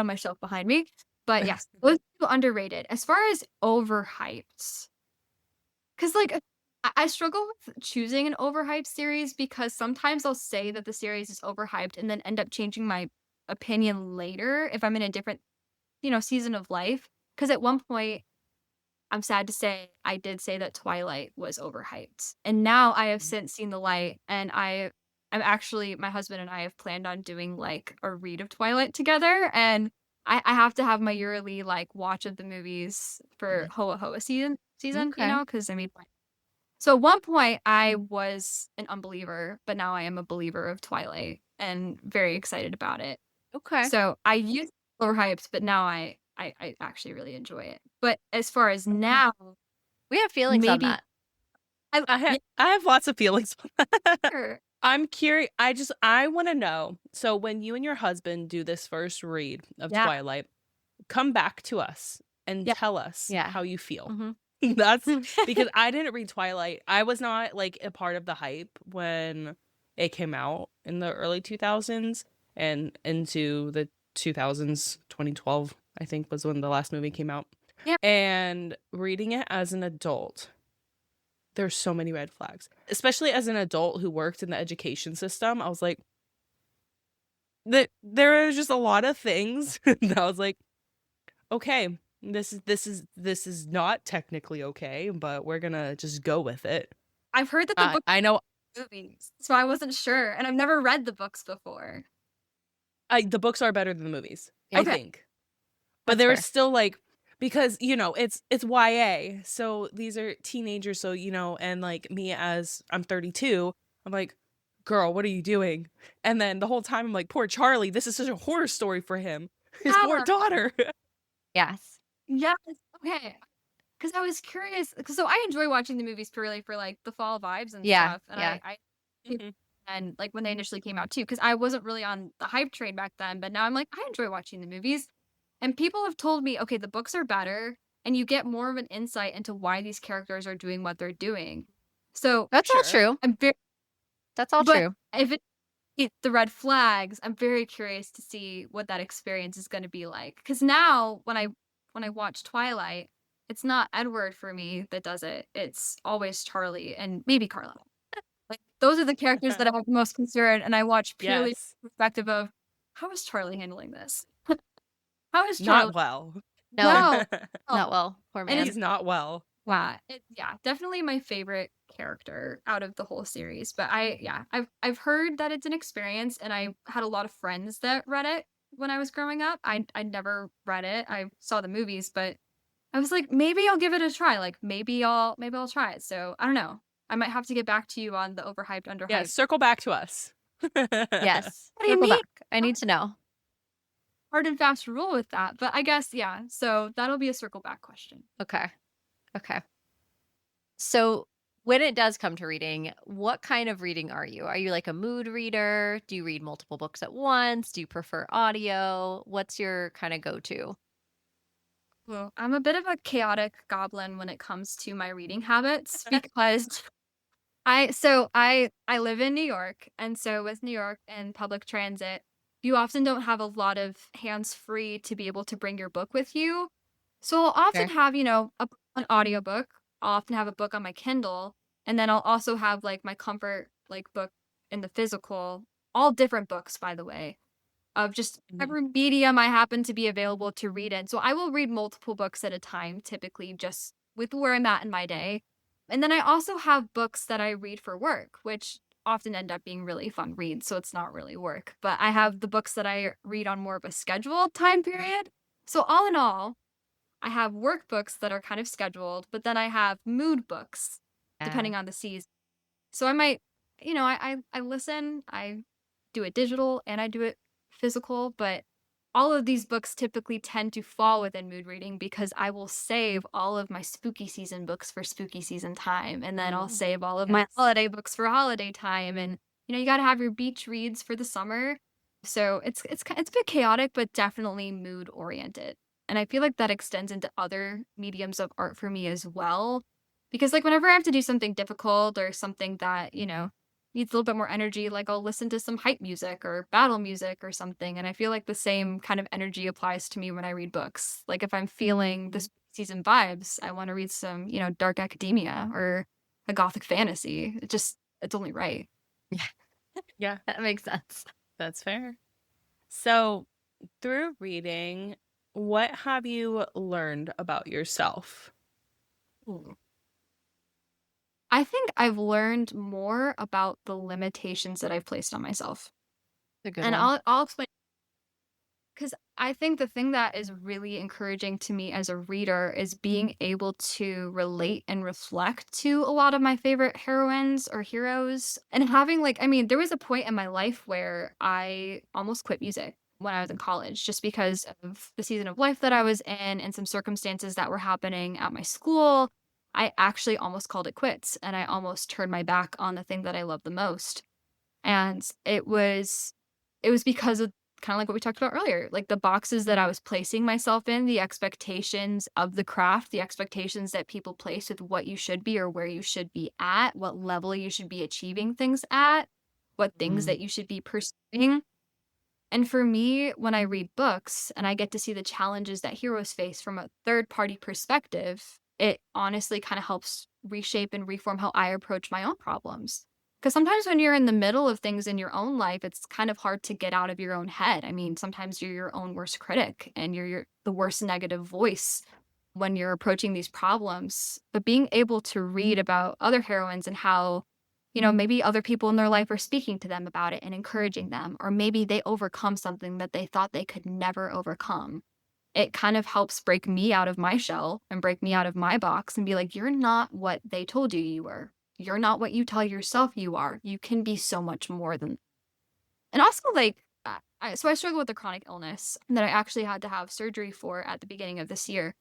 S3: my shelf behind me. But yes, those two underrated. As far as overhyped, because like I struggle with choosing an overhyped series because sometimes I'll say that the series is overhyped and then end up changing my opinion later if I'm in a different, season of life. Because at one point, I'm sad to say I did say that Twilight was overhyped. And now I have since seen the light and I'm actually my husband and I have planned on doing like a read of Twilight together. And I have to have my yearly like watch of the movies for Hoa Hoa season,
S1: Okay.
S3: because I mean so at one point I was an unbeliever, but now I am a believer of Twilight and very excited about it.
S1: Okay.
S3: So I used overhyped, but now I actually really enjoy it. But as far as now,
S1: We have feelings on
S3: maybe
S1: that.
S3: yeah,
S2: I have lots of feelings.
S3: sure.
S2: I'm curious. I want to know. So when you and your husband do this first read of
S3: Yeah.
S2: Twilight, come back to us and
S3: Yeah.
S2: tell us
S1: Yeah.
S2: how you feel.
S1: Mm-hmm.
S2: That's because I didn't read Twilight. I was not like a part of the hype when it came out in the early 2000s and into the 2000s. 2012, I think, was when the last movie came out.
S3: Yeah.
S2: And reading it as an adult, there's so many red flags, especially as an adult who worked in the education system. I was like, there are just a lot of things that I was like, okay, this is not technically okay, but we're gonna just go with it.
S3: I've heard that the book
S2: I know.
S3: movies, so I wasn't sure, and I've never read the books before.
S2: the books are better than the movies,
S1: Yeah.
S2: I
S3: Okay.
S2: think. But
S1: That's
S2: there's
S1: fair.
S2: still like, because it's YA, so these are teenagers, so and like me, as I'm 32, I'm like, girl, what are you doing? And then the whole time I'm like, poor Charlie, this is such a horror story for him, his poor
S3: Yeah.
S2: daughter.
S1: Yes.
S3: Yes. Okay. Because I was curious. So I enjoy watching the movies purely for like the fall vibes and
S1: Yeah.
S3: stuff. And
S1: Yeah.
S3: I
S2: Mhm.
S3: and like when they initially came out too, because I wasn't really on the hype train back then. But now I'm like, I enjoy watching the movies. And people have told me, okay, the books are better, and you get more of an insight into why these characters are doing what they're doing. So
S1: That's all
S2: Sure.
S1: true.
S3: I'm very,
S1: That's all
S3: but
S1: true.
S3: if it's the red flags, I'm very curious to see what that experience is going to be like. Because now when I watch Twilight, it's not Edward for me that does it. It's always Charlie and maybe Carla. Like those are the characters that I have the most concern, and I watch purely
S2: Yes.
S3: from the perspective of how is Charlie handling this? How is Charlie?
S2: Not well.
S1: No,
S3: No,
S1: not
S3: no.
S1: well. Poor
S3: And
S2: He's
S1: man.
S2: not well.
S3: yeah, definitely my favorite character out of the whole series. But I've heard that it's an experience, and I had a lot of friends that read it when I was growing up. I never read it. I saw the movies, but I was like, maybe I'll give it a try. Like maybe I'll try it. So I don't know. I might have to get back to you on the overhyped, underhyped.
S2: Yeah, circle back to us.
S1: Yes.
S3: What do you
S1: Circle
S3: mean?
S1: back. I need to know.
S3: Hard and fast rule with that. But I guess, yeah. So that'll be a circle back question.
S1: Okay. Okay. So when it does come to reading, what kind of reading are you? Are you like a mood reader? Do you read multiple books at once? Do you prefer audio? What's your kind of go-to?
S3: Well, I'm a bit of a chaotic goblin when it comes to my reading habits because I live in New York, and so with New York and public transit, you often don't have a lot of hands-free to be able to bring your book with you. So I'll often
S1: Fair.
S3: have, an audiobook. I'll often have a book on my Kindle, and then I'll also have like my comfort like book in the physical, all different books, by the way, of just
S2: Mhm.
S3: whatever medium I happen to be available to read in. So I will read multiple books at a time, typically just with where I'm at in my day. And then I also have books that I read for work, which often end up being really fun reads, so it's not really work. But I have the books that I read on more of a scheduled time period. So all in all, I have workbooks that are kind of scheduled, but then I have mood books
S1: Yeah.
S3: depending on the season. So I might, I listen, I do it digital and I do it physical, but all of these books typically tend to fall within mood reading because I will save all of my spooky season books for spooky season time, and then I'll save all of my
S1: Yes.
S3: holiday books for holiday time, and you got to have your beach reads for the summer. So it's a bit chaotic, but definitely mood oriented. And I feel like that extends into other mediums of art for me as well. Because like whenever I have to do something difficult or something that, needs a little bit more energy, like I'll listen to some hype music or battle music or something. And I feel like the same kind of energy applies to me when I read books. Like if I'm feeling this season vibes, I want to read some, dark academia or a gothic fantasy. It's only right.
S2: Yeah,
S1: That makes sense.
S2: that's fair. So, through reading, what have you learned about yourself?
S3: I think I've learned more about the limitations that I've placed on myself.
S1: It's a good
S3: And
S1: one.
S3: I'll explain, because I think the thing that is really encouraging to me as a reader is being able to relate and reflect to a lot of my favorite heroines or heroes. And having there was a point in my life where I almost quit music when I was in college just because of the season of life that I was in and some circumstances that were happening at my school. I actually almost called it quits, and I almost turned my back on the thing that I love the most. And it was because of kind of like what we talked about earlier, like the boxes that I was placing myself in, the expectations of the craft, the expectations that people place with what you should be or where you should be at, what level you should be achieving things at, what things that you should be pursuing. And for me, when I read books and I get to see the challenges that heroes face from a third party perspective, it honestly kind of helps reshape and reform how I approach my own problems. Because sometimes when you're in the middle of things in your own life, it's kind of hard to get out of your own head. I mean, sometimes you're your own worst critic and you're the worst negative voice when you're approaching these problems. But being able to read about other heroines and how maybe other people in their life are speaking to them about it and encouraging them, or maybe they overcome something that they thought they could never overcome. It kind of helps break me out of my shell and break me out of my box and be like, you're not what they told you you were. You're not what you tell yourself you are. You can be so much more than. And also, like, so I struggle with a chronic illness that I actually had to have surgery for at the beginning of this year.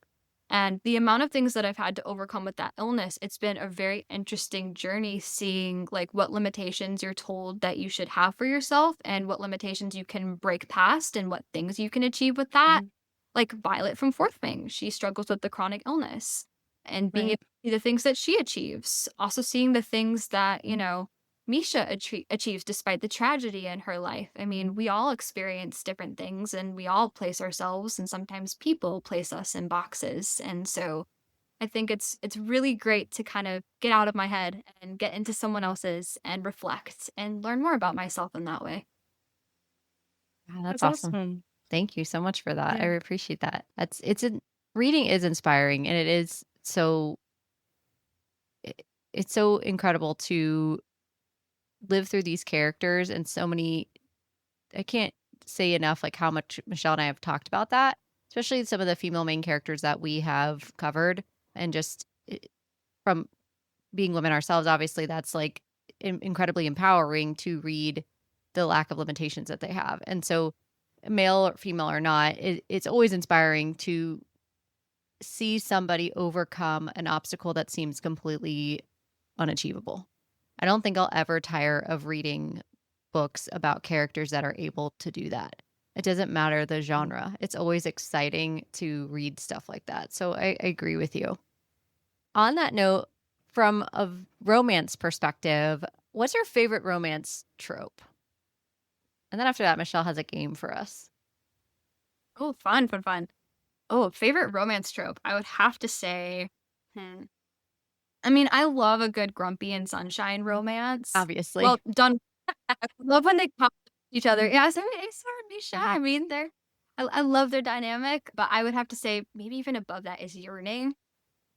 S3: And the amount of things that I've had to overcome with that illness, it's been a very interesting journey seeing like what limitations you're told that you should have for yourself and what limitations you can break past and what things you can achieve with that. Like Violet from Fourth Wing, she struggles with the chronic illness and being able to see the things that she achieves. Also seeing the things that, Misha achieves despite the tragedy in her life. I mean, we all experience different things and we all place ourselves, and sometimes people place us in boxes. And so I think it's really great to kind of get out of my head and get into someone else's and reflect and learn more about myself in that way.
S1: Wow, that's awesome. Thank you so much for that. I appreciate that. Reading is inspiring, and it's so incredible to live through these characters and so many. I can't say enough like how much Michelle and I have talked about that, especially some of the female main characters that we have covered, and just from being women ourselves, obviously that's like incredibly empowering to read the lack of limitations that they have. And so male or female or not, it's always inspiring to see somebody overcome an obstacle that seems completely unachievable. I don't think I'll ever tire of reading books about characters that are able to do that. It doesn't matter the genre. It's always exciting to read stuff like that. So I agree with you. On that note, from a romance perspective, what's your favorite romance trope? And then after that, Michelle has a game for us.
S3: Oh, fun. Oh, favorite romance trope. I would have to say, I mean, I love a good Grumpy and Sunshine romance.
S1: Obviously.
S3: Well, done. I love when they pop each other. Yeah, so Asa and Misha. I mean, I love their dynamic, but I would have to say maybe even above that is Yearning.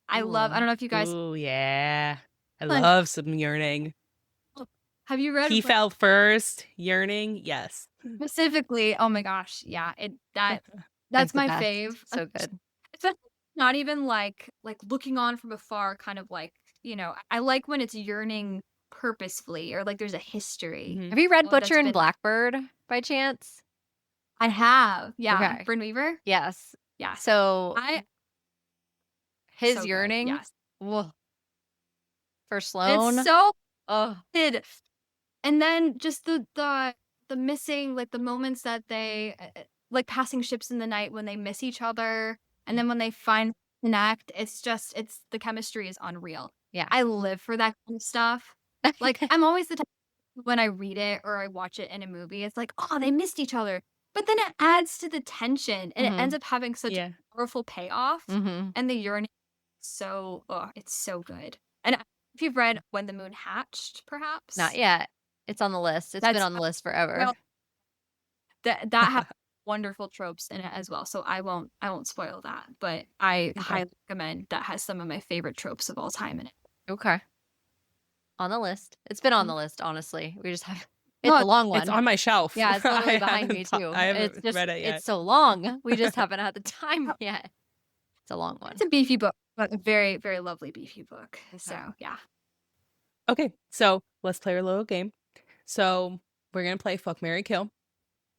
S3: I don't know if you guys.
S2: Oh, yeah. I love some Yearning.
S3: Have you read?
S2: He Fell First, Yearning, yes.
S3: Specifically, oh my gosh, yeah. That's my fave.
S1: So good.
S3: It's not even like looking on from afar, kind of like, I like when it's yearning purposefully or like there's a history.
S1: Have you read Butcher and Blackbird by chance?
S3: I have. Yeah.
S1: Okay.
S3: Bryn Weaver?
S1: Yes.
S3: Yeah.
S1: So his
S3: so
S1: yearning.
S3: Yes.
S1: Whoa. For Sloane.
S3: It's so good. And then just the missing, like the moments that they like passing ships in the night when they miss each other, and then when they find connect, it's the chemistry is unreal.
S1: Yeah,
S3: I live for that kind of stuff. Like I'm always the type when I read it or I watch it in a movie, it's like, oh, they missed each other, but then it adds to the tension and it ends up having such a powerful payoff. And the yearning, it's so good. And if you've read When the Moon Hatched, perhaps
S1: not yet. It's on the list. It's been on the list forever.
S3: Well, that has wonderful tropes in it as well. So I won't spoil that, but I highly recommend. That has some of my favorite tropes of all time in it.
S1: Okay. On the list. It's been on the list, honestly. We just have it's a long one.
S2: It's on my shelf.
S1: Yeah, it's literally behind me too.
S2: I haven't read it yet.
S1: It's so long. We just haven't had the time yet. It's a long one.
S3: It's a beefy book, but a very, very lovely beefy book. Okay. So yeah.
S2: Okay, so let's play our little game. So we're going to play Fuck, Marry, Kill.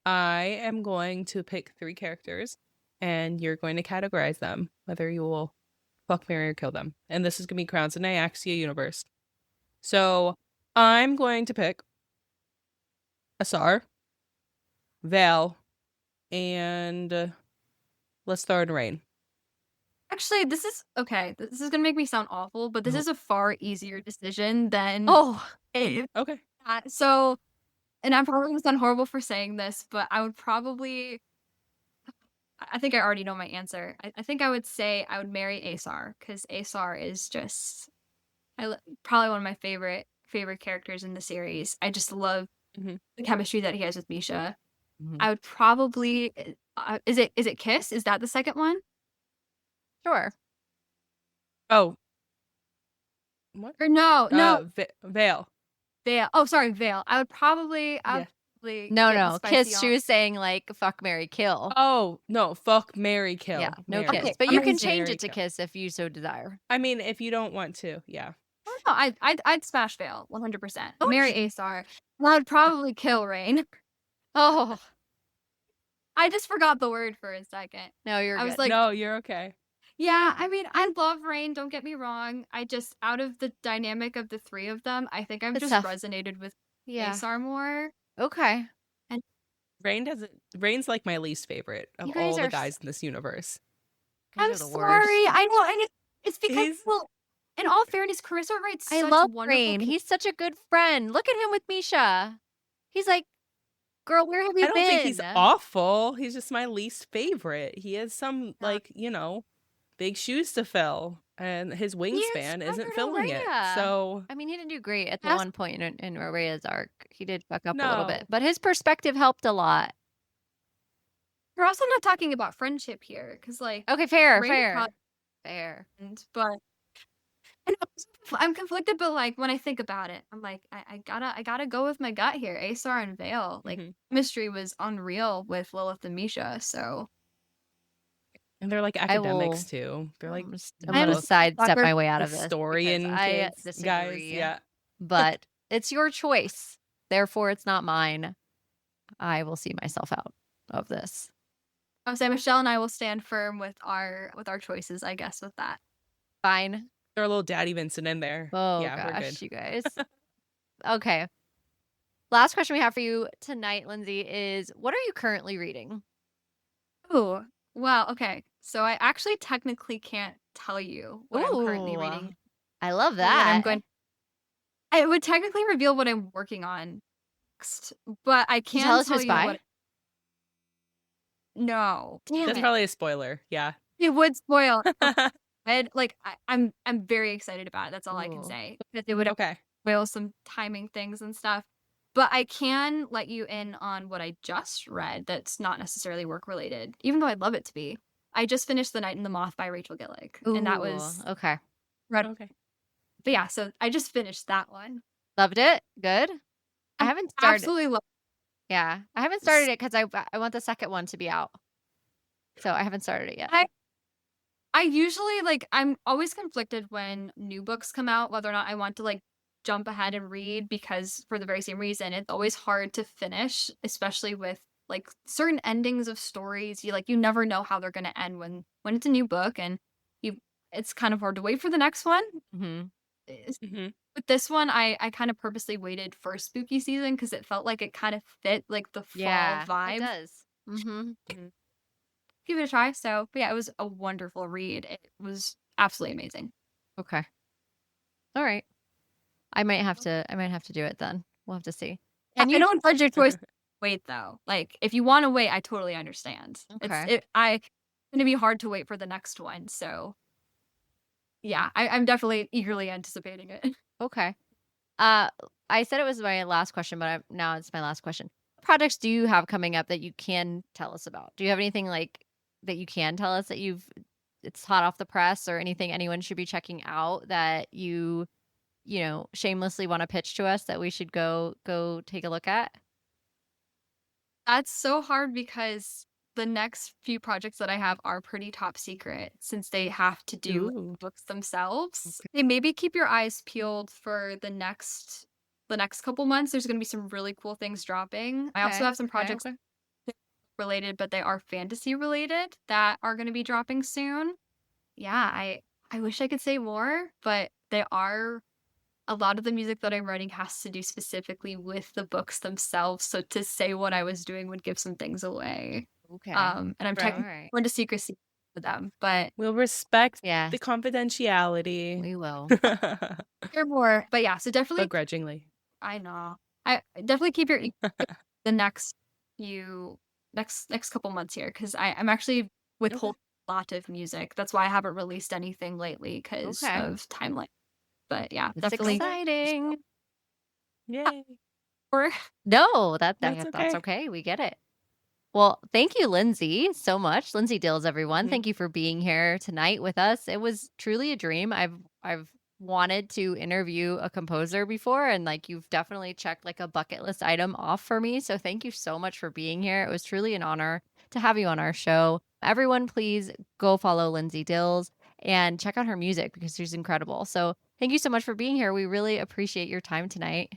S2: I am going to pick 3 characters, and you're going to categorize them, whether you will fuck, marry, or kill them. And this is going to be Crowns and Nyaxia Universe. So I'm going to pick Asar, Val, and let's throw in Rain.
S3: Actually, this is okay. This is going to make me sound awful, but this is a far easier decision than
S2: Okay.
S3: So, and I'm probably going to sound horrible for saying this, but I would probably, I think I already know my answer. I think I would say I would marry Asar, because Asar is just, probably one of my favorite characters in the series. I just love the chemistry that he has with Misha. I would probably, is it Kiss? Is that the second one?
S1: Sure.
S2: Oh. What?
S3: Or no.
S2: Veil.
S3: Veil. Oh, sorry, Veil. I would probably
S2: Yeah.
S1: No,
S3: get the
S1: no.
S3: spicy
S1: Kiss. She
S3: on.
S1: was saying like fuck, marry, kill.
S2: Oh, no, fuck, marry, kill.
S1: Yeah, no
S2: Marry.
S1: kiss.
S3: Okay,
S1: But you can
S3: amazing.
S1: change
S2: Marry,
S1: it to
S2: kill.
S1: kiss if you so desire.
S2: I mean, if you don't want to, yeah.
S3: Oh, no, I'd smash Veil 100%.
S1: Oh,
S3: Marry Asar. And I would probably kill Rain.
S1: Oh,
S3: I just forgot the word for a second.
S1: no, you're
S3: I
S1: good.
S3: was like,
S2: No, you're okay.
S3: yeah, I mean, I love Rain, don't get me wrong. I just, out of the dynamic of the three of them, I think I've
S1: It's
S3: just
S1: tough.
S3: resonated with
S1: Yeah.
S3: Asar more.
S1: Okay.
S2: Rain's like my least favorite of
S1: You guys
S2: all
S1: are
S2: the guys in this universe.
S3: I'm
S1: You're the worst.
S3: sorry. I know, and it's because,
S2: He's-
S3: well, in all fairness, Carissa writes
S1: I
S3: such
S1: love
S3: wonderful
S1: Rain. He's such a good friend. Look at him with Misha. He's like, girl, where have you
S2: I don't
S1: been?
S2: think he's awful. He's just my least favorite. He has some,
S3: Yeah.
S2: like, big shoes to fill, and his wingspan isn't
S1: inspired
S2: filling it.
S1: Aurea.
S2: So,
S1: I mean, he didn't do great at the
S3: Yes.
S1: one point in Aurea's arc. He did fuck up a little
S2: No.
S1: bit, but his perspective helped a lot.
S3: We're also not talking about friendship here, because, like,
S1: Okay, fair,
S3: Rain
S1: fair,
S3: probably-
S1: fair.
S3: but and I'm conflicted, but like when I think about it, I'm like, I gotta go with my gut here. Asar and Vale, like
S2: Mhm.
S3: chemistry was unreal with Lilith and Misha. So
S2: and they're like
S1: I will-
S2: academics too. They're like
S1: I'm
S3: I'm
S1: gonna
S3: a
S1: sidestep
S3: sucker
S1: my way out of this
S2: historian
S1: because I
S2: kids, guys.
S1: disagree.
S2: Yeah.
S1: But it's your choice. Therefore, it's not mine. I will see myself out of this.
S3: I would say Michelle and I will stand firm with our choices. I guess with that.
S1: Fine.
S2: Throw a little Daddy Vincent in there.
S1: Oh
S2: Yeah, we're
S1: gosh,
S2: good.
S1: you guys. Okay. Last question we have for you tonight, Lindsay, is what are you currently reading?
S3: Oh well, okay. So I actually technically can't tell you what I'm currently
S1: Ooh,
S3: reading.
S1: I love
S3: What
S1: that.
S3: I'm going. I would technically reveal what I'm working on next, but I
S1: Can
S3: can't
S1: you tell us who
S3: tell
S1: it's
S3: you
S1: by?
S3: what. No,
S1: Damn
S2: That's
S1: it.
S2: probably a spoiler. Yeah.
S3: it would spoil. I'm very excited about it. That's all I can
S1: Ooh.
S3: say. Because it would
S2: Okay.
S3: spoil some timing things and stuff. But I can let you in on what I just read that's not necessarily work related, even though I'd love it to be. I just finished The Night and the Moth by Rachel Gillick. And that was
S1: Ooh, okay.
S3: read.
S2: Okay.
S3: But yeah, so I just finished that one.
S1: Loved it. Good. I haven't started.
S3: Absolutely love
S1: Yeah, I haven't started it because I want the second one to be out. So I haven't started it yet.
S3: I usually I'm always conflicted when new books come out, whether or not I want to jump ahead and read, because for the very same reason, it's always hard to finish, especially with certain endings of stories. You never know how they're gonna end when it's a new book, and it's kind of hard to wait for the next one.
S1: Mm-hmm.
S2: Mm-hmm.
S3: With this one, I kind of purposely waited for spooky season because it felt like it kind of fit the fall
S1: It
S3: vibe.
S1: does. Mm-hmm.
S3: Give it a try. So, but yeah, it was a wonderful read. It was absolutely amazing.
S1: Okay. All right. I might have to do it then. We'll have to see.
S3: And you don't judge your choice. Wait though, if you want to wait, I totally understand.
S1: Okay.
S3: It's going to be hard to wait for the next one. So, yeah, I'm definitely eagerly anticipating it.
S1: Okay. I said it was my last question, but now it's my last question. What projects do you have coming up that you can tell us about? Do you have anything that you can tell us that it's hot off the press, or anything anyone should be checking out that you shamelessly want to pitch to us that we should go take a look at?
S3: That's so hard because the next few projects that I have are pretty top secret since they have to do
S2: Ooh.
S3: books themselves. They maybe keep your eyes peeled for the next couple months. There's going to be some really cool things dropping. I also
S1: Okay,
S3: have some
S1: okay,
S3: projects related, but they are fantasy related that are going to be dropping soon. Yeah, I wish I could say more, but they are. A lot of the music that I'm writing has to do specifically with the books themselves. So to say what I was doing would give some things away.
S1: Okay.
S3: And I'm
S2: Right.
S3: technically
S1: All right.
S3: going to secrecy for them, but
S2: We'll respect
S1: Yeah,
S2: the confidentiality.
S1: we will.
S3: hear more. But yeah, so definitely,
S2: Begrudgingly.
S3: I know. I definitely keep your the next couple months here, because I'm actually withholding a lot of music. That's why I haven't released anything lately because
S1: Okay.
S3: of timeline. But yeah,
S1: It's
S3: definitely.
S1: exciting.
S2: Yay.
S1: No, that's
S2: That's
S1: okay. We get it. Well, thank you, Lindsay, so much. Lindsay Dills, everyone.
S2: Mhm.
S1: Thank you for being here tonight with us. It was truly a dream. I've wanted to interview a composer before, and like you've definitely checked like a bucket list item off for me. So thank you so much for being here. It was truly an honor to have you on our show. Everyone, please go follow Lindsay Dills and check out her music because she's incredible. So thank you so much for being here. We really appreciate your time tonight.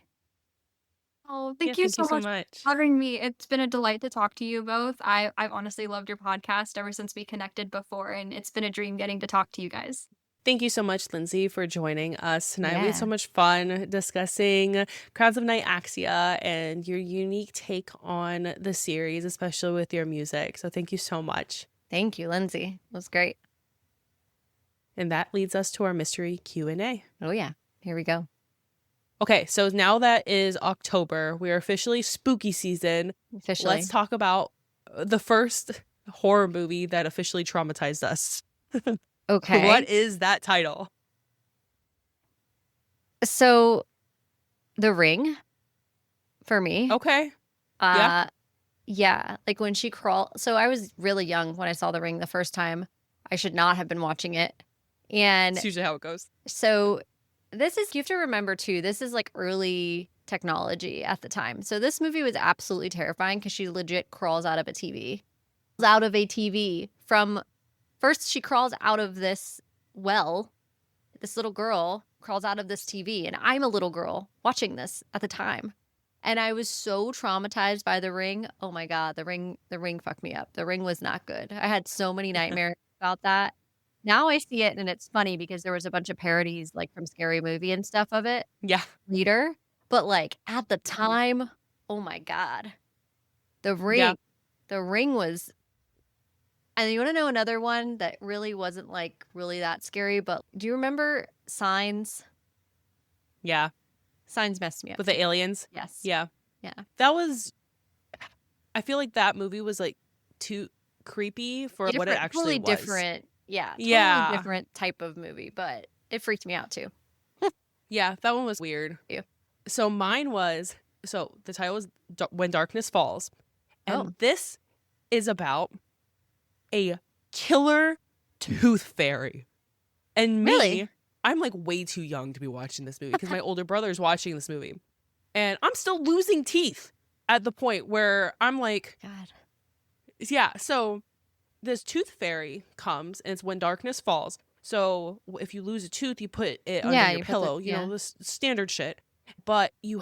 S3: Oh,
S2: Yeah,
S3: thank you
S2: thank
S3: so
S2: you so
S3: much
S2: much.
S3: for having me. It's been a delight to talk to you both. I've honestly loved your podcast ever since we connected before, and it's been a dream getting to talk to you guys.
S2: Thank you so much, Lindsay, for joining us tonight. We had
S1: Yeah.
S2: so much fun discussing Crowds of Night Axia and your unique take on the series, especially with your music. So thank you so much.
S1: Thank you, Lindsay. It was great.
S2: And that leads us to our mystery Q&A.
S1: Oh, yeah. Here we go.
S2: Okay, so now that is October, we're officially spooky season.
S1: Officially.
S2: Let's talk about the first horror movie that officially traumatized us.
S1: Okay.
S2: What is that title?
S1: So, The Ring, for me.
S2: Okay. Yeah.
S1: Yeah. Like when she crawled. So I was really young when I saw The Ring the first time. I should not have been watching it. And
S2: That's usually how it goes.
S1: so this is, you have to remember too, this is like early technology at the time. So this movie was absolutely terrifying because she legit crawls out of a TV. Out of a TV from, first she crawls out of this well. This little girl crawls out of this TV, and I'm a little girl watching this at the time. And I was so traumatized by The Ring. Oh my God, The Ring fucked me up. The Ring was not good. I had so many nightmares about that. Now I see it and it's funny because there was a bunch of parodies like from Scary Movie and stuff of it
S2: Yeah.
S1: later. But like at the time, oh my God. The Ring.
S2: Yeah.
S1: The Ring was. And you want to know another one that really wasn't like really that scary, but do you remember Signs?
S2: Yeah.
S1: Signs messed me up.
S2: With the aliens.
S1: Yes.
S2: Yeah.
S1: Yeah.
S2: That was, I feel like that movie was like too creepy for what it actually
S1: totally
S2: was.
S1: different. Yeah. Totally
S2: Yeah.
S1: different type of movie, but it freaked me out too.
S2: Yeah, that one was weird.
S1: Ew.
S2: So mine was, so the title was When Darkness Falls. And this is about a killer tooth fairy. And me,
S1: Really?
S2: I'm like way too young to be watching this movie because my older brother is watching this movie. And I'm still losing teeth at the point where I'm like,
S1: God.
S2: yeah, so this tooth fairy comes and it's when darkness falls. So if you lose a tooth, you put it under your
S1: you put
S2: pillow,
S1: the-
S2: you know, this standard shit. But you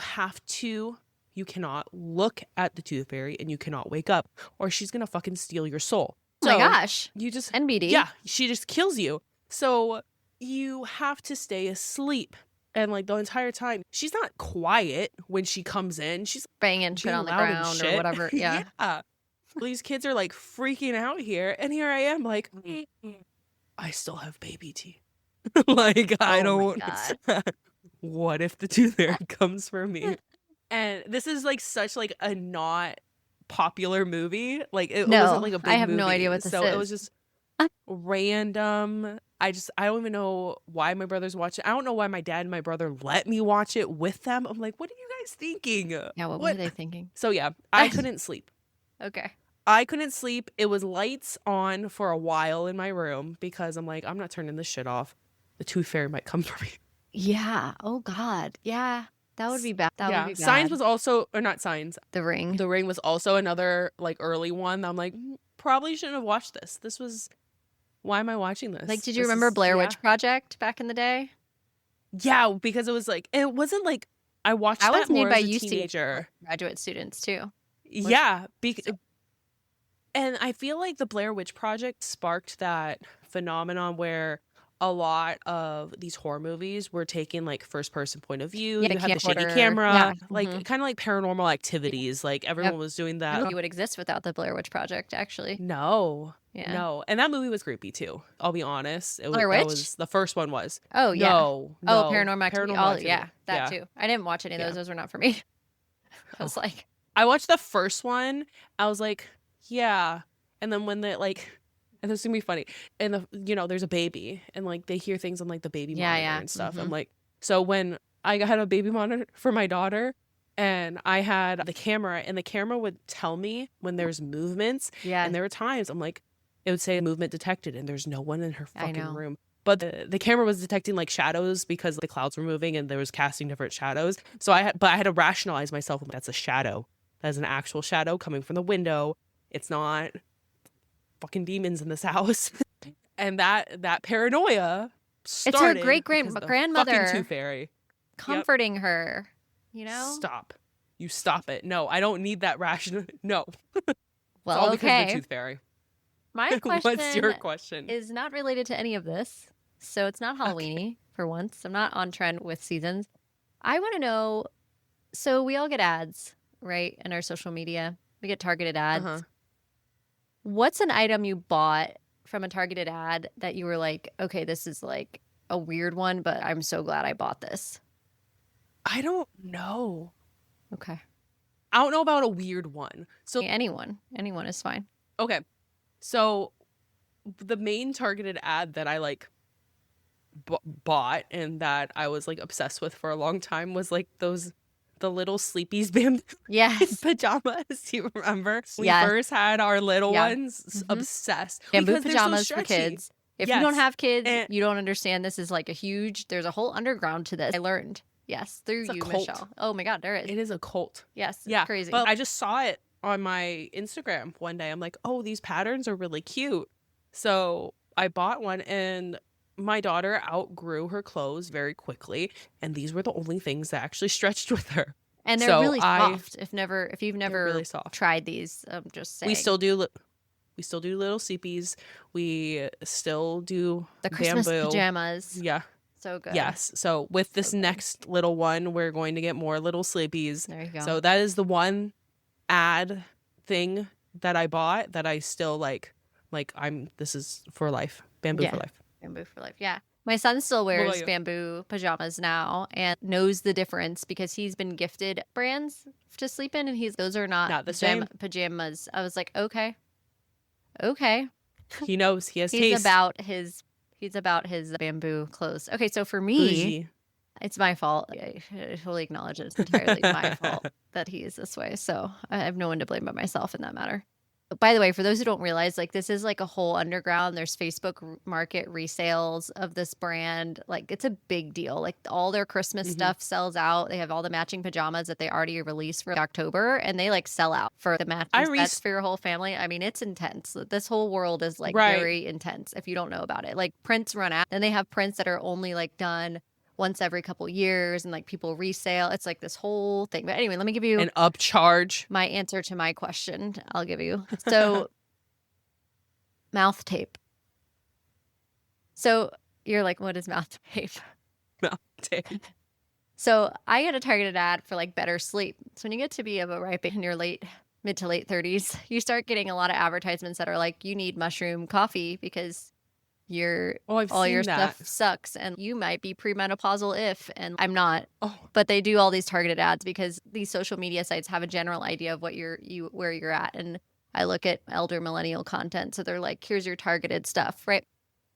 S2: cannot look at the tooth fairy and you cannot wake up or she's going to fucking steal your soul.
S1: Oh my
S2: So
S1: gosh.
S2: you just,
S1: NBD.
S2: yeah, she just kills you. So you have to stay asleep. And like the entire time, she's not quiet when she comes in. She's
S1: Banging shit
S2: being
S1: on the
S2: loud and
S1: ground or
S2: shit.
S1: whatever. Yeah.
S2: Yeah. These kids are like freaking out here. And here I am like, I still have baby teeth. Like, I
S1: Oh my
S2: don't. What if the tooth fairy comes for me? And this is like such like a not popular movie. Like it
S1: No,
S2: wasn't like a big
S1: I have no
S2: movie.
S1: idea what this
S2: so
S1: is.
S2: it was just random. I don't even know why my brothers watch it. I don't know why my dad and my brother let me watch it with them. I'm like, what are you guys thinking?
S1: Yeah, what were they thinking?
S2: So yeah, I couldn't sleep.
S1: Okay.
S2: I couldn't sleep. It was lights on for a while in my room because I'm like, I'm not turning this shit off. The tooth fairy might come for me.
S1: Yeah. Oh God. Yeah. That would be bad. That would be bad.
S2: Signs was also, or not Signs.
S1: The Ring.
S2: The Ring was also another like early one. I'm like, probably shouldn't have watched this. This was, why am I watching this?
S1: Like, did you
S2: This
S1: remember
S2: is-
S1: Blair
S2: yeah.
S1: Witch Project back in the day?
S2: Yeah, because it was like, it wasn't like, I watched
S1: That
S2: that,
S1: was made
S2: more
S1: by
S2: as a
S1: UC
S2: teenager.
S1: graduate students too.
S2: Yeah. And I feel like the Blair Witch Project sparked that phenomenon where a lot of these horror movies were taking like first person point of view.
S1: Yeah,
S2: You had the shaky
S1: camcorder.
S2: camera,
S1: Yeah.
S2: like
S1: Mhm.
S2: kind of like Paranormal Activities. Like everyone was doing
S1: I
S2: that.
S1: don't think it would exist without the Blair Witch Project, actually.
S2: No.
S1: Yeah.
S2: No. And that movie was creepy too. I'll be honest. It was,
S1: Blair
S2: that
S1: Witch?
S2: was the first one was.
S1: Oh yeah.
S2: No.
S1: Oh, Paranormal Activity.
S2: Paranormal
S1: Oh
S2: Activity.
S1: yeah, that too. I didn't watch any of those.
S2: Yeah.
S1: Those were not for me. I was like,
S2: I watched the first one. I was like, yeah. And then when the like, and this is gonna be funny. And there's a baby, and like they hear things on like the baby
S1: Yeah,
S2: monitor
S1: yeah.
S2: and stuff.
S1: Mhm.
S2: I'm like, so when I had a baby monitor for my daughter, and I had the camera, and the camera would tell me when there's movements,
S1: yeah.
S2: and there were times I'm like, it would say movement detected, and there's no one in her
S1: I
S2: fucking
S1: know.
S2: room. but the camera was detecting like shadows because the clouds were moving and there was casting different shadows. So I had to rationalize myself. That's a shadow. That's an actual shadow coming from the window. It's not fucking demons in this house. And that paranoia started.
S1: It's her
S2: because the
S1: grandmother
S2: fucking Tooth Fairy
S1: comforting her. You know.
S2: Stop. You stop it. No, I don't need that rational. No.
S1: Well,
S2: it's all because of
S1: okay.
S2: the Tooth Fairy.
S1: My question
S2: What's your question?
S1: is not related to any of this. So it's not Halloween-y for once. I'm not on trend with seasons. I want to know, so we all get ads, right? In our social media. We get targeted ads.
S2: Uh-huh.
S1: What's an item you bought from a targeted ad that you were like, okay, this is like a weird one, but I'm so glad I bought this?
S2: I don't know.
S1: Okay.
S2: I don't know about a weird one. So
S1: Anyone is fine.
S2: okay. So the main targeted ad that I like bought and that I was like obsessed with for a long time was like the little Sleepy's bamboo
S1: Yes.
S2: pajamas. Do you remember? We
S1: Yes.
S2: first had our little
S1: Yeah.
S2: ones. Obsessed.
S1: Bamboo
S2: Because they're so
S1: pajamas for
S2: stretchy.
S1: kids. If you don't
S2: Yes.
S1: have kids,
S2: And-
S1: you don't understand. This is like there's a whole underground to this. I learned. Yes, through
S2: It's a
S1: you,
S2: cult.
S1: Michelle. Oh my God, there is.
S2: It is a cult.
S1: Yes, it's
S2: Yeah,
S1: crazy.
S2: but I just saw it on my Instagram one day. I'm like, oh, these patterns are really cute. So I bought one, and my daughter outgrew her clothes very quickly, and these were the only things that actually stretched with her.
S1: And they're
S2: so
S1: really soft. If you've never
S2: really soft.
S1: tried these, I'm just saying.
S2: We still do little sleepies. We still do
S1: the Christmas
S2: bamboo
S1: pajamas.
S2: Yeah.
S1: So good.
S2: Yes. So with this
S1: So good.
S2: next little one, we're going to get more little sleepies.
S1: There you go.
S2: So that is the one ad thing that I bought that I still like this is for life. Bamboo
S1: Yeah.
S2: for life.
S1: Bamboo for life. Yeah. My son still
S2: about
S1: wears
S2: you?
S1: bamboo pajamas now and knows the difference because he's been gifted brands to sleep in, and those are not
S2: the same.
S1: pajamas. I was like, okay.
S2: He knows. He has
S1: He's
S2: taste.
S1: about his bamboo clothes. Okay, so for me,
S2: Bougie.
S1: it's my fault. I fully acknowledge it. It's entirely my fault that he is this way. So I have no one to blame but myself in that matter. But by the way, for those who don't realize, like this is like a whole underground. There's Facebook market resales of this brand. Like it's a big deal. Like all their Christmas stuff sells out. They have all the matching pajamas that they already released for October, and they like sell out for the matching sets for your whole family. I mean, it's intense. This whole world is like very intense if you don't know about it. Like prints run out. Then they have prints that are only like done once every couple years, and like people resale. It's like this whole thing. But anyway, let me give you
S2: an upcharge.
S1: My answer to my question. I'll give you. So mouth tape. So you're like, what is mouth tape?
S2: Mouth tape.
S1: So I get a targeted ad for like better sleep. So when you get to be of a ripe in your mid to late 30s, you start getting a lot of advertisements that are like, you need mushroom coffee because all your stuff sucks, and you might be premenopausal and I'm not. But they do all these targeted ads because these social media sites have a general idea of what where you're at. And I look at elder millennial content, so they're like, here's your targeted stuff, right?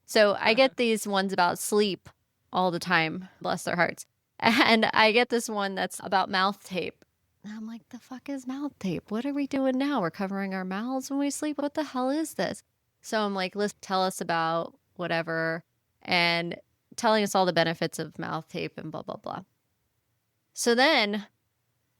S1: So I get these ones about sleep all the time, bless their hearts. And I get this one that's about mouth tape. And I'm like, the fuck is mouth tape? What are we doing now? We're covering our mouths when we sleep. What the hell is this? So I'm like, let's tell us about whatever, and telling us all the benefits of mouth tape and blah, blah, blah. So then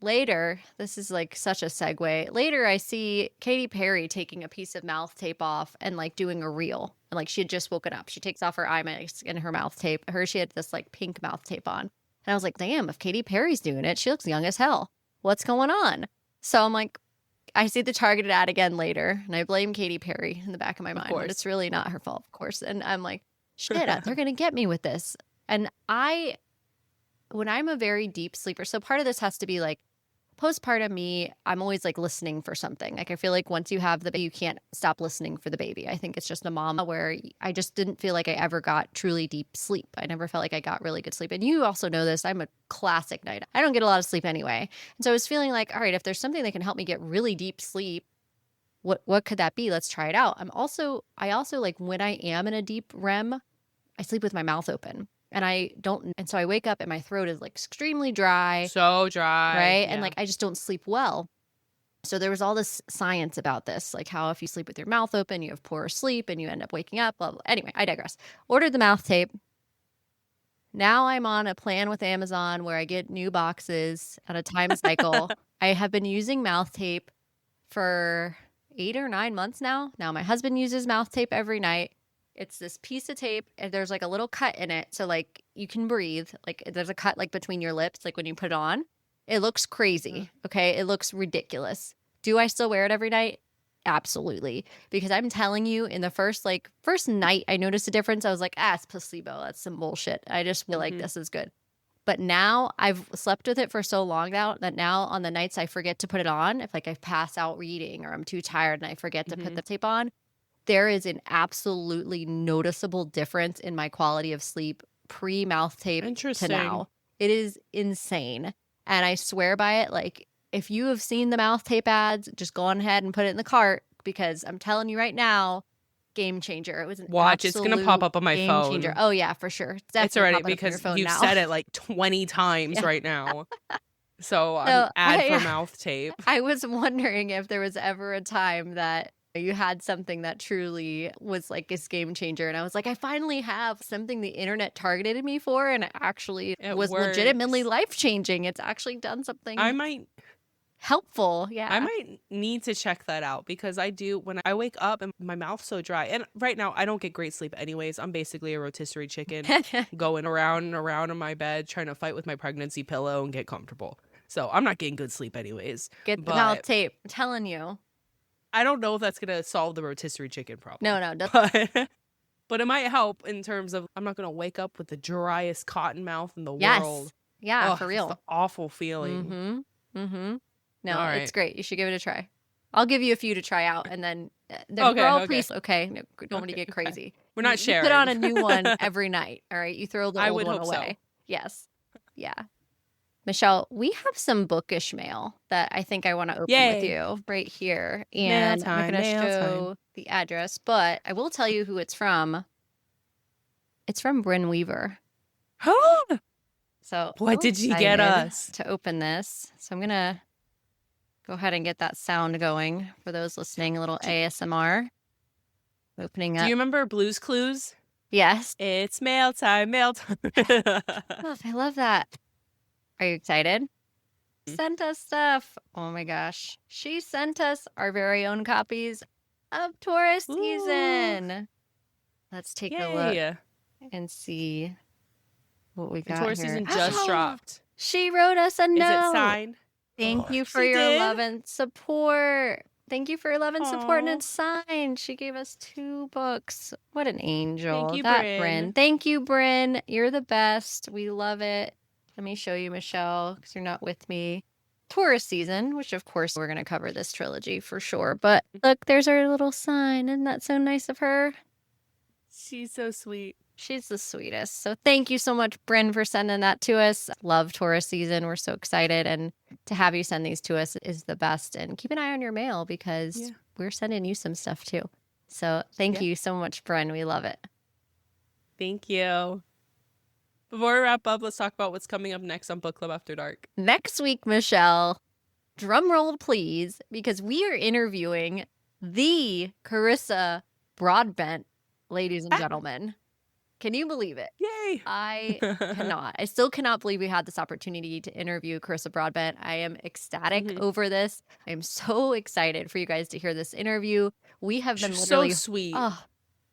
S1: later, this is like such a segue. Later, I see Katy Perry taking a piece of mouth tape off and like doing a reel. And like she had just woken up. She takes off her eye mask and her mouth tape. She had this like pink mouth tape on. And I was like, damn, if Katy Perry's doing it, she looks young as hell. What's going on? So I'm like, I see the targeted ad again later, and I blame Katy Perry in the back of my mind. But it's really not her fault, of course. And I'm like, shit, they're going to get me with this. And when I'm a very deep sleeper, so part of this has to be like postpartum me, I'm always like listening for something. Like I feel like once you have the baby, you can't stop listening for the baby. I think it's just a mom where I just didn't feel like I ever got truly deep sleep. I never felt like I got really good sleep. And you also know this, I'm a classic night. I don't get a lot of sleep anyway. And so I was feeling like, all right, if there's something that can help me get really deep sleep, what could that be? Let's try it out. I also like when I am in a deep REM, I sleep with my mouth open. And so I wake up and my throat is like extremely dry.
S2: So dry.
S1: Right.
S2: Yeah.
S1: And like, I just don't sleep well. So there was all this science about this, like how if you sleep with your mouth open, you have poorer sleep and you end up waking up, blah, blah. Anyway, I digress. Ordered the mouth tape. Now I'm on a plan with Amazon where I get new boxes at a time cycle. I have been using mouth tape for 8 or 9 months now. Now my husband uses mouth tape every night. It's this piece of tape and there's like a little cut in it. So like you can breathe. Like there's a cut like between your lips, like when you put it on. It looks crazy. Okay. It looks ridiculous. Do I still wear it every night? Absolutely. Because I'm telling you, in the first night I noticed a difference. I was like, it's placebo. That's some bullshit. I just feel like this is good. But now I've slept with it for so long now that now on the nights I forget to put it on, if like I pass out reading or I'm too tired and I forget to put the tape on, there is an absolutely noticeable difference in my quality of sleep pre-mouth tape to now. It is insane. And I swear by it. Like, if you have seen the mouth tape ads, just go on ahead and put it in the cart, because I'm telling you right now, game changer. It was an
S2: Watch, it's gonna pop up on my phone. Changer.
S1: Oh yeah, for sure.
S2: It's already, because you've said it like 20 times right now. So I'm ad for mouth tape.
S1: I was wondering if there was ever a time that you had something that truly was like this game changer. And I was like, I finally have something the internet targeted me for, and it was legitimately life-changing. It's actually done something helpful. Yeah.
S2: I might need to check that out, because I do, when I wake up and my mouth's so dry, and right now I don't get great sleep anyways. I'm basically a rotisserie chicken going around and around in my bed trying to fight with my pregnancy pillow and get comfortable. So I'm not getting good sleep anyways.
S1: Get the mouth tape. I'm telling you.
S2: I don't know if that's going to solve the rotisserie chicken problem.
S1: No.
S2: But it might help in terms of I'm not going to wake up with the driest cotton mouth in the world.
S1: Yeah, for real.
S2: It's the awful feeling.
S1: No, it's great. You should give it a try. I'll give you a few to try out, and then no, don't want to get crazy.
S2: We're not sharing.
S1: You put on a new one every night, all right? You throw the old one away. So. Yes. Yeah. Michelle, we have some Bookish mail that I think I want to open with you right here. And I'm going to show the address, but I will tell you who it's from. It's from Bryn Weaver. So
S2: what did you get us?
S1: To open this. So I'm going to go ahead and get that sound going for those listening, a little ASMR. Opening up.
S2: Do you remember Blue's Clues?
S1: Yes.
S2: It's mail time.
S1: I love that. Are you excited? Sent us stuff. Oh my gosh. She sent us our very own copies of Taurus season. Let's take a look and see what we got
S2: Taurus
S1: here.
S2: season just dropped.
S1: She wrote us a note.
S2: Is it signed?
S1: Thank you for your love and support. Thank you for your love and support, and it's signed. She gave us 2 books. What an angel.
S2: Thank you,
S1: Bryn. Thank you, Bryn. You're the best. We love it. Let me show you, Michelle, because you're not with me. Taurus season, which of course we're going to cover this trilogy for sure. But look, there's our little sign. Isn't that so nice of her?
S2: She's so sweet.
S1: She's the sweetest. So thank you so much, Bryn, for sending that to us. Love Taurus season. We're so excited. And to have you send these to us is the best. And keep an eye on your mail, because we're sending you some stuff too. So thank you so much, Bryn. We love it.
S2: Thank you. Before we wrap up, let's talk about what's coming up next on Book Club After Dark.
S1: Next week, Michelle, drum roll please, because we are interviewing the Carissa Broadbent, ladies and gentlemen. Can you believe it?
S2: Yay!
S1: I cannot. I still cannot believe we had this opportunity to interview Carissa Broadbent. I am ecstatic over this. I'm so excited for you guys to hear this interview. We have been literally
S2: so sweet.
S1: Oh,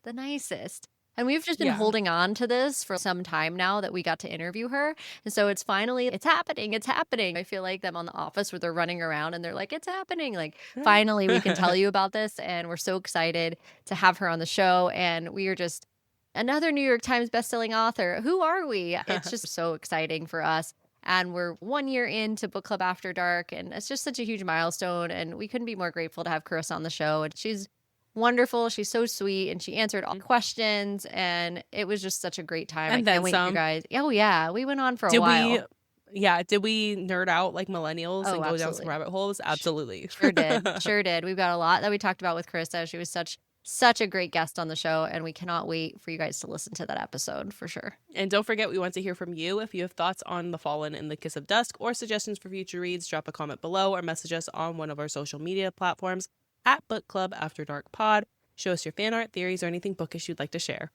S1: the nicest. And we've just been holding on to this for some time now that we got to interview her. And so it's happening. It's happening. I feel like them on The Office where they're running around and they're like, it's happening. Like, finally we can tell you about this. And we're so excited to have her on the show. And we are just another New York Times bestselling author. Who are we? It's just so exciting for us. And we're 1 year into Book Club After Dark. And it's just such a huge milestone. And we couldn't be more grateful to have Carissa on the show. And she's wonderful. She's so sweet, and she answered all questions, and it was just such a great time.
S2: And
S1: I can't wait, you guys. Oh yeah, we went on for a while.
S2: Did we nerd out like millennials and go down some rabbit holes? Absolutely.
S1: Sure did. We've got a lot that we talked about with Carissa. She was such such a great guest on the show, and we cannot wait for you guys to listen to that episode for sure.
S2: And don't forget, we want to hear from you. If you have thoughts on The Fallen and The Kiss of Dusk or suggestions for future reads, drop a comment below or message us on one of our social media platforms at Book Club After Dark Pod. Show us your fan art, theories, or anything bookish you'd like to share.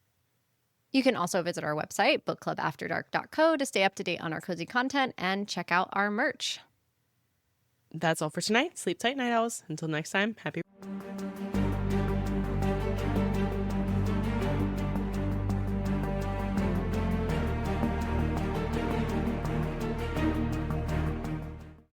S1: You can also visit our website, bookclubafterdark.co, to stay up to date on our cozy content and check out our merch.
S2: That's all for tonight. Sleep tight, night owls. Until next time, happy